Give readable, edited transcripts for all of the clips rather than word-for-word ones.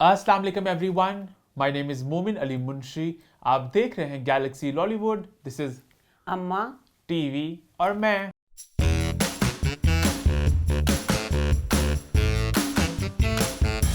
अस्सलाम वालेकुम everyone, my name is मोमिन अली मुंशी। आप देख रहे हैं गैलेक्सी लॉलीवुड। दिस इज़ अम्मा। टीवी और मैं।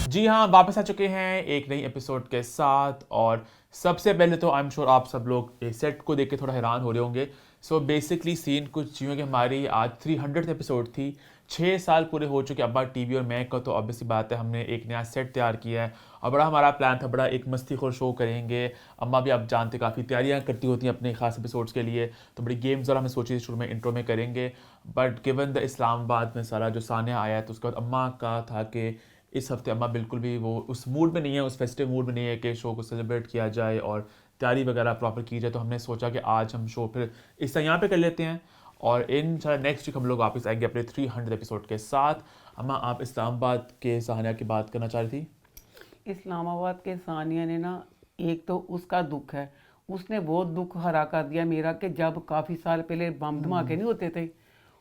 जी हाँ, वापस आ चुके हैं एक नई एपिसोड के साथ। और सबसे पहले तो आई एम श्योर आप सब लोग इस सेट को देख के थोड़ा हैरान हो रहे होंगे। सो बेसिकली सीन कुछ यूँ कि हमारी आज 300th एपिसोड थी। 6 साल पूरे हो चुके अब्बा टीवी और मैं का, तो ऑब्वियसली बात है हमने एक नया सेट तैयार किया है और बड़ा हमारा प्लान था, बड़ा एक मस्तीखोर शो करेंगे। अम्मा भी आप जानते काफ़ी तैयारियां करती होती हैं अपने खास एपिसोड्स के लिए, तो बड़ी गेम्स और हमें सोची थी शुरू में इंट्रो में करेंगे। बट गिवन द इस्लामाबाद में सारा जो सानिया आया है, तो उसके बाद अम्मा का था कि इस हफ्ते अम्मा बिल्कुल भी वो उस मूड में नहीं है, उस फेस्टिव मूड में नहीं है कि शो को सेलिब्रेट किया जाए और तैयारी वगैरह प्रॉपर की जाए। तो हमने सोचा कि आज हम शो फिर इस तरह यहाँ पे कर लेते हैं और इन नेक्स्ट वीक हम लोग वापस आएंगे अपने 300 एपिसोड के साथ। अम्मा, आप इस्लामाबाद के सानिया की बात करना चाह रही थी। इस्लामाबाद के सानिया ने ना, एक तो उसका दुख है, उसने बहुत दुख हरा कर दिया मेरा कि जब काफ़ी साल पहले बम धमाके नहीं होते थे,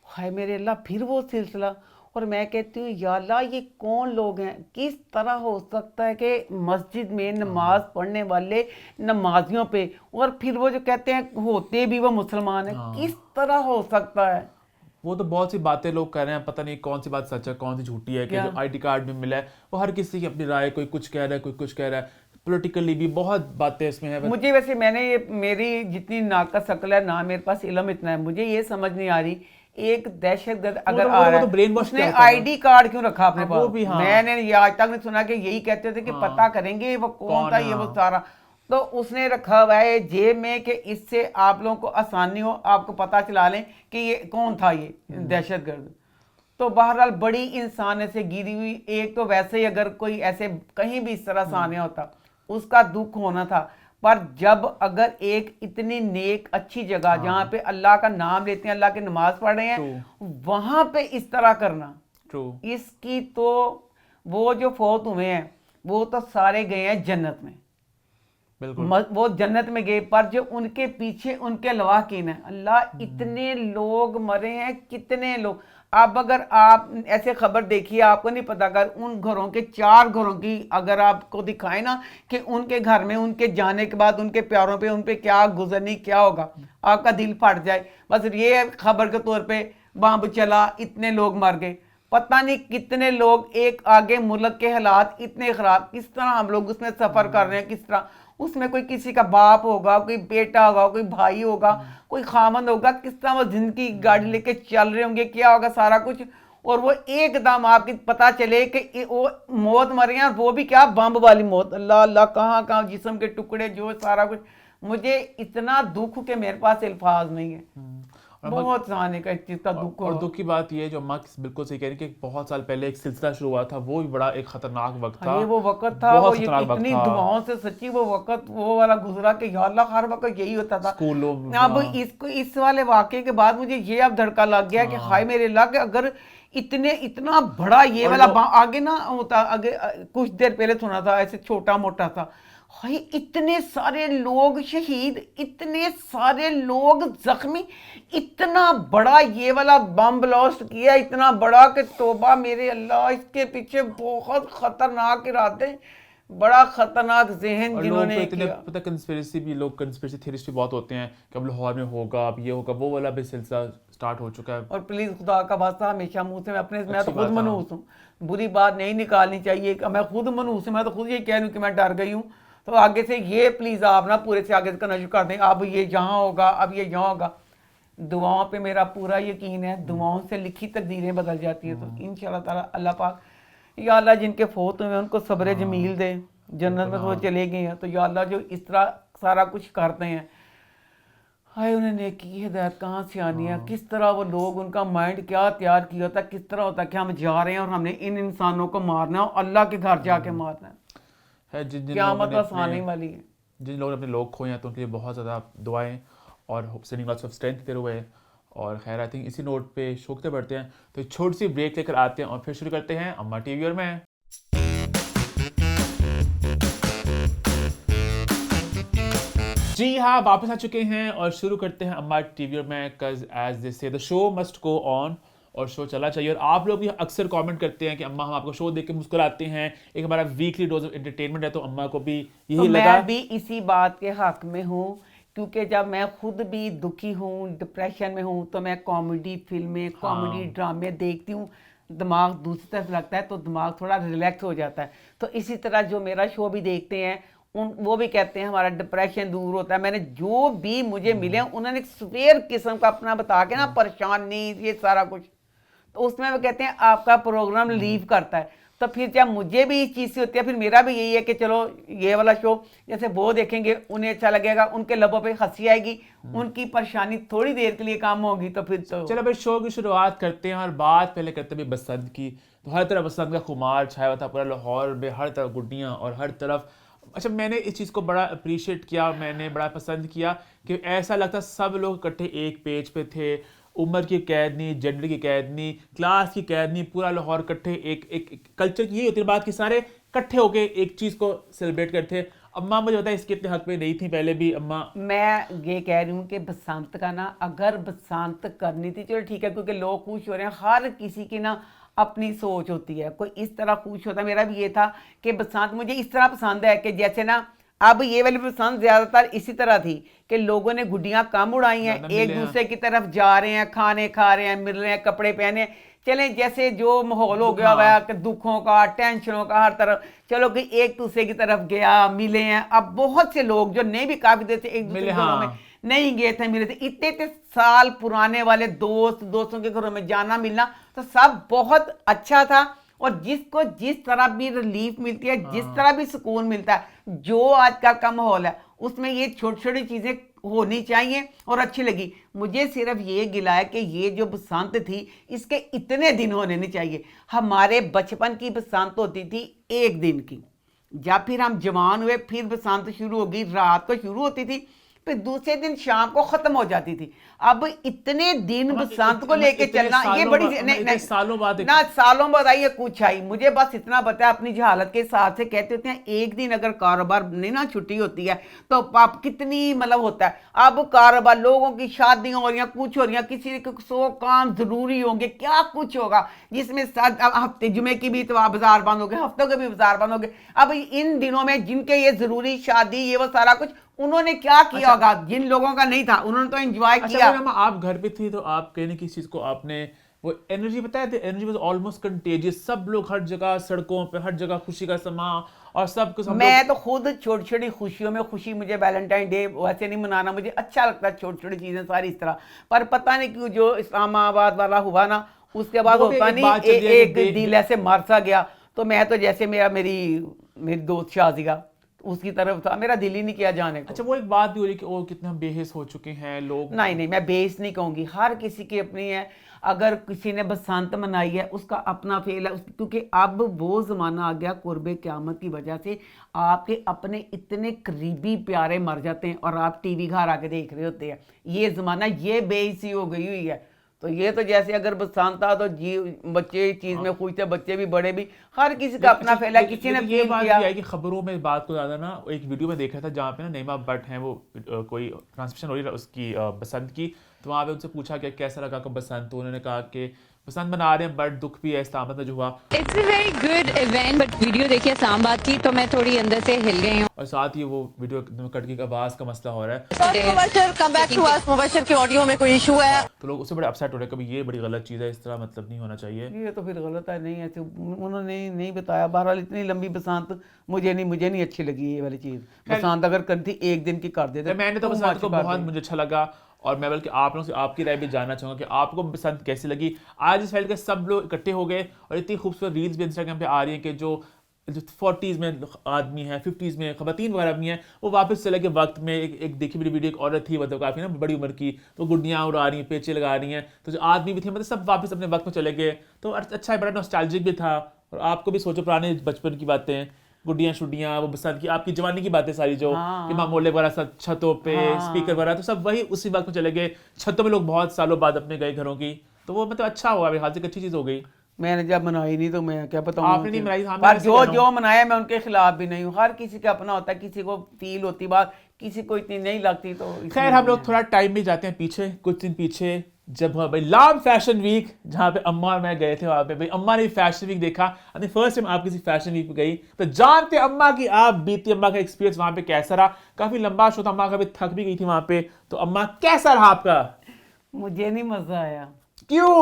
हाय मेरे अल्लाह फिर वो सिलसिला। और मैं कहती हूँ या अल्लाह ये कौन लोग हैं, किस तरह हो सकता है कि मस्जिद में नमाज पढ़ने वाले नमाजियों पे, और फिर वो जो कहते हैं होते भी वो मुसलमान है, किस तरह हो सकता है। वो तो बहुत सी बातें लोग कर रहे हैं, पता नहीं कौन सी बात सच है कौन सी झूठी है। कि क्या जो आईडी कार्ड में मिला है वो हर किसी की अपनी राय, कोई कुछ कह रहा है कोई कुछ कह रहा है। पॉलिटिकली भी बहुत बातें इसमें है। मुझे वैसे मैंने ये मेरी जितनी नाकस अकल है ना, मेरे पास इल्म इतना है, मुझे ये समझ नहीं आ रही एक दहशतगर्द अगर आ रहा वो तो है ब्रेन वॉश उसने किया होता है ना। आईडी कार्ड क्यों रखा अपने हाँ, वो पास। भी हाँ। मैंने ये आज तक नहीं सुना कि यही कहते थे कि हाँ, पता करेंगे वो कौन कौन था, है, ये वो हाँ। सारा। तो उसने रखा हुआ है जेब में कि इससे आप लोगों को आसानी हो, आपको पता चला लें कि ये कौन था ये दहशतगर्द। तो बहरहाल बड़ी इंसान से गिरी हुई, एक तो वैसे ही अगर कोई ऐसे कहीं भी इस तरह सानिया होता उसका दुख होना था। पर जब अगर एक इतनी नेक अच्छी जगह जहाँ पे अल्लाह का नाम लेते हैं, अल्लाह की नमाज पढ़ रहे ट्रू। हैं, वहाँ पे इस तरह करना, ट्रू। इसकी तो वो जो फौत हुए हैं वो तो सारे गए हैं जन्नत में। बिल्कुल। वो जन्नत में गए, पर जो उनके पीछे उनके लवाकिन है, अल्लाह इतने लोग मरे हैं, कितने लोग। अब अगर आप ऐसे खबर देखिए, आपको नहीं पता, अगर उन घरों के 4 घरों की अगर आपको दिखाए ना कि उनके घर में उनके जाने के बाद उनके प्यारों पे उन पे क्या गुजरनी क्या होगा, आपका दिल फट जाए। बस ये खबर के तौर पे बम चला, इतने लोग मर गए, पता नहीं कितने लोग, एक आगे मुल्क के हालात इतने खराब, किस तरह हम लोग उसमें सफर कर रहे हैं, किस तरह उसमें कोई किसी का बाप होगा, कोई बेटा होगा, कोई भाई होगा, कोई खामंद होगा, किस तरह वो जिंदगी गाड़ी लेके चल रहे होंगे, क्या होगा सारा कुछ। और वो एकदम आपकी पता चले कि वो मौत मर गए, और वो भी क्या बम वाली मौत, अल्लाह अल्लाह, कहाँ कहाँ जिस्म के टुकड़े जो सारा कुछ। मुझे इतना दुख के मेरे पास अल्फाज नहीं है, बहुत सहने का इस चीज का दुख और हो। दुख की बात यह है जो अम्मा बिल्कुल सही कह रही है कि बहुत साल पहले एक सिलसिला शुरू हुआ था, वो भी बड़ा एक खतरनाक वक्त था। ये वो वक्त था, वो बहुत ये खतरनाक वक्त इतनी था। दुआओं से सच्ची वो वक्त वो वाला गुजरा कि या अल्लाह हर वक्त यही होता था। स्कूलों। अब इसको इस वाले वाकये के बाद मुझे ये अब धड़का लग गया कि हाय मेरे अल्लाह, कि अगर इतने इतना बड़ा ये और वाला लोग आगे ना होता, आगे कुछ देर पहले सुना था ऐसे छोटा मोटा सा, हाय इतने सारे लोग शहीद, इतने सारे लोग जख्मी, इतना बड़ा ये वाला बम ब्लास्ट किया, इतना बड़ा कि तोबा मेरे अल्लाह, इसके पीछे बहुत खतरनाक इरादे, बड़ा खतरनाक जहन और लोग तो जिन्होंने इतने किया। पता कंस्पिरेसी भी, लोग कंस्पिरेसी थियरिस्ट भी बहुत होते हैं कि अब लाहौर में होगा, अब ये होगा, वो वाला भी सिलसिला स्टार्ट हो चुका है। और प्लीज़ खुदा का वास्ता हमेशा मुंह से मैं तो अच्छी खुद बात है। मनहूस हूँ, बुरी बात नहीं निकालनी चाहिए, कि मैं खुद मनहूस हूँ, मैं तो खुद ये कह रही हूँ कि मैं डर गई हूँ। तो आगे से ये प्लीज़ आप ना पूरे से आगे करना शुरू कर दें, अब ये जहाँ होगा, अब ये यहाँ होगा। दुआओं पे मेरा पूरा यकीन है, दुआओं से लिखी तकदीरें बदल जाती है। तो इंशाल्लाह ताला अल्लाह पाक, या अल्लाह जिनके फोत हुए हैं उनको सब्र जमील दे, जन्नत में तो वो चले गए हैं, तो या अल्लाह जो इस तरह सारा कुछ करते हैं, हाय उन्हें नेकी की हिदायत कहाँ से आनी है, किस तरह वो लोग, उनका माइंड क्या तैयार किया होता है, किस तरह होता है कि हम जा रहे हैं और हमने इन इंसानों को मारना है और अल्लाह के घर जाके मारना है। जिन जिन लोगों क़यामत ने बस आने अपने वाली है। जिन लोगों ने अपने लोग खोए हैं तो उनके लिए बहुत ज़्यादा दुआएं और सेंडिंग लॉट्स ऑफ स्ट्रेंथ देते हुए। और खैर आई थिंक इसी नोट पे शोकते बढ़ते हैं, तो एक छोटी सी ब्रेक लेकर आते हैं और फिर शुरू करते हैं अम्मा टीवी और मैं। जी हाँ, वापस आ चुके हैं और शुरू करते हैं अम्मा टीवी और मैं, कज एज दे से the show must go on. और शो चला चाहिए। और आप लोग भी अक्सर कमेंट करते हैं कि अम्मा हम आपका शो देख के मुस्कुराते हैं, एक हमारा वीकली डोज ऑफ एंटरटेनमेंट है, तो अम्मा को भी यही तो लगा। मैं भी इसी बात के हक में हूँ, क्योंकि जब मैं खुद भी दुखी हूँ, डिप्रेशन में हूँ, तो मैं कॉमेडी फिल्में, कॉमेडी ड्रामे देखती हूँ, दिमाग दूसरी तरफ लगता है तो दिमाग थोड़ा रिलैक्स हो जाता है। तो इसी तरह जो मेरा शो भी देखते हैं वो भी कहते हैं हमारा डिप्रेशन दूर होता है। मैंने जो भी मुझे मिले उन्होंने एक स्वेयर किस्म का अपना बता के ना, परेशान नहीं, ये सारा कुछ, तो उसमें वो कहते हैं आपका प्रोग्राम लीव करता है। तो फिर जब मुझे भी इस चीज़ से होती है, फिर मेरा भी यही है कि चलो ये वाला शो जैसे वो देखेंगे, उन्हें अच्छा लगेगा, उनके लबों पे हंसी आएगी, उनकी परेशानी थोड़ी देर के लिए कम होगी। तो फिर तो चलो भाई शो की शुरुआत करते हैं और बात पहले करते हैं बसंत की। तो हर तरफ बसंत का खुमार छाया हुआ था पूरा लाहौर में, हर तरफ गुड्डियाँ और हर तरफ। अच्छा, मैंने इस चीज़ को बड़ा अप्रिशिएट किया, मैंने बड़ा पसंद किया कि ऐसा लगता सब लोग इकट्ठे एक पेज पे थे। उम्र की कैद नहीं, जेंडर की कैद नहीं, क्लास की कैद नहीं, पूरा लाहौर इकट्ठे एक कल्चर की यही होती है बात कि सारे इकट्ठे होके एक चीज़ को सेलिब्रेट करते हैं। अम्मा मुझे पता है इसके इतने हक में नहीं थी पहले भी अम्मा। मैं ये कह रही हूँ कि बसंत का ना, अगर बसंत करनी थी चलो ठीक है, क्योंकि लोग खुश हो रहे हैं, हर किसी की ना अपनी सोच होती है, कोई इस तरह खुश होता है। मेरा भी ये था कि बसंत मुझे इस तरह पसंद है कि जैसे ना अब ये वाली बसंत ज्यादातर इसी तरह थी कि लोगों ने गुड्डियां कम उड़ाई हैं, एक दूसरे की तरफ जा रहे हैं, खाने खा रहे हैं, मिल रहे हैं, कपड़े पहने हैं। चलें जैसे जो माहौल हो गया हुआ है कि दुखों का, टेंशनों का, हर तरफ चलो कि एक दूसरे की तरफ गया, मिले हैं। अब बहुत से लोग जो नहीं भी काफी देर से एक दूसरे के घरों में नहीं गए थे, मिले थे, इतने इतने साल पुराने वाले दोस्तों के घरों में जाना मिलना, तो सब बहुत अच्छा था। और जिसको जिस तरह भी रिलीफ मिलती है, जिस तरह भी सुकून मिलता है, जो आजकल का माहौल है उसमें ये छोटी छोटी चीजें होनी चाहिए और अच्छी लगी। मुझे सिर्फ ये गिला है कि ये जो बसंत थी इसके इतने दिन होने नहीं चाहिए। हमारे बचपन की बसंत होती थी एक दिन की, जब फिर हम जवान हुए फिर बसंत शुरू होगी, रात को शुरू होती थी, फिर दूसरे दिन शाम को खत्म हो जाती थी। अब इतने दिन बसंत को लेके चलना ये बड़ी नहीं, सालों बाद ना सालों बाद आई है कुछ आई। मुझे बस इतना पता है अपनी जहालत के हिसाब से कहते होते हैं एक दिन अगर कारोबार नहीं ना छुट्टी होती है तो आप कितनी मतलब होता है। अब कारोबार, लोगों की शादियां हो रही हैं, कुछ हो रही हैं, किसी के 100 काम जरूरी होंगे, क्या कुछ होगा जिसमें हफ्ते जुमे की भी तो बाजार बंद हो गए, हफ्तों के भी बाजार बंद हो गए। अब इन दिनों में जिनके ये जरूरी शादी ये वो सारा कुछ उन्होंने क्या किया होगा, जिन लोगों का नहीं था उन्होंने तो एंजॉय किया। आप घर पे थी तो आप कहने की चीज को आपने वो एनर्जी बताया था, एनर्जी वाज ऑलमोस्ट कंटेजियस। सब लोग हर जगह सड़कों पे, हर जगह खुशी का समा और सब कुछ। मैं तो खुद छोटी छोटी खुशियों में खुशी, मुझे वैलेंटाइन डे वैसे नहीं मनाना, मुझे अच्छा लगता है छोटी छोटी चीजें सारी इस तरह। पर पता नहीं क्यों जो इस्लामाबाद वाला हुआ ना, उसके बाद होता नहीं एक दिल ऐसे मर सा गया। तो मैं तो जैसे मेरी दोस्त शाजिया उसकी तरफ था, मेरा दिल ही नहीं किया जाने को। अच्छा, वो एक बात भी हो रही कि वो कितना बेहिस हो चुके हैं लोग। नहीं, मैं बेहिस नहीं कहूंगी, हर किसी की अपनी है। अगर किसी ने बसंत मनाई है उसका अपना फेल है, क्योंकि अब वो ज़माना आ गया कुर्बे क़यामत की वजह से आपके अपने इतने करीबी प्यारे मर जाते हैं और आप टीवी घर आके देख रहे होते हैं। ये ज़माना ये बेइज्जती हो गई हुई है। तो ये तो जैसे अगर बसंत था तो जी बच्चे इस चीज में खुश थे, बच्चे भी बड़े भी, हर किसी का अपना फैला, किसी ने ये बात भी है कि खबरों में बात को ज्यादा ना, एक वीडियो में देखा था जहाँ पे ना नईमा भट्ट हैं, वो कोई ट्रांसमिशन हो रही है उसकी बसंत की, तो वहाँ पे उनसे पूछा कि कैसा लगा आपको बसंत, तो उन्होंने कहा कि बसंत मना रहे हैं बट दुख भी है इस्लामाबाद में जो हुआ। It's a very good event, but video देखिए इस्लामाबाद की तो मैं थोड़ी अंदर से हिल गई हूँ। और साथ ही वो वीडियो कट की आवाज का मसला हो रहा है। Mubashir come back to us, Mubashir के ऑडियो में कोई इशू है तो लोग उससे बड़े अपसेट हो रहे हैं। कभी ये बड़ी गलत चीज़ है, इस तरह मतलब नहीं होना चाहिए। ये तो फिर गलत है, नहीं ऐसे उन्होंने नहीं बताया। बहरहाल इतनी लंबी बसंत मुझे नहीं अच्छी लगी ये वाली चीज़। बसंत अगर करती एक दिन की कर देते। मैंने तो बसंत को बहुत मुझे अच्छा लगा, और मैं बल्कि आप लोगों से आपकी राय भी जानना चाहूँगा कि आपको बसंत कैसी लगी। आज इस फैल के सब लोग इकट्ठे हो गए और इतनी खूबसूरत रील्स भी इंस्टाग्राम पे आ रही हैं कि जो 40s में आदमी है, 50s में खवातीन वगैरह भी हैं, वो वापस चले गए वक्त में। एक देखी मेरी वीडियो, एक औरत थी मतलब काफ़ी ना बड़ी उम्र की, तो गुड्डियाँ उड़ा रही हैं, पेचे लगा रही हैं, तो जो आदमी भी थे मतलब सब वापस अपने वक्त में चले गए। तो अच्छा है, बड़ा नॉस्टैल्जिक भी था। और आपको भी सोचो पुराने बचपन की बातें, गुड्डियाँ शुड्डियाँ, वो बसंत की आपकी जवानी की बातें सारी जो कि मामोले वगैरह सब छतों पे स्पीकर वगैरह, तो सब वही उसी वक्त में चले गए। छतों में लोग बहुत सालों बाद अपने गए घरों की, तो वो मतलब अच्छा हुआ, मेरे ख्याल से अच्छी चीज़ हो गई। मैंने जब मनाई नहीं तो मैं क्या बताऊं। आपने नहीं मनाई, पर जो मनाया मैं उनके खिलाफ भी नहीं हूँ। हर किसी का अपना होता है, किसी को फील होती बात, किसी को इतनी नहीं लगती। तो खैर हम लोग थोड़ा टाइम में जाते हैं पीछे, कुछ दिन पीछे जब हुआ भाई लाम फैशन वीक, जहाँ पे अम्मा और मैं गए थे, वहां पे भाई अम्मा ने फैशन वीक देखा। अरे फर्स्ट टाइम आप किसी फैशन वीक पे गई तो जानते अम्मा की आप बीती, अम्मा का एक्सपीरियंस वहां पे कैसा रहा। काफी लंबा शो था, अम्मा काफी थक भी गई थी वहां पे, तो अम्मा कैसा रहा आपका? मुझे नहीं मजा आया। क्यों?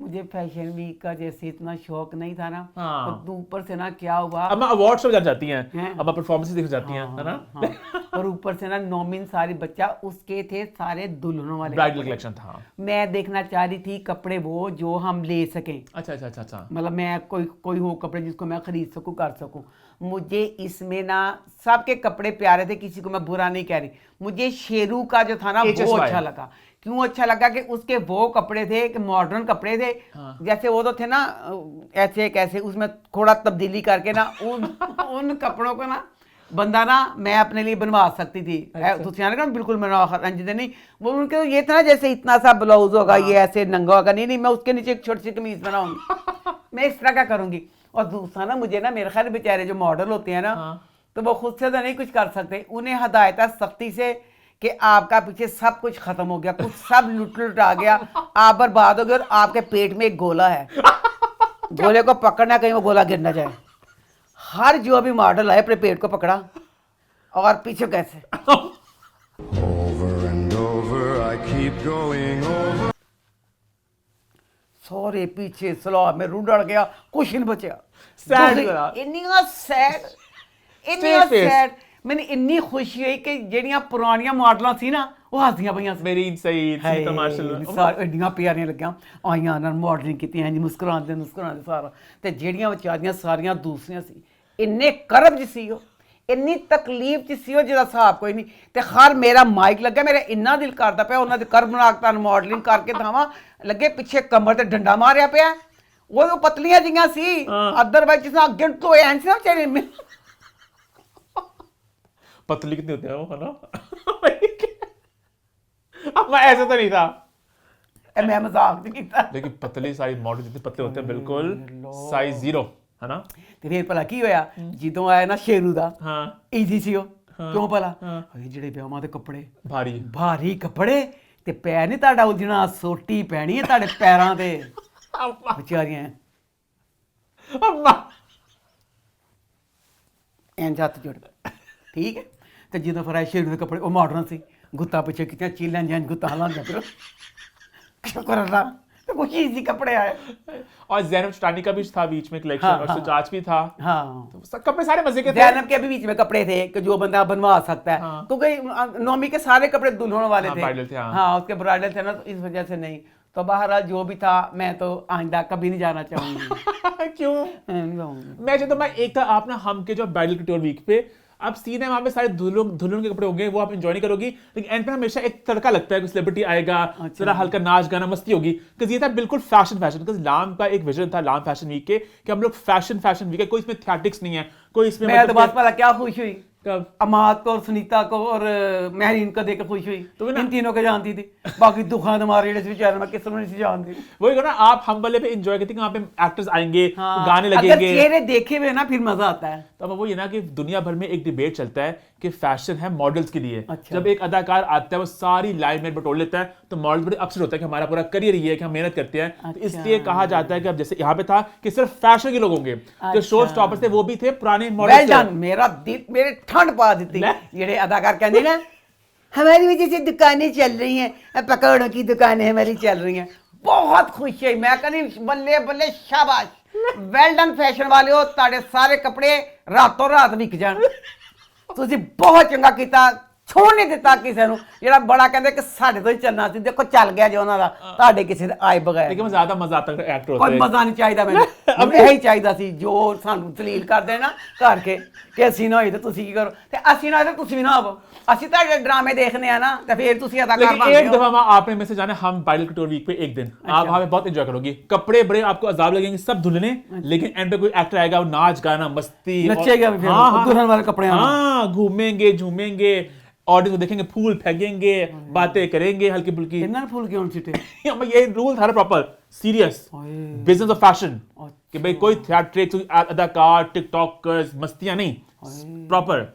मुझे फैशन वीक का जैसे इतना शौक नहीं था ना। हाँ। तो ऊपर से ना क्या हुआ, अम्मा अवार्ड शो जाती हैं, हैं? अम्मा परफॉर्मेंस देख जाती हैं, है ना? हाँ। और ऊपर से ना नौमिन सारी बच्चा उसके थे सारे दुल्हनों वाले ब्राइडल कपड़े। कलेक्शन था। मैं देखना चाह रही थी कपड़े वो जो हम ले सकें, अच्छा अच्छा अच्छा अच्छा। मतलब मैं कोई हो कपड़े जिसको मैं खरीद सकूं, कर सकूं। मुझे इसमें ना सबके कपड़े प्यारे थे, किसी को मैं बुरा नहीं कह रही। मुझे शेरू का जो था ना वो HSY। अच्छा लगा। क्यों अच्छा लगा कि उसके वो कपड़े थे कि मॉडर्न कपड़े थे। हाँ। जैसे वो तो थे ना ऐसे कैसे, उसमें थोड़ा तब्दीली करके ना उन कपड़ों को ना बंदा ना मैं अपने लिए बनवा सकती थी। अच्छा। तो ना बिल्कुल मैं रंजित नहीं, वो उनके ये था ना जैसे इतना सा ब्लाउज होगा, हाँ। ये ऐसे नंगा होगा, नहीं मैं उसके नीचे एक छोटी सी कमीज बनाऊंगी। मैं इस तरह का करूंगी। और दूसरा ना मुझे ना मेरे ख्याल बेचारे जो मॉडल होते हैं ना, हाँ। तो वो खुद से तो नहीं कुछ कर सकते। उन्हें हदायत है सख्ती से कि आपका पीछे सब कुछ खत्म हो गया, कुछ सब लुट आ गया, आप बर्बाद हो गए, और आपके पेट में एक गोला है, गोले को पकड़ना कहीं वो गोला गिर ना जाए। हर जो भी मॉडल है अपने पेट को पकड़ा और पीछे कैसे Over and over, I keep going over. सारे पीछे सलाब में रुड़ गया, कुछ नहीं बचा। Sad हुआ। इन्नियां सैड, इन्नियां Straight face। सैड। मैंने इन्नी खुशी हुई कि ਜਿਹੜੀਆਂ ਪੁਰਾਣੀਆਂ ਮਾਡਲਾਂ ਸੀ ਨਾ ਉਹ ਹੱਸਦੀਆਂ ਪਈਆਂ ਸੀ। मेरी सही सीता मार्शल ਸਾਰ ਇੰਨੀਆਂ ਪਿਆਰੀਆਂ ਲੱਗੀਆਂ, ਆਈਆਂ ਉਹਨਾਂ ਨੇ ਮਾਡਲਿੰਗ ਕੀਤੀ ਇੰਜ ਮੁਸਕਰਾਉਂਦੇ ਸਾਰਾ। ਤੇ ਜਿਹੜੀਆਂ ਵਿਚਾਰੀਆਂ ਸਾਰੀਆਂ ਦੂਸਰੀਆਂ ਸੀ, ਇੰਨੇ ਕਰਬ ਚ ਸੀ ਉਹ, ਇੰਨੀ ਤਕਲੀਫ ਚ ਸੀ ਉਹ, ਜਿਹਦਾ ਹਿਸਾਬ ਕੋਈ ਨਹੀਂ। ਤੇ ਹਰ ਮੇਰਾ ਮਾਈਕ ਲੱਗਾ, ਮੇਰਾ ਇੰਨਾ ਦਿਲ ਕਰਦਾ ਪਿਆ ਉਹਨਾਂ ਦੇ ਕਰਬ ਨਾਕਤਾਂ ਨੂੰ ਮਾਡਲਿੰਗ ਕਰਕੇ ਦਿਖਾਵਾਂ। ਲੱਗੇ ਪਿੱਛੇ ਕਮਰ ਤੇ ਡੰਡਾ ਮਾਰਿਆ ਪਿਆ। ਉਹ ਪਤਲੀਆਂ ਜਿਹੀਆਂ ਸੀ, ਅਦਰਵਾਈਜ਼ ਜਿਸ ਤਰ੍ਹਾਂ ਅੱਗੇ ਤੋਂ ਐਂ ਸੀ ਨਾ ਵਿਚਾਰੇ। पतली कितनी होते हैं वो, है ना? अब मैं ऐसा तो नहीं था, मैं मजाक नहीं किया। लेकिन पतली सारी मॉडल जितने पतले होते हैं बिल्कुल साइज 0, है ना? ਤੇ ਫਿਰ ਭਲਾ ਕੀ ਹੋਇਆ ਜਦੋਂ ਆਇਆ ਨਾ ਸ਼ੇਰੂ ਦਾ, हाँ ਈਜ਼ੀ ਸੀ ਉਹ। ਕਿਉਂ ਭਲਾ? ਹਾਂ। ਇਹ ਜਿਹੜੇ ਵਿਆਹਾਂ ਦੇ ਕੱਪੜੇ, भारी। ਭਾਰੀ ਕੱਪੜੇ, ਤੇ ਪੈਰ ਨਹੀਂ ਤੁਹਾਡਾ ਉਜਣਾ, ਸੋਟੀ ਪੈਣੀ ਹੈ ਤੁਹਾਡੇ ਪੈਰਾਂ ਤੇ अम्मा ਵਿਚਾਰੀਆਂ अम्मा ਇੰਜ ਹੱਥ ਜੋੜ। ਠੀਕ ਹੈ। ਤੇ ਜਦੋਂ ਫਿਰ ਆਏ ਸ਼ੇਰੂ ਦੇ ਕੱਪੜੇ, ਉਹ ਮਾਡਰਨ ਸੀ, ਗੁੱਤਾਂ ਪਿੱਛੇ ਕੀਤੀਆਂ, ਚੀਲਾਂ ਜਾਂ ਗੁੱਤਾਂ ਹਲਾਉਂਦਾ ਫਿਰ ਸ਼ੁਕਰ ਅੱਲਾ ਤੇ ਕੁਛ ਈਜ਼ੀ ਕੱਪੜੇ ਆਏ। और जैनब चटानी का भी था बीच में कलेक्शन, हाँ, और हाँ। सुजाज भी था, हाँ, तो सब कपड़े सारे मजे के थे। जैनब के भी बीच में कपड़े थे कि जो बंदा बनवा सकता है। हाँ। क्योंकि नौमी के सारे कपड़े दुल्हनों वाले हाँ, थे। ब्राइडल थे, हाँ। हाँ, उसके ब्राइडल थे ना, तो इस वजह से नहीं। तो बहरहाल जो भी था, मैं तो आइंदा कभी नहीं जाना चाहूंगी। क्यों? नहीं जाऊंगी। मैं जो तो मैं एक था, आप ना हम के जो ब्राइडल कटोर वीक पे आप सीन है, वहां पे सारे दुल्हन के कपड़े होंगे, वो आप एंजॉय नहीं करोगी, लेकिन एंड पे हमेशा एक तड़का लगता है कि सेलिब्रिटी आएगा, जरा हल्का नाच गाना मस्ती होगी। बिकॉज ये था बिल्कुल फैशन, बिकॉज लाम का एक विजन था लाम फैशन वीक के कि हम लोग फैशन वीक है, कोई इसमें थिएटिक्स नहीं है, कोई इसमें मैं तो मतलब बस भला क्या खुश हुई, कब अमाद को और सुनीता को और महरीन को देकर खुश हुई। तो ना- इन तीनों को जानती थी, बाकी दुखा तुम्हारे बेचारे मैं किस नहीं जानती। वही कहो ना, आप हम वाले पे एंजॉय करते हैं कि वहाँ पे एक्टर्स आएंगे, हाँ, गाने अगर लगेंगे। चेहरे देखे हुए ना फिर मजा आता है। तो अब वो ये ना कि दुनिया भर में एक डिबेट चलता है कि फैशन है मॉडल्स के लिए। अच्छा। जब एक अदाकार आता है वो सारी लाइमलाइट बटोर लेता है, तो मॉडल बड़े अपसेट होता है कि हमारा पूरा करियर ये है कि हम मेहनत करते हैं। तो अच्छा। इसलिए कहा जाता है कि अब जैसे यहाँ पे था कि सिर्फ फैशन के लोग होंगे, जो शो अच्छा। स्टॉपर्स थे वो भी थे पुराने वेल मॉडल्स। डन, मेरा दिल मेरे ठंड पा देती। ले। जेड़े अदाकार कहते ना हमारी वजह से दुकानें चल रही हैं, पकौड़ों की दुकानें हमारी चल रही हैं। बहुत खुश है मैं, कहनी बल्ले बल्ले शाबाश, वेल डन फैशन वाले हो, ताड़े सारे कपड़े रातों रात विक जान। ਤੁਸੀਂ ਬਹੁਤ ਚੰਗਾ ਕੀਤਾ, ਛੋੜ ਨਹੀਂ ਦਿੱਤਾ ਕਿਸੇ ਨੂੰ। ਜਿਹੜਾ ਬੜਾ ਕਹਿੰਦੇ ਕਿ ਸਾਡੇ ਤੋਂ ਹੀ ਚੱਲਣਾ ਸੀ, ਦੇਖੋ ਚੱਲ ਗਿਆ ਜੋ ਉਹਨਾਂ ਦਾ, ਤੁਹਾਡੇ ਕਿਸੇ ਦੇ ਆਏ ਬਗੈਰ। लेकिन वो ज्यादा मजा आता है एक्टर होता ਕੋਈ है। ਮਜ਼ਾ ਨਹੀਂ ਚਾਹੀਦਾ ਮੈਨੂੰ। ਮੈਨੂੰ ਇਹੀ ਚਾਹੀਦਾ ਸੀ ਜੋ ਸਾਨੂੰ ਦਲੀਲ ਕਰਦੇ ਨਾ ਘਰ ਕੇ ਕਿ ਅਸੀਂ ਨਾ ਹੋਏ ਤੇ ਤੁਸੀਂ ਕੀ ਕਰੋ, ਤੇ ਅਸੀਂ ਨਾ ਹੋਏ ਤੇ ਤੁਸੀਂ ਵੀ ਨਾ ਹੋਵੋ। ਅਸੀਂ ਤੁਹਾਡੇ ਡਰਾਮੇ ਦੇਖਨੇ ਆ ना, तो फिर तुसी अदाकार लेकिन बनते एक हो। दफा वहां आपने में से जाने हम ब्राइडल कटोर वीक पे एक दिन आप वहां पे बहुत एंजॉय करोगी, कपड़े बड़े आपको अजाब लगेंगे सब दुल्हने, लेकिन एंड पे कोई एक्टर आएगा, वो नाच गाना मस्ती नचेगा भी फिर, दुल्हन वाले कपड़े में। हाँ, घूमेंगे झूमेंगे, ऑडियंस को देखेंगे, फूल फेंकेंगे, बातें करेंगे हल्की फुल्की। इन्ना फूल क्यों छिटे? ये रूल था proper serious business of fashion कि भाई कोई थिएटर अदाकार टिकटॉकर्स मस्तियां नहीं, प्रॉपर।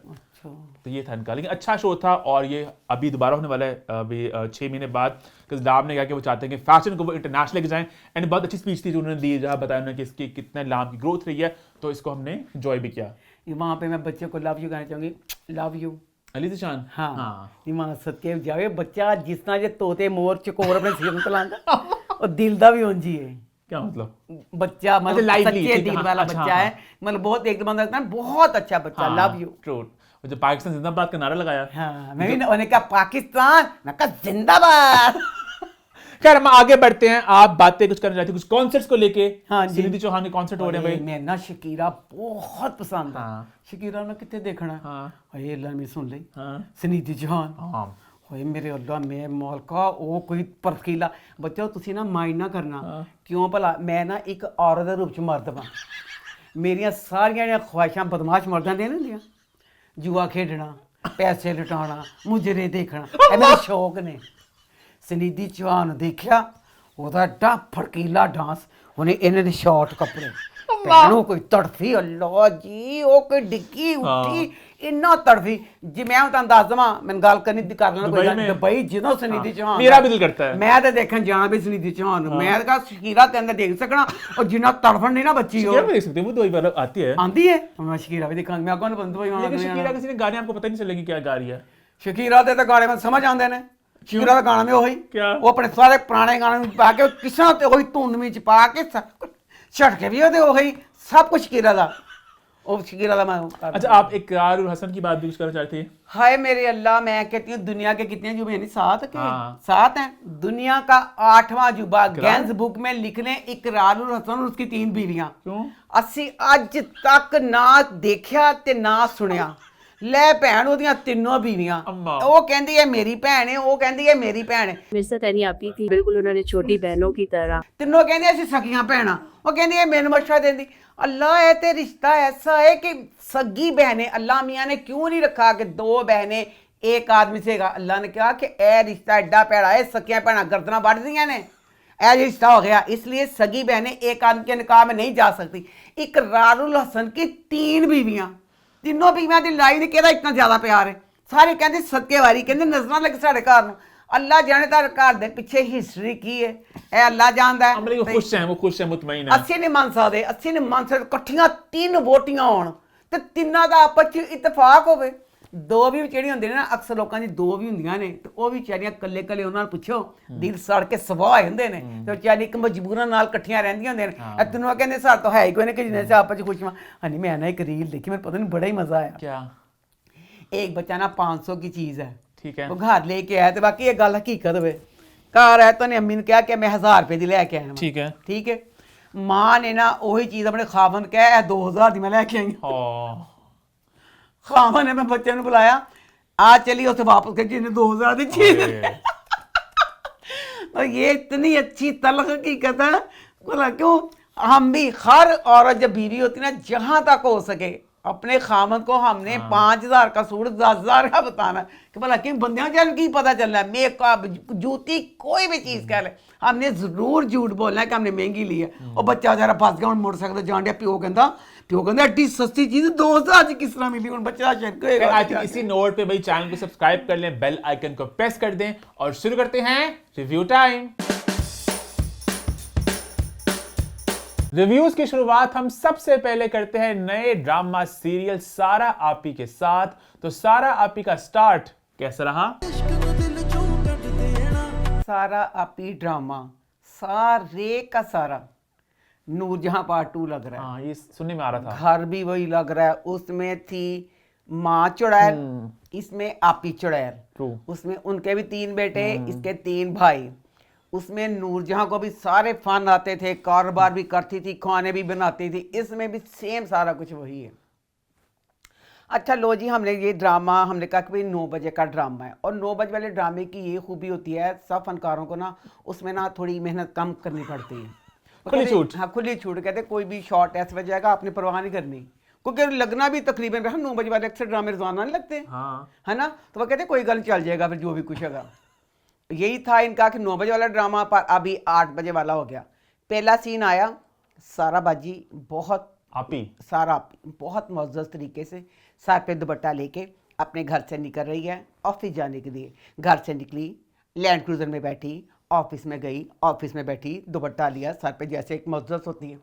तो ये था इनका, लेकिन अच्छा शो था और ये अभी दोबारा होने वाला है अभी 6 महीने बाद, क्योंकि डाब ने कहा कि वो चाहते हैं कि फैशन को वो इंटरनेशनल लेके जाएं। एंड बहुत अच्छी स्पीच थी जो उन्होंने दी, जहाँ बताया उन्होंने कि इसकी कितना लाभ की ग्रोथ रही है, तो इसको हमने एंजॉय भी किया। वहाँ पे मैं बच्चे को लव यू कहना चाहूँगी, लव यू। अली दिशान हाँ इमाम सदके जावे बच्चा जिस तरह जे तोते मोर चकोर अपने सिर में तलांगा और दिल दा भी उंजी है। क्या मतलब? बच्चा मतलब lively, सच्चे ठीक है, दिल हाँ, वाला अच्छा, बच्चा हाँ। है, मतलब बहुत एकदम लगता है बहुत अच्छा बच्चा, लव यू। ट्रू। जो पाकिस्तान जिंदाबाद का नारा लगाया। हाँ मैं भी उन्होंने कहा पाकिस्तान, मैं कहा जिंदाबाद। खैर हम आगे बढ़ते हैं, आप बातें कुछ करना चाहते हैं कुछ कॉन्सर्ट्स को लेके? हाँ जी। सुनिधि चौहान के कॉन्सर्ट हो रहे हैं भाई। मैं ना शकीरा बहुत पसंद है। हाँ। शकीरा ने कितने देखना है? हाँ। ये अल्लाह में सुन ली। हाँ। सुनिधि चौहान। हाँ। होए मेरे अल्लाह मैं मौलका ਉਹ ਕੋਈ ਪਰਖੀਲਾ ਬੱਚਾ ਤੁਸੀਂ ਨਾ ਮਾਈਂਡ ਨਾ ਕਰਨਾ ਕਿਉਂ ਭਲਾ ਮੈਂ ਨਾ ਇੱਕ ਔਰਤ ਦੇ ਰੂਪ ਚ ਮਰਦ ਵਾਂ ਮੇਰੀਆਂ ਸਾਰੀਆਂ ਜਿਹੜੀਆਂ ਖੁਆਇਸ਼ਾਂ ਬਦਮਾਸ਼ ਮਰਦਾਂ ਦੀਆਂ ਨਹੀਂ ਹੁੰਦੀਆਂ ਜੂਆ ਖੇਡਣਾ ਪੈਸੇ ਲੁਟਾਉਣਾ ਮੁਜਰੇ ਦੇਖਣਾ ਇਹ ਮੇਰੇ ਸ਼ੌਕ ਨੇ ਸੁਨਿਧੀ ਚੌਹਾਨ ਨੂੰ ਦੇਖਿਆ ਉਹਦਾ ਡਾ ਫੜਕੀਲਾ ਡਾਂਸ ਉਹਨੇ ਇਹਨਾਂ ਦੇ ਸ਼ਾਰਟ ਕੱਪੜੇ ਭੈਣੋ ਕੋਈ ਤੜਫੀ ਅੱਲਾ ਜੀ ਉਹ ਕੋਈ ਡਿੱਗੀ ਉੱਠੀ ਇੰਨਾ ਤੜਫੀ ਜੀ ਮੈਂ ਤੁਹਾਨੂੰ ਦੱਸ ਦਵਾਂ ਮੈਨੂੰ ਗੱਲ ਕਰਨੀ ਦੀ ਕਰ ਲੈਣਾ ਕੋਈ ਗੱਲ ਦੁਬਈ ਜਦੋਂ ਸੁਨਿਧੀ ਚੌਹਾਨ ਮੇਰਾ ਵੀ ਦਿਲ ਕਰਤਾ ਹੈ ਮੈਂ ਤਾਂ ਦੇਖਣ ਜਾਣਾ ਵੀ ਸੁਨਿਧੀ ਚੌਹਾਨ ਨੂੰ ਮੈਂ ਤਾਂ ਕਹਾ ਸ਼ਕੀਰਾ ਤੇ ਅੰਦਰ ਦੇਖ ਸਕਣਾ और जिन्ना तड़फन नहीं ना बच्ची हो शकीरा भी देख सकते हैं, वो दो ही बार आती है। आंदी है तो मैं शकीरा भी देखा मैं कौन बंद भाई लेकिन शकीरा किसी ने गाने आपको पता नहीं चलेगी क्या गा रही है। शकीरा ते तो गाने में समझ आंदे ने शकीरा का गाना में वही क्या? वो अपने सारे पुराने गाने में पा के किसा ते वही धुन में च पा के झटके भी होते वही सब कुछ शकीरा दा वो शकीरा दा मैं अच्छा आप इकरार और हसन की बात भी कुछ करना चाहती हैं? हाय मेरे अल्लाह मैं कहती हूँ दुनिया के कितने अजूबे यानी 7 के हाँ। 7 हैं दुनिया का 8वां अजूबा गैंस बुक में लिख लें इकरार उल हसन और उसकी 3 बीवियां क्यों? ਅਸੀਂ ਅੱਜ ਤੱਕ ਨਾ ਦੇਖਿਆ ਤੇ ਨਾ ਸੁਣਿਆ ਲੈ ਭੈਣ ਉਹਦੀਆਂ ਤਿੰਨੋਂ ਬੀਵੀਆਂ ਅੰਮਾ। ਉਹ ਕਹਿੰਦੀ ਹੈ ਮੇਰੀ ਭੈਣ ਹੈ ਉਹ ਕਹਿੰਦੀ ਹੈ ਮੇਰੀ ਭੈਣ ਹੈ मिर्ज़ा तनी आपी थी बिल्कुल उन्होंने छोटी बहनों की तरह ਤਿੰਨੋਂ ਕਹਿੰਦੇ ਅਸੀਂ ਸਕੀਆਂ ਭੈਣਾਂ ਉਹ ਕਹਿੰਦੀ ਹੈ ਮੈਨੂੰ ਮਸ਼ਵਰਾ ਦਿੰਦੀ अल्लाह है ते रिश्ता ऐसा है कि सगी बहनें अल्लाह मियाँ ने क्यों नहीं रखा कि 2 बहनें एक आदमी से अल्लाह ने कहा कि ए रिश्ता एड्डा पैड़ा है सकियां भैन गर्दना बढ़ दियां ने ऐ रिश्ता हो गया इसलिए सगी बहनें एक आदमी के निकाह में नहीं जा सकती। इकरारुल हसन की 3 बीवियां तीनों बीवियां दी लड़ाई ने कहदा इतना ज्यादा प्यार है सारे कहते सदके वारी कहते नजर लगे साढ़े घर नूं अल्लाह जाने तार घर दे पिछे हिस्ट्री की है ए अल्लाह जानदा है। हम लोग वो खुश हैं मुतमईन हैं। ਅਸੀਂ ਨਹੀਂ ਮੰਨ ਸਕਦੇ ਅਸੀਂ ਨਹੀਂ ਮੰਨ ਸਕਦੇ ਇਕੱਠੀਆਂ 3 ਵੋਟੀਆਂ ਹੋਣ ਤੇ ਤਿੰਨਾਂ ਦਾ ਆਪਸ ਚ ਇਤਫਾਕ ਹੋਵੇ। 2 ਵੀ ਜਿਹੜੀਆਂ ਹੁੰਦੀਆਂ ਨੇ ਨਾ ਅਕਸਰ ਲੋਕਾਂ ਦੀ 2 ਵੀ ਹੁੰਦੀਆਂ ਨੇ ਤੇ ਉਹ ਵੀ ਵਿਚਾਰੀਆਂ ਇਕੱਲੇ ਇਕੱਲੇ ਉਹਨਾਂ ਨੂੰ ਪੁੱਛੋ ਦਿਲ ਸੜ ਕੇ ਸਵਾਹ ਹੁੰਦੇ ਨੇ ਤੇ ਵਿਚਾਰੀ ਇੱਕ ਮਜਬੂਰਾਂ ਨਾਲ ਇਕੱਠੀਆਂ ਰਹਿੰਦੀਆਂ ਹੁੰਦੀਆਂ ਨੇ। ਇਹ ਤੈਨੂੰ ਕਹਿੰਦੇ ਸਾਡੇ ਤੋਂ ਹੈ ਹੀ ਕੋਈ ਨਹੀਂ ਕਿ ਜਿੰਨੇ ਸੇ ਆਪਸ ਚ ਖੁਸ਼ੀਆਂ ਹਨੀ मैं ना एक रील देखी मेरे पता नहीं बड़ा ही मजा आया। क्या? एक बच्चा ना 500 की चीज है ठीक है। वो घर लेके आया तो बाकी ये गल हकीकत हुए घर आया तो ने अम्मी ने कहा कि मैं 1000 रुपए दी लेके आया ठीक है। ठीक है मां ने ना वही चीज अपने खावन कहा 2000 दी मैं लेके आई हाँ। खावन ने मैं बच्चे ने बुलाया आ चलिए उसे वापस कर जिन्हें 2000 दी चीज अरे। तो ये इतनी अच्छी तलख हकीकत है बोला क्यों हम भी हर औरत जब बीवी होती ना जहां तक हो सके अपने खामद को हमने 5000 का सूट 10,000 का बताना कि भला क्यों बंदियों चल की पता चल रहा है मेकअप जूती कोई भी चीज कह ले हमने जरूर झूठ बोलना है कि हमने महंगी ली है और बच्चा जरा फस गया मोटरसाइकिल जान दिया प्यो कहता एड्डी सस्ती चीज 2000 किस तरह मिली उन बच्चा आई थिंक इसी नोट पे भाई चैनल को सब्सक्राइब कर लें बेल आइकन को प्रेस कर दें और शुरू करते हैं रिव्यू टाइम। रिव्यूज की शुरुआत हम सबसे पहले करते हैं नए ड्रामा सीरियल सारा आपी के साथ। तो सारा आपी का स्टार्ट कैसा रहा? सारा आपी ड्रामा सारे का सारा नूरजहां पार्ट 2 लग रहा है। हाँ ये सुनने में आ रहा था। घर भी वही लग रहा है उसमें थी माँ चुड़ैल इसमें आपी चुड़ैल True. उसमें उनके भी 3 बेटे इसके 3 भाई उसमें नूरजहां को भी सारे फन आते थे कारोबार भी करती थी खाने भी बनाती थी इसमें भी सेम सारा कुछ वही है। अच्छा लो जी हमने ये ड्रामा हमने कहा कि भाई 9 बजे का ड्रामा है और 9 बजे वाले ड्रामे की ये खूबी होती है सब फनकारों को ना उसमें ना थोड़ी मेहनत कम करनी पड़ती है। खुली छूट। हाँ खुली छूट कहते कोई भी शॉर्ट ऐसे बज जाएगा आपने परवाह नहीं करनी क्योंकि लगना भी तकरीबन 9 बजे वाले अक्सर ड्रामे रोजाना नहीं लगते हाँ। है ना तो वो कहते कोई गल चल जाएगा फिर जो भी कुछ होगा। यही था इनका कि 9 बजे वाला ड्रामा पर अभी 8 बजे वाला हो गया। पहला सीन आया सारा बाजी बहुत आपी सारा बहुत मुअज़्ज़ज़ तरीके से सर पे दुपट्टा लेके अपने घर से निकल रही है ऑफिस जाने के लिए। घर से निकली, लैंड क्रूजर में बैठी, ऑफिस में गई, ऑफिस में बैठी, दुपट्टा लिया सर पे जैसे एक मजदस होती है।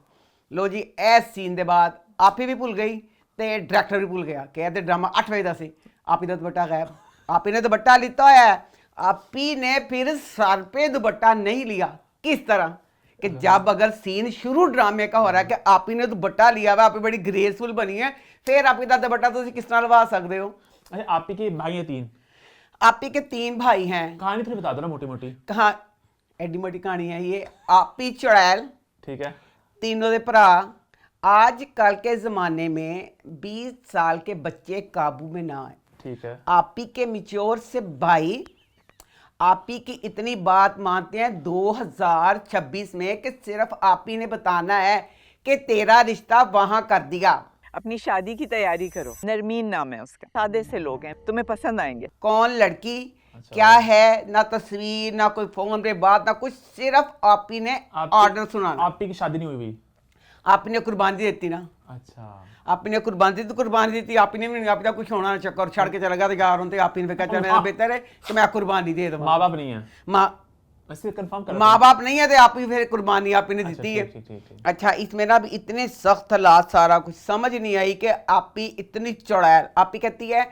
लो जी इस सीन के बाद आप ही भी भूल गई तो डायरैक्टर भी भूल गया। कहते ड्रामा 8 बजे दस आप ही का दुपट्टा गायब। आप ही ने दुपट्टा लिता हुआ है, आप ही ने फिर सर पे दुपट्टा नहीं लिया। किस तरह कि जब अगर सीन शुरू ड्रामे का हो रहा है कि आप ही ने दुपट्टा लिया हुआ, आप ही बड़ी ग्रेसफुल बनी है, फिर आप ही का दुपट्टा तो किस तरह लगा सकते हो। अरे आप ही के भाई हैं 3? आप ही के 3 भाई हैं। कहानी फिर बता दो ना मोटी मोटी। कहाँ एडी मोटी कहानी है ये। आप ही चुड़ैल, ठीक है, तीनों दे भरा। आज कल के ज़माने में 20 साल के बच्चे काबू में ना आए। ठीक है, आप ही के मिच्योर से भाई आप ही की इतनी बात मानते हैं 2026 में कि सिर्फ आप ही ने बताना है कि तेरा रिश्ता वहां कर दिया। अपनी शादी की तैयारी करो। नरमीन नाम है उसका, सादे से लोग हैं, तुम्हें पसंद आएंगे। कौन लड़की, क्या है, ना तस्वीर ना कोई फोन पे बात ना कुछ, सिर्फ आप ही ने ऑर्डर सुनाना। आप ही की शादी नहीं हुई हुई? आप ही ने कुर्बानी देती ना। अच्छा, आप ही ने कुर्बानी दी तो कुर्बानी देती। आप ही ने भी आप कुछ होना चक्कर छड़ के चला गया तो यार होते आप ही ने कहा चल मेरा बेहतर है कि मैं कुर्बानी दे दूँ। माँ बाप नहीं है? माँ वैसे कंफर्म कर, माँ बाप नहीं है तो आप ही फिर कुर्बानी आप ही ने अच्छा, दी है। ठीक, ठीक, ठीक। अच्छा इसमें ना भी इतने सख्त हालात, सारा कुछ समझ नहीं आई कि आप ही इतनी चौड़ैल। आप ही कहती है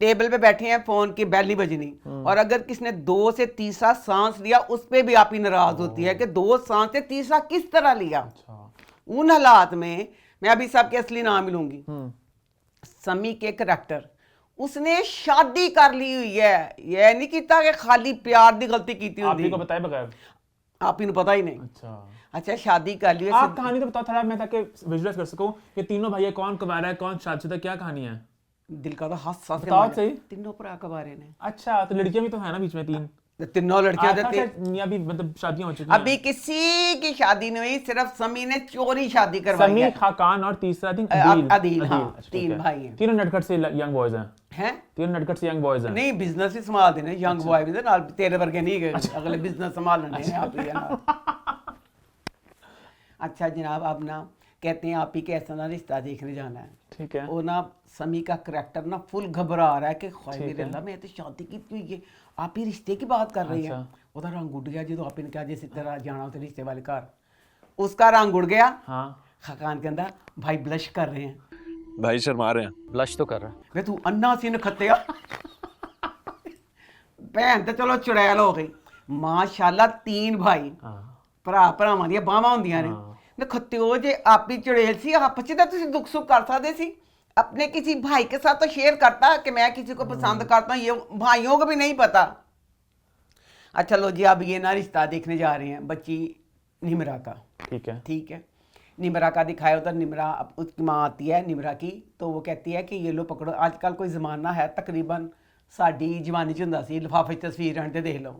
टेबल पे बैठे हैं, फोन की बेल नहीं बजनी, और अगर किसने 2 से तीसरा सांस लिया उस पर भी आप ही नाराज होती है कि 2 सांस से तीसरा किस तरह लिया। अच्छा, उन हालात में मैं अभी सबके असली नाम मिलूंगी। समी के करैक्टर, उसने शादी कर ली हुई है, यह नहीं किया कि खाली प्यार की गलती की आप ही को बताए बगैर? आप ही पता ही नहीं। अच्छा, अच्छा शादी कर ली है। आप कहानी तो बताओ थोड़ा, मैं ताकि विजुअलाइज कर सकूं कि तीनों भाई कौन कुंवारा है, कौन शादीशुदा, क्या कहानी है? दिल का तो हंस हंस के बताओ मारा। सही। तीनों भरा कबारे ने। अच्छा, तो लड़कियां भी तो है ना बीच में 3? तीनों लड़कियां आपका देते। शायद मियां भी मतलब शादियां हो चुकी हैं? अभी किसी की शादी नहीं हुई, सिर्फ समी ने चोरी शादी करवाई समी, है। खाकान और तीसरा दिन अदील, हाँ, अच्छा, ठीक 3 है। भाई हैं। तीनों नटखट से यंग बॉयज हैं? हैं? तीनों नटखट से यंग बॉयज हैं? नहीं बिजनेस ही संभाल देने, यंग बॉय भी थे नाल, तेरे वर्गे नहीं गए, अगले बिजनेस संभालने हैं आप ही नाल। अच्छा जनाब, अब ना कहते हैं आप ही के ऐसा ना रिश्ता देखने जाना है। ठीक है, वो ना समी का करैक्टर ना फुल घबरा रहा है कि ठीक मेरे है। अल्लाह मैं तो शादी की हुई है, आप ही रिश्ते की बात कर रही है। अच्छा। ਉਹਦਾ रंग उड़ गया जो आप इनका जिस तरह जाना होता रिश्ते वाले घर, उसका रंग उड़ गया। हाँ, खकान कहता भाई ब्लश कर रहे हैं। भाई शर्मा रहे हैं। ब्लश तो कर रहा है। वे तू अन्ना सी नखत्या भैन तो चलो चुड़ैल हो गई। माशाल्लाह 3 भाई, हाँ, ਭਰਾ ਭਰਾਵਾਂ ਦੀਆਂ ਬਾਹਾਂ ਹੁੰਦੀਆਂ ਨੇ। ਨਖੱਤਿਓ ਜੇ आप ही चुड़ैल सी आपस में तो दुख सुख कर सकते सी, अपने किसी भाई के साथ तो शेयर करता कि मैं किसी को पसंद करता हूँ, ये भाइयों को भी नहीं पता। अच्छा लो जी, अब ये ना रिश्ता देखने जा रहे हैं बच्ची निमरा का। ठीक है, ठीक है, निमरा का दिखाया उधर। निमरा उसकी माँ आती है निमरा की, तो वो कहती है कि ये लो पकड़ो। आजकल कोई ज़माना है तकरीबन साड़ी जवानी च हुंदा सी लिफाफे तस्वीर आने देख लो।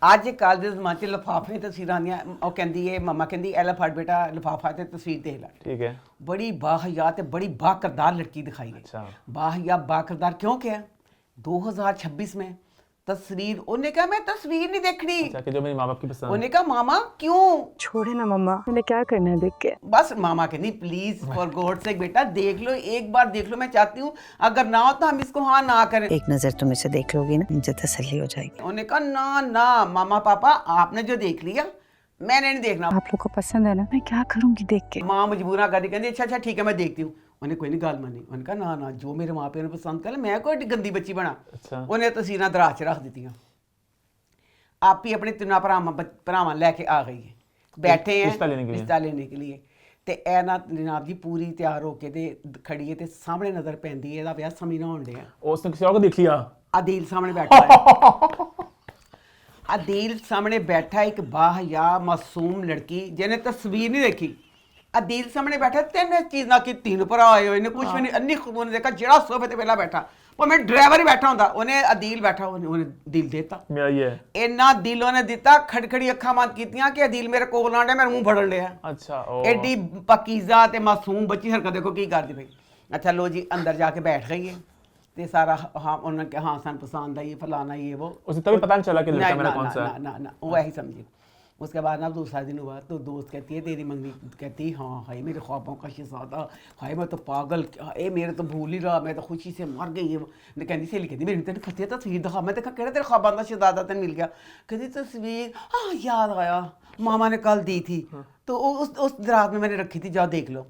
ਅੱਜ ਕੱਲ੍ਹ ਦੇ ਜ਼ਮਾਨੇ 'ਚ ਲਿਫਾਫੇ ਤਸਵੀਰਾਂ ਆਉਂਦੀਆਂ। ਉਹ ਕਹਿੰਦੀ ਹੈ ਮਮਾ ਕਹਿੰਦੀ ਇਹ ਲੈ ਫੜ ਬੇਟਾ ਲਿਫਾਫਾ ਤੇ ਤਸਵੀਰ ਦੇਖ ਲੈ। ठीक है, ਬੜੀ ਬਾਹਯਾ ਤੇ ਬੜੀ बाकरदार लड़की दिखाई है। अच्छा, बाहया बाकरदार क्यों क्या 2026 में तस्वीर। उन्हें कहा मैं तस्वीर नहीं देखनी। अच्छा, कि जो मेरी माँ बाप की पसंद। उन्हें कहा मामा क्यों। छोड़े ना मम्मा, मैंने क्या करना है देख के। बस मामा कहनी प्लीज फॉर गॉड से बेटा देख लो, एक बार देख लो, मैं चाहती हूँ अगर ना हो तो हम इसको हाँ ना करें। एक नजर तुम इसे देख लोगी ना, मुझे तसल्ली हो जाएगी। उन्हें कहा ना ना मामा पापा आपने जो देख लिया मैंने नहीं देखना। आप लोग को पसंद है ना, मैं क्या करूंगी देख के। माँ मजबूरा कर दी, कहती अच्छा अच्छा ठीक है मैं देखती हूँ। उन्हें कोई नहीं गाल मानी। उन्हें कहा ना ना जो मेरे माँ प्यो ने पसंद कर मैं कोई गंदी बच्ची बना। अच्छा, उन्हें तस्वीर दराज च रख दी। आप ही अपने 3 भरावां लैके आ गई है, बैठे हैं रिश्ता लेने के लिए। रिश्ता लेने के लिए। ਤੇ ਇਹ ਨਾ ਜਨਾਬ ਜੀ ਪੂਰੀ ਤਿਆਰ ਹੋ ਕੇ ਤੇ ਖੜੀ ਹੈ ਤੇ ਸਾਹਮਣੇ ਨਜ਼ਰ ਪੈਂਦੀ ਹੈ ਇਹਦਾ ਵਿਆਹ ਸਮੀ ਨਾ ਹੋਣ ਡਿਆ। उसने किसी और को देख लिया? ਆਦਿਲ ਸਾਹਮਣੇ ਬੈਠਾ ਹੈ। आदिल सामने बैठा एक बाहया मासूम लड़की जिन्हें तस्वीर नहीं देखी। आदिल सामने बैठा 3 चीज ना की 3 भरा आए हुए ने कुछ भी नहीं। अन्नी खुद ने देखा जेड़ा सोफे ते पहला बैठा वो मैं ड्राइवर ही बैठा होंदा, उन्हें आदिल बैठा उन्हें दिल देता। मेरा ये इन्ना दिल उन्हें दिता, खड़खड़ी अखा बंद कीतियां कि आदिल मेरे कोल आंडे मेरा मुंह फड़न लिया। अच्छा, ओ एडी पकीजा ते मासूम बच्ची हरकत देखो की करदी पई। अच्छा लो जी अंदर जाके बैठ गई है ते सारा हाँ उन्होंने कहा हाँ सन पसंद आई फलाना ये वो। उसे तभी पता नहीं चला कि लड़का ना, मेरा ना, कौन ना, सा ना, है? ना, ना, वो ऐसी समझी। उसके बाद ना दूसरा दिन हुआ तो दोस्त कहती है तेरी मंगनी, कहती हाँ हाय मेरे ख्वाबों का शहजादा, हाय मैं तो पागल, हाय मेरे तो भूल ही रहा, मैं तो खुशी से मर गई। मैं कहती सहेली कहती मेरी तेन फतेह तस्वीर दिखा, मैं देखा कहना तेरे ख्वाबों का शहजादा तेन मिल गया। कहती तस्वीर हाँ याद आया मामा ने कल दी थी तो उस दराज में मैंने रखी थी, जाओ देख लो।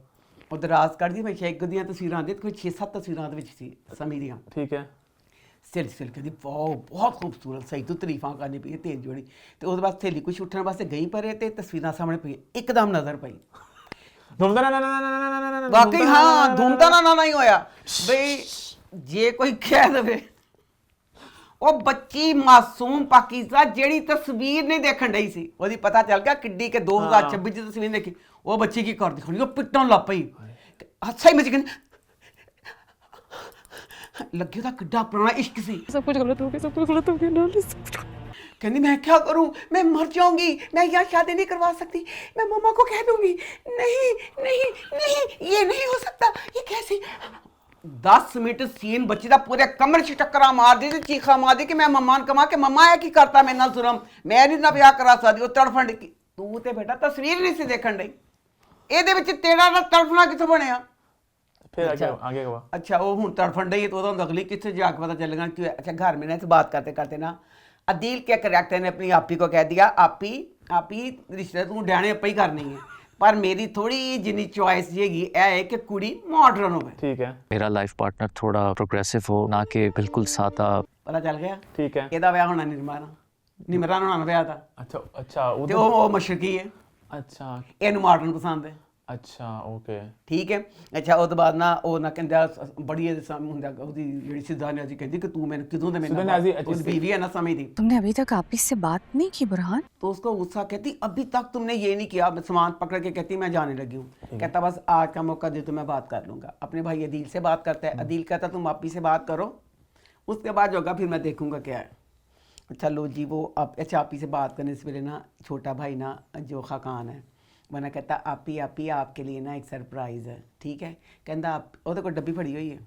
और दराज कर दी, मैं शेख दियाँ तस्वीर आती कोई 6-7 तस्वीर सी समी दियाँ, ठीक है। सहेली कहती वाह बहुत खूबसूरत, सही तो तारीफा करनी पई तेज जोड़ी। तो उसके बाद सहेली कुछ उठने वास्ते गई परे तो तस्वीर सामने पई, एकदम नजर पई, धूमता ना वाकई हाँ धूमता ना ही होया बई जे कोई कह दे ਉਹ ਬੱਚੀ ਮਾਸੂਮ ਪਾਕਿਜ਼ਾ ਜਿਹੜੀ ਤਸਵੀਰ ਨਹੀਂ ਦੇਖਣ ਡਈ ਸੀ, ਉਹਦੀ ਪਤਾ ਚੱਲ ਗਿਆ ਕਿੱਡੀ ਕਿ 2026 ਦੀ ਤਸਵੀਰ ਦੇਖੀ। ਉਹ ਬੱਚੀ ਕੀ ਕਰਦੀ ਖੜੀ, ਉਹ ਪਿੱਟਣ ਲੱਗ ਪਈ, ਹੱਸਾ ਹੀ ਮਚ ਗਈ, ਲੱਗੇ ਉਹਦਾ ਕਿੱਡਾ ਪੁਰਾਣਾ ਇਸ਼ਕ ਸੀ। सब कुछ गलत हो गया, सब कुछ गलत हो गया ना। कहती मैं क्या करूं, मैं मर जाऊंगी, मैं यहाँ शादी नहीं करवा सकती, मैं मम्मा को कह दूंगी। नहीं नहीं नहीं ये नहीं हो सकता, ये कैसे। 10 मिनट सीन बच्ची दा पूरे कमर च टक्करा मार दी, चीखा मार दी कि मैं मम्मा ने कमा के मम्मा है की करता मेरे नाल जुर्म, मैं नहीं ना ब्याह करा सकती। ਉਹ ਤੜਫਣ ਦੀ ਤੂੰ ਤੇ ਬੇਟਾ ਤਸਵੀਰ ਨਹੀਂ ਸੀ ਦੇਖਣ ਡਈ, ਇਹਦੇ ਵਿੱਚ ਤੇਰਾ ਨਾ ਤੜਫਣਾ ਕਿੱਥੋਂ ਬਣਿਆ। फिर आगे हुआ। अच्छा वो हूँ तड़फन रही है तो अगली किससे जाके पता चलेगा कि अच्छा घर में ना से बात करते करते ना अदील क्या करेक्टर ने अपनी आपी को कह दिया आपी आपी रिश्ते तू डैने आपे ही करनी है, पर मेरी थोड़ी जिनी चॉइस येगी है कि कुड़ी मॉडर्न हो। ठीक है। मेरा लाइफ पार्टनर थोड़ा प्रोग्रेसिव हो, ना कि बिल्कुल सादा। पता चल गया ठीक है। ਇਹਦਾ ਵਿਆਹ ਹੋਣਾ ਨਿਮਰਾਂ ਨਾਲ ਵਿਆਹ ਦਾ। अच्छा अच्छा ਤੇ ਉਹ ਮਸ਼ਰਕੀ ਹੈ, अच्छा ਇਹਨੂੰ ਮਾਡਰਨ ਪਸੰਦ ਹੈ। अच्छा ओके ਠੀਕ ਹੈ। ਅੱਛਾ ਉਹ ਤੋਂ ਬਾਅਦ ਨਾ ਉਹ ਨਾ ਕਹਿੰਦਾ ਬੜੀ ਇਹਦੇ ਸਾਹਮਣੇ ਹੁੰਦਾ ਉਹਦੀ ਜਿਹੜੀ ਸਿੱਧਾ ਨਿਆਜ਼ੀ ਕਹਿੰਦੀ ਕਿ ਤੂੰ ਮੈਨੂੰ ਕਿਦੋਂ ਦੇ सिद्धा न्याज़ी, ਮੈਨੂੰ ਉਹਦੀ बीवी है ना समझती। तुमने अभी तक आप इससे बात नहीं की बुरहान? तो उसको गुस्सा, कहती अभी तक तुमने ये नहीं किया। सामान पकड़ के कहती मैं जाने लगी हूँ। कहता बस आज का मौका दे तो मैं बात कर लूँगा। अपने भाई अदील से बात करता है, अदील कहता तुम आपी से बात करो, उसके बाद जो होगा फिर मैं देखूँगा क्या है। अच्छा लो जी वो अच्छा आपी से बात करने से पहले ना छोटा भाई ना जो खाकान है वरना कहता आपी आपी आपके लिए ना एक सरप्राइज़ है। ठीक है। कहता आप वो कोई डब्बी फड़ी हुई है,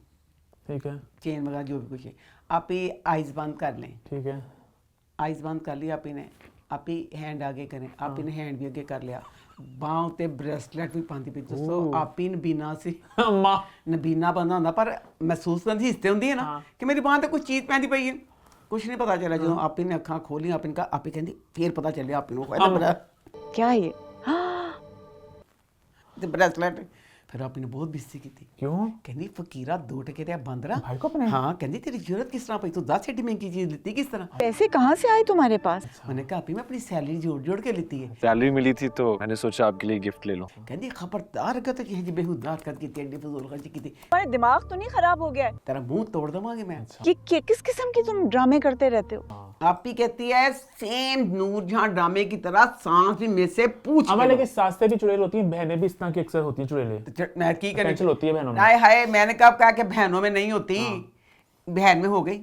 ठीक है। चेन वगैरह जो भी कुछ है, आप ही आइज़ बंद कर लें। ठीक है। आइज़ बंद कर लिया आप ही ने, आप ही हैंड आगे करें, आप ही ने हैंड भी आगे कर लिया, बाहों ते ब्रेसलेट भी पाती पई। दोस्तों आप ही नबीना से अम्मा नबीना बंदा होंदा पर महसूस करती हिस्से होंदी है ना कि मेरी बांह ते कुछ चीज़ पैंदी पई है। कुछ नहीं पता चला जो आप ही ने अखां खोलियां, आप इनका आप ही कहती फिर पता चलिया आप ही क्या ये? ब्रेसलेट। फिर आप ने बहुत बेइज्जती की थी। क्यों? कहती फकीरा 2 टके ते बंद रहा भाई को अपने? हाँ कहती तेरी जरूरत किस तरह पई, तू 10 एडी महंगी चीज़ लेती किस तरह। पैसे कहाँ से आए तुम्हारे पास? मैंने कहा मैं अपनी सैलरी जोड़ जोड़ के लेती है। सैलरी मिली थी तो मैंने सोचा आपके लिए गिफ्ट ले लूं। कहती खबरदार अगर तो कि बेहुदा हरकत की एडी फजूल खर्ची की। तुम्हारा दिमाग तो नहीं खराब हो गया है? तेरा मुंह तोड़ दूंगी मैं। ये किस किस्म की तुम ड्रामे करते रहते हो? आप ही कहती है सेम नूरजहां ड्रामे की तरह सांस भी में से पूछ अम्मा लेकिन सास्ते भी चुड़ैल होती हैं, बहनें भी इस तरह की अक्सर होती हैं चुड़ैलें। मैं की करें टेंशन होती है बहनों में। हाय हाय मैंने कब कहा कि बहनों में नहीं होती, बहन में हो गई।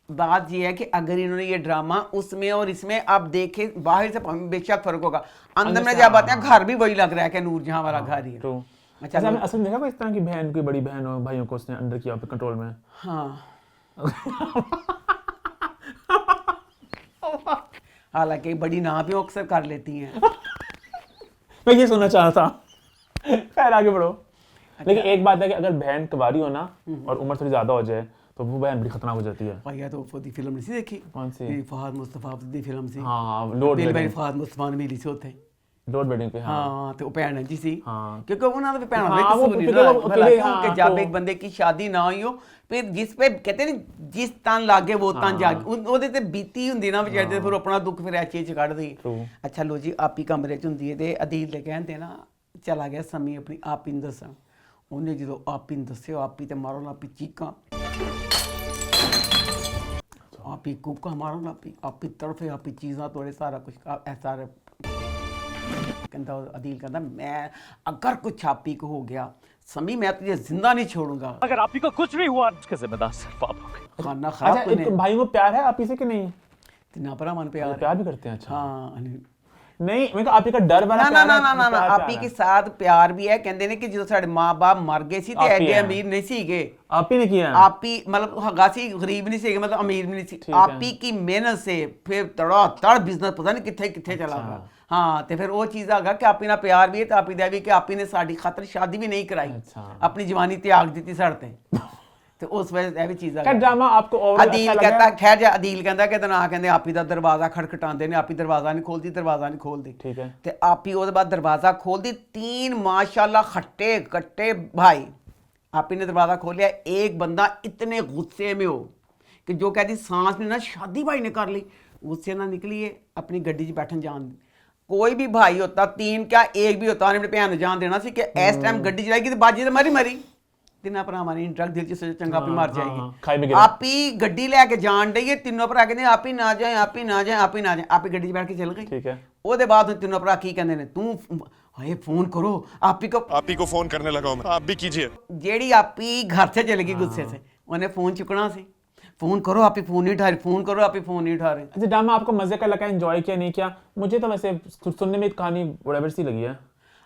बात ये है कि अगर इन्होंने ये ड्रामा उसमें और इसमें आप देखे बाहर से बेशक फर्क होगा, अंदर में जब आते हैं घर भी वही लग रहा है कि नूरजहां वाला घर ही है। ट्रू। अच्छा आपने असल में देखा कोई इस तरह की बहन, कोई बड़ी बहन हो भाइयों को उसने अंडर किया अपने कंट्रोल में? हाँ हालांकि बड़ी ना भी अक्सर कर लेती हैं। मैं ये सुनना चाह रहा था। खैर आगे बढ़ो। लेकिन एक बात है कि अगर बहन कुंवारी हो ना और उम्र थोड़ी ज्यादा हो जाए तो वो बहन बड़ी खतरनाक हो जाती है। भैया तो वो दी फिल्म नहीं सी देखी? कौन सी? ये फहद मुस्तफा दी फिल्म सी। हाँ लोड बिल बेडिंग। फहद मुस्तफा ने मिली सी होते लोड बेडिंग पे। हाँ हाँ तो भैन जी सी हाँ। क्योंकि उन्होंने भी भैन हाँ, वो क्योंकि वो अकेले, हाँ, कि जब तो- एक बंदे की शादी ना हुई हो फिर जिस पे कहते हैं जिस तन लागे वो तन जागे ਉਹਦੇ ਤੇ ਬੀਤੀ ਹੁੰਦੀ ਨਾ ਵਿਚਾਰੇ ਤੇ ਫਿਰ ਆਪਣਾ ਦੁੱਖ ਫਿਰ ਐਚੇ ਚ ਕੱਢਦੀ। ਅੱਛਾ ਲੋ ਜੀ ਆਪੀ ਕਮਰੇ ਚ ਹੁੰਦੀ ਹੈ ਤੇ ਅਦੀਲ ਦੇ ਕਹਿੰਦੇ ਨਾ ਚਲਾ ਗਿਆ ਸਮੀ ਆਪਣੀ ਆਪੀ ਨੂੰ ਦੱਸਣ। ਉਹਨੇ ਜਦੋਂ ਆਪੀ ਨੂੰ ਦੱਸਿਆ ਆਪੀ ਤੇ ਮਾਰੋ ਲਾਪੀ ਚੀਕਾਂ, ਆਪੀ ਕੂਕਾਂ ਮਾਰੋ ਲਾਪੀ, ਆਪੀ ਤੜਫੇ, ਆਪੀ ਚੀਜ਼ਾਂ ਤੋੜੇ, ਸਾਰਾ ਕੁਝ ਸਾਰਾ कहता अदील कहता मैं अगर कुछ आपी को हो गया समी मैं तुझे जिंदा नहीं छोड़ूंगा। अगर आपी को कुछ नहीं हुआ उसका जिम्मेदार सिर्फ आप होंगे। खाना खराब अच्छा एक भाई को प्यार है आप इसे कि नहीं? ना परा मन प्यार प्यार भी करते हैं? अच्छा हाँ नहीं मैं आप ही का डर वाला ना ना ना ना ना आपी के साथ प्यार भी है। कहते ने कि जो साडे मां-बाप मर गए सी ते एडे अमीर नहीं सीगे। आप ही ने किया? आपी मतलब हगा सी गरीब नहीं सीगे मतलब अमीर भी नहीं सी। आपी की मेहनत से फिर तड़ा तड़ बिजनेस पता नहीं किथे किथे चला गया। ਹਾਂ ਤੇ ਫਿਰ ਉਹ ਚੀਜ਼ ਹੈਗਾ ਕਿ ਆਪੀ ਨਾਲ ਪਿਆਰ ਵੀ ਹੈ ਤੇ ਆਪੀ ਦਾ ਵੀ ਕਿ ਆਪੀ ਨੇ ਸਾਡੀ ਖਾਤਰ ਸ਼ਾਦੀ ਵੀ ਨਹੀਂ ਕਰਾਈ, ਆਪਣੀ ਜਵਾਨੀ ਤਿਆਗ ਦਿੱਤੀ ਸਾਡੇ ਤੇ ਉਸ ਵਜ੍ਹਾ ਇਹ ਵੀ ਚੀਜ਼ क्या ਹੈਗਾ। ड्रामा आपको ओवरऑल ਅਦੀਲ अच्छा ਕਹਿੰਦਾ लगा? ਖੈਰ ਜਾ ਅਦੀਲ ਕਹਿੰਦਾ ਕਿ ਤੇ ਨਾ ਕਹਿੰਦੇ ਆਪੀ ਦਾ ਦਰਵਾਜ਼ਾ ਖੜਖਟਾਉਂਦੇ ਨੇ, ਆਪੀ ਦਰਵਾਜ਼ਾ ਨਹੀਂ ਖੋਲਦੀ, ਦਰਵਾਜ਼ਾ ਨਹੀਂ ਖੋਲਦੀ। ठीक है। ਤੇ ਆਪੀ ਉਹਦੇ ਬਾਅਦ ਦਰਵਾਜ਼ਾ ਖੋਲਦੀ, 3 माशाल्लाह खट्टे कट्टे भाई। आपी ने दरवाज़ा खोलिया, एक बंदा इतने गुस्से में हो कि जो कहती सांस ने ना शादी भाई ने कर ली, गुस्से ना निकली है अपनी गड्डी 'ਚ बैठन जान दी। कोई भी भाई होता, 3 क्या 1 भी होता, उन्हें अपने भैन जान देना सी कि इस टाइम गड्डी चलाएगी तो बाजी तो मरी मरी तिना भरावां ने ट्रक दिल च चंगा आपी मर खाई में जाएगी। गिरा। आपी गड्डी लैके जान डई है, तीनों भरा कहते आपी ना जाए, आपी ना जाए, आपी ना जाए। आपी गड्डी 'ਚ बैठ के चल गई। ठीक है। ਉਹਦੇ ਬਾਅਦ तीनों भरा की कहते ने तू हाय फोन करो आपी को, आप ही को फोन करने लगा हूं मैं, आप भी कीजिए। जेड़ी आपी घर से चले गई गुस्से से, उन्हें फोन चुकना सी, फोन करो आपी फोन नहीं उठा रही, फोन करो आपी फोन नहीं उठा रहे। अच्छा ड्रामा आपको मजे का लगा, एंजॉय किया नहीं किया? मुझे तो वैसे सुनने में कहानी बराबर सी लगी है।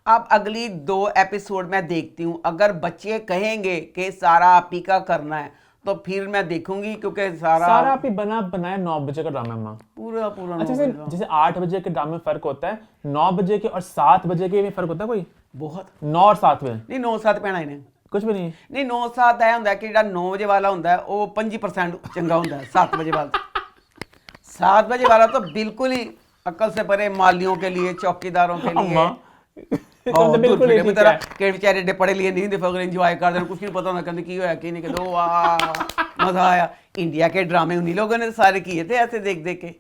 अब अगली 2 एपिसोड मैं देखती हूँ, अगर बच्चे कहेंगे कि सारा आपी का करना है तो फिर मैं देखूंगी, क्योंकि सारा आप ही बनाया 9 बजे का ड्रामा है माँ। पूरा पूरा अच्छा 9 जैसे बजे का। जैसे 8 बजे के ड्रामे में फर्क होता है, 9 बजे के और 7 बजे के में फर्क होता है कोई? बहुत 9 और 7 में नहीं 9-7 पैना ही ने कुछ भी नहीं। नहीं 9-7 ਇਹ ਹੁੰਦਾ ਕਿ ਜਿਹੜਾ 9 ਵਜੇ ਵਾਲਾ ਹੁੰਦਾ ਹੈ ਉਹ 25% ਚੰਗਾ ਹੁੰਦਾ ਹੈ 7 ਵਜੇ वाला 7 बजे वाला तो बिल्कुल ही अकल से परे, मालियों के लिए, चौकीदारों के लिए। अम्मा और बिल्कुल ही ठीक है। कि बेचारे एडे पढ़े लिए नहीं देखो, अगर एंजॉय कर देना, कुछ नहीं पता होना कहते की होया की नहीं, कहते वाह मजा आया। इंडिया के ड्रामे उन्हीं लोगों ने सारे किए थे ऐसे देख देख के।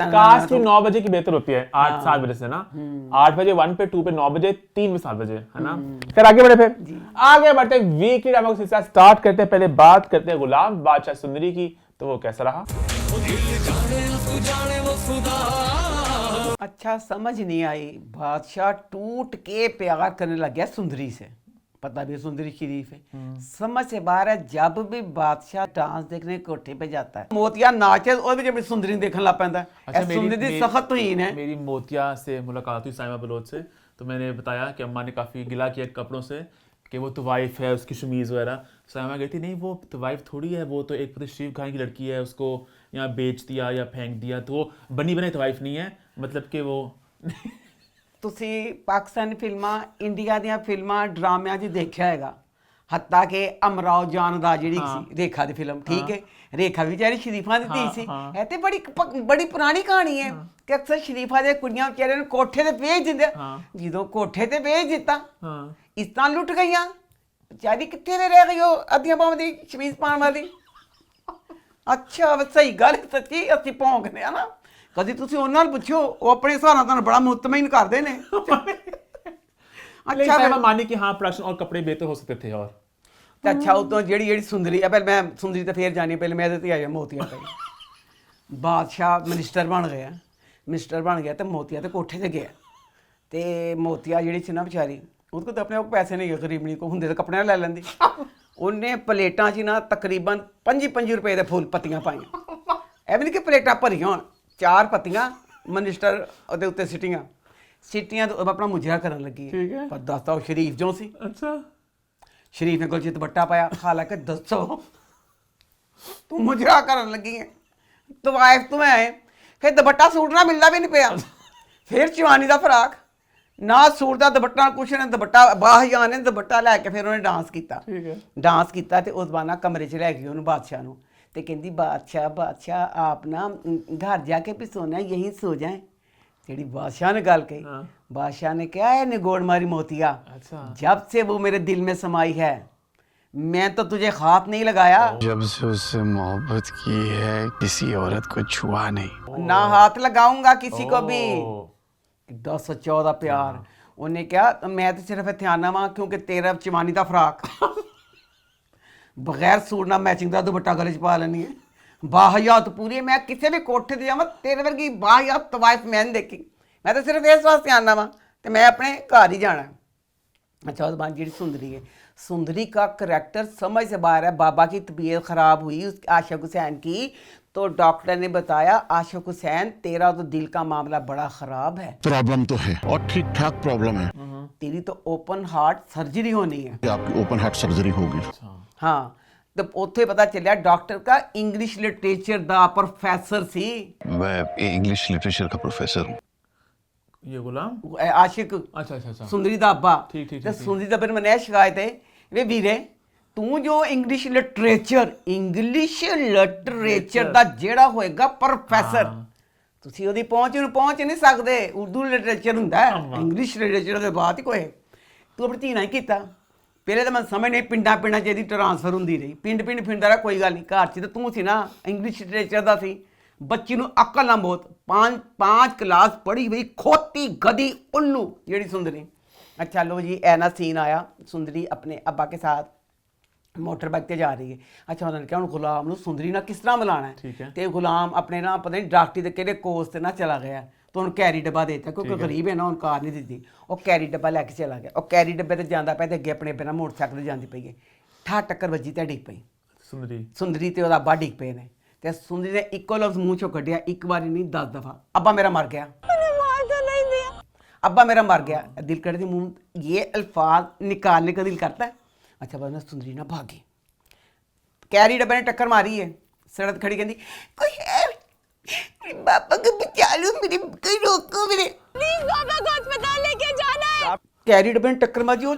काश की 9 बजे की बेहतर होती है 8-7 बजे से ना। 8 बजे 1 पे, 2 पे 9 बजे, 3 पे 7 बजे, है ना। फिर आगे बढ़े, फिर आगे बढ़ते वीकली ड्रामा का सिलसिला स्टार्ट करते हैं। पहले बात करते हैं गुलाम बादशाह सुंदरी की, तो वो कैसा रहा? अच्छा समझ नहीं आई, बादशाह टूट के प्यार करने लग गया सुंदरी से, पता भी है सुंदरी शरीफ है, समझ से बाहर है। जब भी बादशाह डांस देखने कोठे पे जाता है, मोतिया नाचे और भी जब सुंदरी देखने लग पैंदा है। सुंदरी सख्त तुहीन है। मेरी मोतिया से मुलाकात हुई, साइमा बलोच से, तो मैंने बताया कि अम्मा ने काफ़ी गिला किया कपड़ों से कि वो तो वाइफ है, उसकी शमीज़ वगैरह। साइमा कहती नहीं वो तो वाइफ थोड़ी है, वो तो एक पता शरीफ खान की लड़की है, उसको यहाँ बेच दिया या फेंक दिया, तो वो बनी बनाई तो वाइफ नहीं है, मतलब कि वो ਤੁਸੀਂ ਪਾਕਿਸਤਾਨੀ ਫਿਲਮਾਂ, ਇੰਡੀਆ ਦੀਆਂ ਫਿਲਮਾਂ, ਡਰਾਮਿਆਂ 'ਚ ਦੇਖਿਆ ਹੈਗਾ, ਹੱਤਾ ਕਿ ਅਮਰਾਓ ਜਾਨ ਦਾ ਜਿਹੜੀ ਸੀ ਰੇਖਾ ਦੀ ਫਿਲਮ, ਠੀਕ ਹੈ, ਰੇਖਾ ਵੀ ਵਿਚਾਰੀ ਸ਼ਰੀਫਾਂ ਦੀ ਧੀ ਸੀ। ਇਹ ਤੇ ਬੜੀ ਪੁਰਾਣੀ ਕਹਾਣੀ ਹੈ ਕਿ ਅਕਸਰ ਸ਼ਰੀਫਾਂ ਦੇ ਕੁੜੀਆਂ ਵਿਚਾਰਿਆਂ ਨੂੰ ਕੋਠੇ ਤੇ ਭੇਜ ਦਿੰਦੇ, ਜਦੋਂ ਕੋਠੇ ਤੇ ਭੇਜ ਦਿੱਤਾ ਇਸ ਤਾਂ ਲੁੱਟ ਗਈਆਂ, ਵਿਚਾਰੀ ਕਿੱਥੇ ਵੇ ਰਹਿ ਗਈ ਉਹ ਅੱਧੀਆਂ ਬਾਹਾਂ ਦੀ ਸ਼ਮੀਜ਼ ਪਾਉਣ ਵਾਲੀ। ਅੱਛਾ ਸਹੀ ਗੱਲ, ਸੱਚੀ ਅਸੀਂ ਭੌਂਕਦੇ ਆ ਨਾ, ਕਦੀ ਤੁਸੀਂ ਉਹਨਾਂ ਨੂੰ ਪੁੱਛੋ, ਉਹ ਆਪਣੇ ਹਿਸਾਬ ਨਾਲ ਤੁਹਾਨੂੰ ਬੜਾ ਮੁਤਮਈਨ ਕਰਦੇ ਨੇ। अच्छा मैं मानी कि हाँ प्रोडक्शन और कपड़े बेहतर हो सकते थे। और ਤੇ ਅੱਛਾ ਉਤੋਂ ਜਿਹੜੀ ਸੁੰਦਰੀ ਆ, ਪਹਿਲੇ ਮੈਂ ਸੁੰਦਰੀ ਤੇ ਫੇਰ ਜਾਣੀ, ਪਹਿਲੇ ਮੈਂ ਇਹਦੇ ਤੇ ਆਇਆ ਮੋਤੀਆ ਤੇ। ਬਾਦਸ਼ਾਹ ਮਿਨਿਸਟਰ ਬਣ ਗਿਆ, ਮਿਨਿਸਟਰ ਬਣ ਗਿਆ ਤੇ ਮੋਤੀਆ ਤੇ ਕੋਠੇ ਤੇ ਗਿਆ, ਤੇ ਮੋਤੀਆ ਜਿਹੜੀ ਸੀ ਨਾ ਵਿਚਾਰੀ, ਉਹਦੇ ਕੋਲ ਤਾਂ ਆਪਣੇ ਕੋਲ ਪੈਸੇ ਨਹੀਂ, ਗਰੀਬਣੀ ਕੋ ਹੁੰਦੇ ਤਾਂ ਕੱਪੜੇ ਨਾਲ ਲੈ ਲੈਂਦੀ। ਉਹਨੇ ਪਲੇਟਾਂ 'ਚ ਨਾ ਤਕਰੀਬਨ 25 ਰੁਪਏ ਦੇ ਫੁੱਲ ਪੱਤੀਆਂ ਪਾਈਆਂ, ਇਹ ਵੀ ਨਹੀਂ ਕਿ ਪਲੇਟਾਂ ਭਰੀਆਂ ਹੋਣ, 4 ਪੱਤੀਆਂ ਮਿਨਿਸਟਰ ਉਹਦੇ ਉੱਤੇ ਸਿੱਟੀਆਂ ਤੋਂ ਆਪਣਾ ਮੁਜਰਾ ਕਰਨ ਲੱਗੀ ਹੈ। ਪਰ ਦੱਸਦਾ ਉਹ ਸ਼ਰੀਫ ਜੋ ਸੀ। अच्छा ਸ਼ਰੀਫ ਨੇ ਕੋਲ ਚ ਦੁਪੱਟਾ ਪਾਇਆ, ਹਾਲਾਂਕਿ ਦੱਸੋ ਤੂੰ ਮੁਜਰਾ ਕਰਨ ਲੱਗੀ ਹੈ, ਤਵਾਇਫ ਤੂੰ ਹੈ, ਫਿਰ ਦੁਪੱਟਾ ਸੂਟ ਨਾਲ ਮਿਲਦਾ ਵੀ ਨਹੀਂ ਪਿਆ, ਫਿਰ ਚਵਾਨੀ ਦਾ ਫਰਾਕ ਨਾ ਸੂਟ ਦਾ ਦੁਪੱਟਾ ਕੁਛ ਨੇ, ਦੁਪੱਟਾ ਬਾਹਯਾਂ ਨੇ ਦੁਪੱਟਾ ਲੈ ਕੇ ਫਿਰ ਉਹਨੇ ਡਾਂਸ ਕੀਤਾ। ਡਾਂਸ ਕੀਤਾ ਤੇ ਉਸ ਬਾਨਾ ਕਮਰੇ 'ਚ ਲੈ ਗਈ ਉਹਨੂੰ ਬਾਦਸ਼ਾਹ ਨੂੰ, ਤੇ ਕਹਿੰਦੀ ਬਾਦਸ਼ਾਹ ਆਪ ਨਾ ਘਰ ਜਾ ਕੇ ਵੀ ਸੋਨਾ ਯਹੀਂ ਸੋ ਜਾਏ। ਜਿਹੜੀ बादशाह ने गल कही, बादशाह ने कहा है निगोड़ मारी मोतिया, जब से वो मेरे दिल में समाई है मैं तो तुझे हाथ नहीं लगाया, जब से उससे मोहब्बत की है किसी औरत को छुआ नहीं, ना हाथ लगाऊंगा किसी को भी। 1014 प्यार। उन्हें क्या मैं तो सिर्फ इत्थे आना वा क्योंकि तेरा चवानी का फ्राक बगैर सूट ना मैचिंग का दुपट्टा गले च पा लेनी है, बाहयात पूरी। मैं किसी भी कोठे ते जावां तेरे वर्गी बाहयात तवाइफ मैं नहीं देखी, मैं तो सिर्फ इस वास्ते आना वा तो मैं अपने घर ही जाना। अच्छा उस बाद जी सुंदरी है, सुंदरी का करैक्टर समझ से बाहर है। बाबा की तबीयत ख़राब हुई उस आशिक हुसैन की, तो डॉक्टर ने बताया आशिक हुसैन तेरा तो दिल का मामला बड़ा ख़राब है, प्रॉब्लम तो है और ठीक ठाक प्रॉब्लम है, तेरी तो ओपन हार्ट सर्जरी होनी है। आपकी ओपन हार्ट सर्जरी होगी। हाँ तो उत्थे पता चलिया डॉक्टर का इंग्लिश लिटरेचर दा प्रोफेसर सी। मैं इंग्लिश लिटरेचर का प्रोफेसर हूँ। ये गुलाम, ਆਸ਼ਿਕ अच्छा अच्छा अच्छा, ਸੁੰਦਰੀ ਦਾ ਅੱਬਾ ਠੀਕ, ਠੀਕ, ਤੇ ਠੀਕ, ਸੁੰਦਰੀ ਦਾ ਫਿਰ ਮੈਨੂੰ ਇਹ ਸ਼ਿਕਾਇਤ ਹੈ ਵੇ ਵੀਰੇ ਤੂੰ ਜੋ ਇੰਗਲਿਸ਼ ਲਿਟਰੇਚਰ ਦਾ ਜਿਹੜਾ ਹੋਏਗਾ ਪ੍ਰੋਫੈਸਰ ਤੁਸੀਂ ਉਹਦੀ ਪਹੁੰਚ ਨੂੰ ਪਹੁੰਚ ਨਹੀਂ ਸਕਦੇ। ਉਰਦੂ ਲਿਟਰੇਚਰ ਹੁੰਦਾ ਹੈ, ਇੰਗਲਿਸ਼ ਲਿਟਰੇਚਰ ਦੇ ਬਾਅਦ ਹੀ ਕੋਈ। ਤੂੰ ਆਪਣੀ ਧੀ ਨਾਲ ਹੀ ਕੀਤਾ। ਪਹਿਲੇ ਤਾਂ ਮੈਂ ਸਮਝ ਨਹੀਂ ਪਿੰਡਾਂ ਚ ਇਹਦੀ ਟ੍ਰਾਂਸਫਰ ਹੁੰਦੀ ਰਹੀ, ਪਿੰਡ ਫਿਰਦਾ ਰਿਹਾ, ਕੋਈ ਗੱਲ ਨਹੀਂ। ਘਰ 'ਚ ਤਾਂ ਤੂੰ ਸੀ ਨਾ ਇੰਗਲਿਸ਼ ਲਿਟਰੇਚਰ ਦਾ ਸੀ। ਬੱਚੀ ਨੂੰ ਅਕਲ ਨਾ ਬਹੁਤ, पाँच क्लास पढ़ी हुई खोती गधी उल्लू जेड़ी सुंदरी। अच्छा लो जी ऐना सीन आया, सुंदरी अपने अब्बा के साथ मोटर बाइक पे जा रही है। अच्छा उन्होंने कहा गुलाम नूं सुंदरी ना किस तरह मिलाना ठीक है। है, तो गुलाम अपने ना पता नहीं डॉक्टरी के किहड़े कोर्स से ना चला गया, तो उन्हें कैरी डब्बा देता क्योंकि गरीब है ना, उन्हें कार नहीं दी। वो कैरी डब्बा लैके चला गया। और कैरी डब्बे से जाता पाया तो अगे अपने बिना मोटरसाइकिल जाती पई है। ठा टक्कर वजी तो डिग पई सुंदरी तो अब्बा डिग पे ने। ਤੇ ਸੁੰਦਰੀ ਨੇ ਇੱਕੋ ਲਫ਼ਜ਼ ਮੂੰਹ ਚੋਂ ਕੱਢਿਆ, ਇੱਕ ਵਾਰੀ ਨਹੀਂ 10 ਦਫਾ, ਅੱਬਾ ਮੇਰਾ ਮਰ ਗਿਆ। अब्बा मेरा मर गया। दिल करती मुंह ये अल्फाज निकालने का दिल करता है। अच्छा बस सुंदरी ना भागी, कैरी डब्बे ने टक्कर मारी है, सड़क खड़ी कहती कोई है मेरे पापा को बचा लो, मेरे कोई रोको, मेरे प्लीज पापा को अस्पताल लेके जाना है। कैरी डब्बे ने टक्कर मारी,